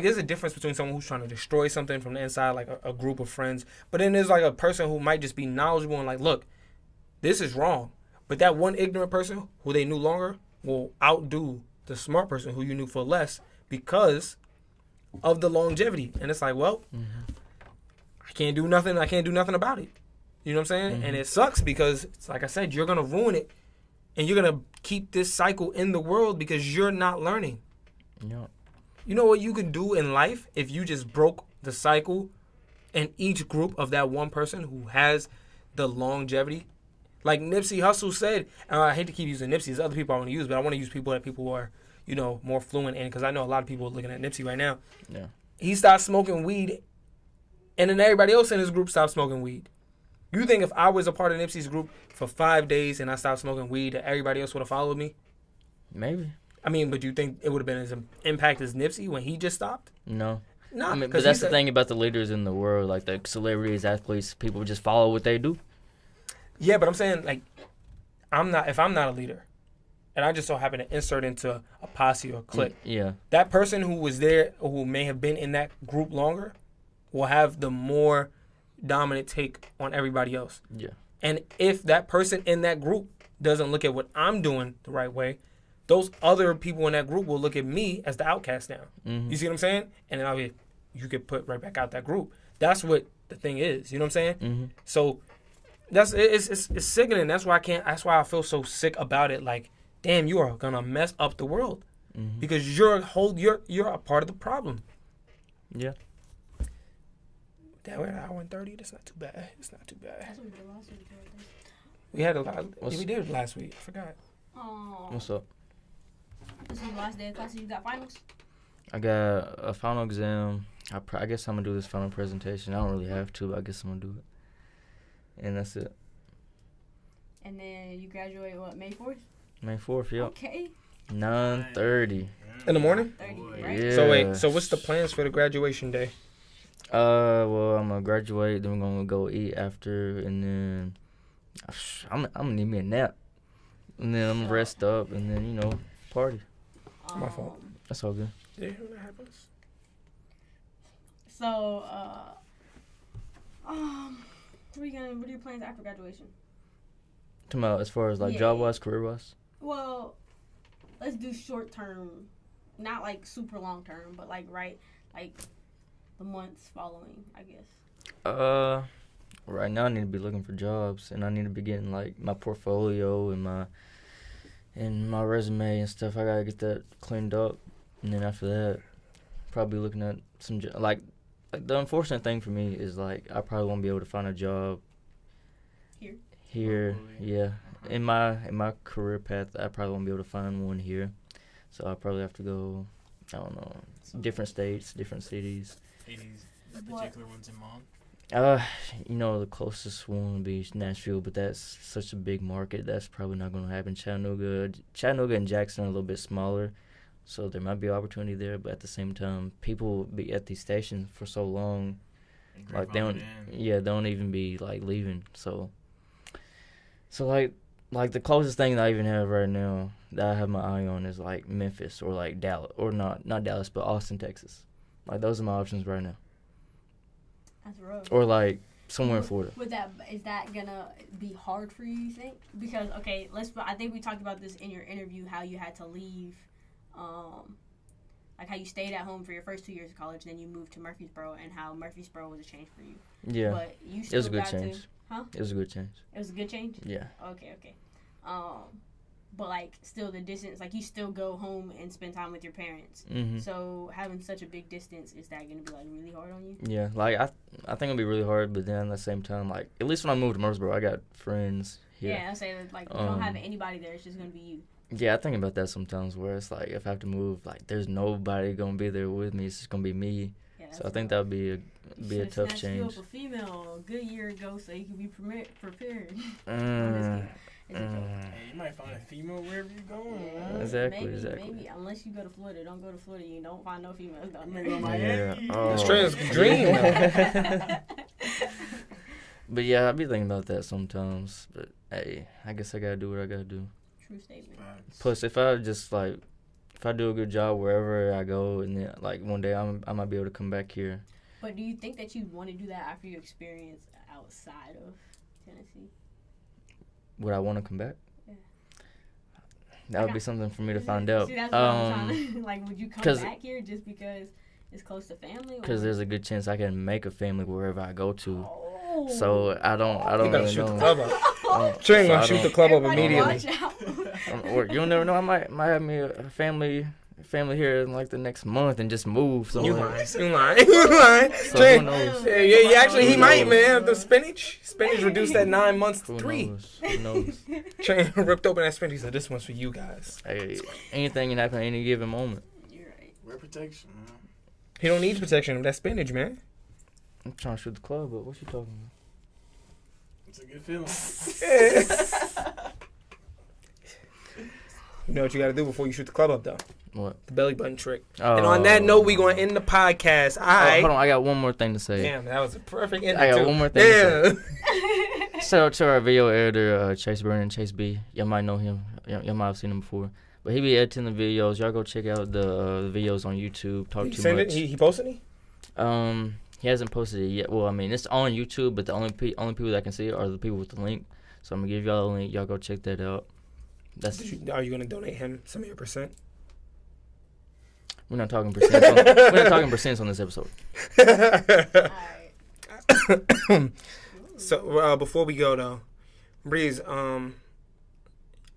S2: there's a difference between someone who's trying to destroy something from the inside, like a group of friends. But then there's like a person who might just be knowledgeable and like, look, this is wrong. But that one ignorant person who they knew longer will outdo the smart person who you knew for less because of the longevity. And it's like, well, I can't do nothing about it. You know what I'm saying? And it sucks because, it's like I said, you're going to ruin it. And you're going to keep this cycle in the world because you're not learning.
S1: Yeah.
S2: You know what you could do in life if you just broke the cycle in each group of that one person who has the longevity? Like Nipsey Hussle said, and I hate to keep using Nipsey, there's other people I want to use, but I want to use people who are, you know, more fluent in, because I know a lot of people are looking at Nipsey right now.
S1: Yeah.
S2: He stopped smoking weed, and then everybody else in his group stopped smoking weed. You think if I was a part of Nipsey's group for 5 days and I stopped smoking weed, that everybody else would have followed me?
S1: Maybe.
S2: I mean, but do you think it would have been as an impact as Nipsey when he just stopped?
S1: No.
S2: No.
S1: I mean, but that's the thing about the leaders in the world, like the celebrities, athletes, people just follow what they do.
S2: Yeah, but I'm saying, like, if I'm not a leader, and I just so happen to insert into a posse or a clique, that person who was there, or who may have been in that group longer, will have the more dominant take on everybody else.
S1: Yeah.
S2: And if that person in that group doesn't look at what I'm doing the right way, those other people in that group will look at me as the outcast now. You see what I'm saying? And then you get put right back out that group. That's what the thing is. You know what I'm saying?
S1: Mm-hmm.
S2: So it's sickening. That's why I feel so sick about it. Like, damn, you are gonna mess up the world because you're a part of the problem.
S1: Yeah.
S2: Damn, we're at hour and 30. That's not too bad. It's not too bad.
S3: That's what we did last week.
S2: We had a lot. We did it last week. I forgot.
S3: Oh.
S1: What's up?
S3: This is the last day of class. You got finals?
S1: I got a final exam. I guess I'm gonna do this final presentation. I don't really have to, but I guess I'm gonna do it. And that's it.
S3: And then you graduate, what, May 4th?
S1: May 4th, yep.
S3: Okay.
S1: 9:30.
S2: In the morning?
S3: 30, right?
S1: Yeah.
S2: So wait. So what's the plans for the graduation day?
S1: Well, I'm gonna graduate. Then we're gonna go eat after, and then I'm gonna need me a nap, and then I'm gonna rest up, and then party.
S2: My fault.
S1: That's all good.
S2: Yeah, when that happens.
S3: So, what are your plans after graduation?
S1: Talking about as far as like
S3: Yeah.
S1: job-wise, career-wise.
S3: Well, let's do short term, not like super long term, but like the months following, I guess.
S1: Right now I need to be looking for jobs, and I need to be getting like my portfolio and my resume and stuff. I gotta get that cleaned up, and then after that, probably looking at some like the unfortunate thing for me is like I probably won't be able to find a job here. Yeah. In my career path, I probably won't be able to find one here, so I'll probably have to go. I don't know, different states, different cities.
S4: Any particular ones in mind?
S1: The closest one would be Nashville, but that's such a big market. That's probably not going to happen. Chattanooga and Jackson are a little bit smaller, so there might be opportunity there. But at the same time, people will be at these stations for so long, like they don't even be like leaving. So like the closest thing that I even have right now that I have my eye on is like Memphis or like Dallas, or not Dallas, but Austin, Texas. Like those are my options right now.
S3: That's rough.
S1: Or like somewhere in Florida.
S3: Is that gonna be hard for you think? Because I think we talked about this in your interview, how you had to leave, like how you stayed at home for your first 2 years of college, then you moved to Murfreesboro, and how Murfreesboro was a change for you.
S1: Yeah.
S3: But you still
S1: It was a good
S3: got
S1: change.
S3: Huh?
S1: It was a good change.
S3: It was a good change?
S1: Yeah.
S3: Okay. But like still the distance, like you still go home and spend time with your parents.
S1: Mm-hmm.
S3: So having such a big distance, is that gonna be like really hard on you?
S1: Yeah, like I think it'll be really hard, but then at the same time, like at least when I moved to Murfreesboro, I got friends here.
S3: Yeah, I say that like you don't have anybody there. It's just gonna be you.
S1: Yeah, I think about that sometimes, where it's like if I have to move, like there's nobody gonna be there with me. It's just gonna be me.
S3: Yeah,
S1: So I think that would be a tough
S3: snatched
S1: change.
S3: You up a female a good year ago, so you can be prepared. I'm just kidding. It's a joke.
S4: Hey, you might find a female wherever you going.
S3: Yeah,
S1: Exactly,
S3: maybe,
S1: exactly.
S3: Maybe unless you go to Florida, don't go to Florida. You don't find no females down
S4: Maybe
S3: there.
S4: Miami.
S2: That's Trey's dream.
S1: But yeah, I be thinking about that sometimes. But hey, I guess I gotta do what I gotta do.
S3: True statement.
S1: Plus, if I do a good job wherever I go, and then like one day I might be able to come back here.
S3: But do you think that you want to do that after you experience outside of Tennessee?
S1: Would I want to come back?
S3: Yeah.
S1: That would be something for me to find out.
S3: See, that's what I'm trying to, like, would you come back here just because it's close to family?
S1: Because there's a good chance I can make a family wherever I go to.
S3: Oh.
S1: So I don't
S2: You gotta
S1: really
S2: shoot
S1: know.
S2: the club up. Trey gonna shoot the club up
S3: Everybody
S2: immediately.
S3: watch out.
S1: Or you never know. I might have me a family here in like the next month and just move. So
S2: You
S1: like,
S2: lying.
S1: So
S2: Trey,
S1: who knows?
S2: yeah, actually he
S1: Who
S2: might,
S1: knows?
S2: man. The spinach reduced at 9 months to
S1: Who
S2: 3.
S1: knows? Who knows?
S2: Trey ripped open that spinach. He said, "This one's for you guys."
S1: Hey, anything can happen at any given moment.
S3: You're right.
S4: Wear protection, man.
S2: He don't need protection of that spinach, man.
S1: I'm trying to shoot the club, but what you talking about?
S4: It's a good feeling.
S2: You know what you gotta do before you shoot the club up, though.
S1: What?
S2: The belly button trick.
S1: Oh.
S2: And on that note, we gonna end the podcast. All right.
S1: Hold on, I got one more thing to say.
S2: Damn, that was a perfect ending.
S1: I got
S2: too.
S1: one more thing to
S2: Damn.
S1: Shout out to our video editor, Chase Brennan, Chase B. Y'all might know him. Y'all might have seen him before. But he be editing the videos. Y'all go check out the videos on YouTube. Talk
S2: He
S1: too
S2: sent
S1: much.
S2: it. He posted it.
S1: He hasn't posted it yet. Well, I mean, it's on YouTube, but the only people that can see it are the people with the link. So I'm gonna give y'all a link. Y'all go check that out.
S2: Are you gonna donate him some of your percent?
S1: We're not talking percents. We're not talking percents on this episode.
S3: All right.
S2: So before we go though, Breeze,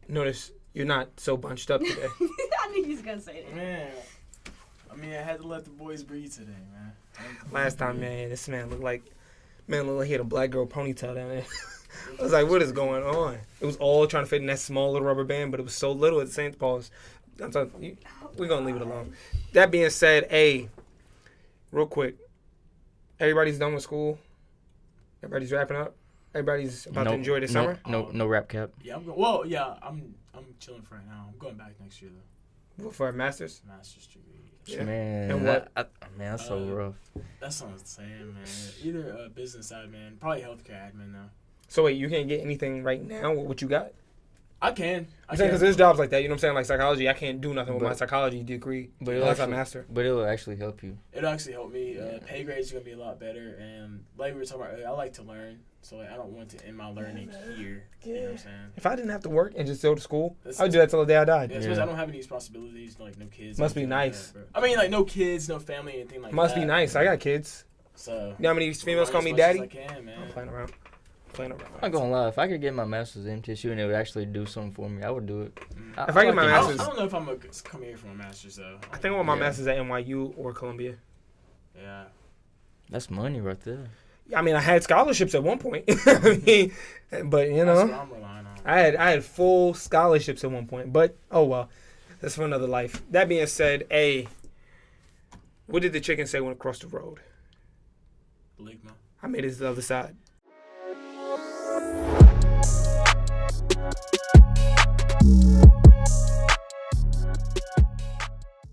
S2: notice you're not so bunched up today.
S3: I knew you was gonna say that.
S4: Man, I mean, I had to let the boys breathe today, man.
S2: Last time, man, this man looked like he had a black girl ponytail down there. I was like, what is going on? It was all trying to fit in that small little rubber band, but it was so little at St. Paul's. I'm talking, we're going to leave it alone. That being said, real quick, everybody's done with school. Everybody's wrapping up. Everybody's about to enjoy the summer.
S1: No rap cap.
S4: Yeah, I'm chilling for right now. I'm going back next year though.
S2: For a master's?
S4: Master's degree.
S2: Yeah.
S1: Man,
S2: And what?
S1: Man, that's so rough.
S4: That's what I'm saying, man. Either business side, man. Probably healthcare admin though.
S2: So wait, you can't get anything right now with what you got?
S4: I can.
S2: I'm saying because there's jobs like that. You know what I'm saying? Like psychology, I can't do nothing with my psychology degree.
S1: But
S2: unless I master.
S1: But it'll actually help you.
S4: It'll actually help me. Pay grades are gonna be a lot better, and like we were talking about, I like to learn, so like, I don't want to end my learning here. You know what I'm saying?
S2: If I didn't have to work and just go to school, I would do that till the day I died.
S4: Yeah, especially I don't have any responsibilities, like no kids.
S2: Must be nice.
S4: Like that, I mean, like no kids, no family, anything like that.
S2: Must be nice. I got kids.
S4: So
S2: you know how many females call me
S4: as
S2: daddy?
S4: much as I can, man.
S2: I'm playing around.
S1: I'm not gonna lie. If I could get my master's in MTSU and it would actually do something for me, I would do it.
S2: If I get my master's,
S4: I don't know if I'm gonna come here for my master's though.
S2: I think I want my master's at NYU or Columbia.
S4: Yeah,
S1: that's money right there.
S2: I mean, I had scholarships at one point. I mean, but you know,
S4: that's what I'm relying on.
S2: I had full scholarships at one point. But oh well, that's for another life. That being said, what did the chicken say when it crossed the road?
S4: Ligma.
S2: I made it to the other side.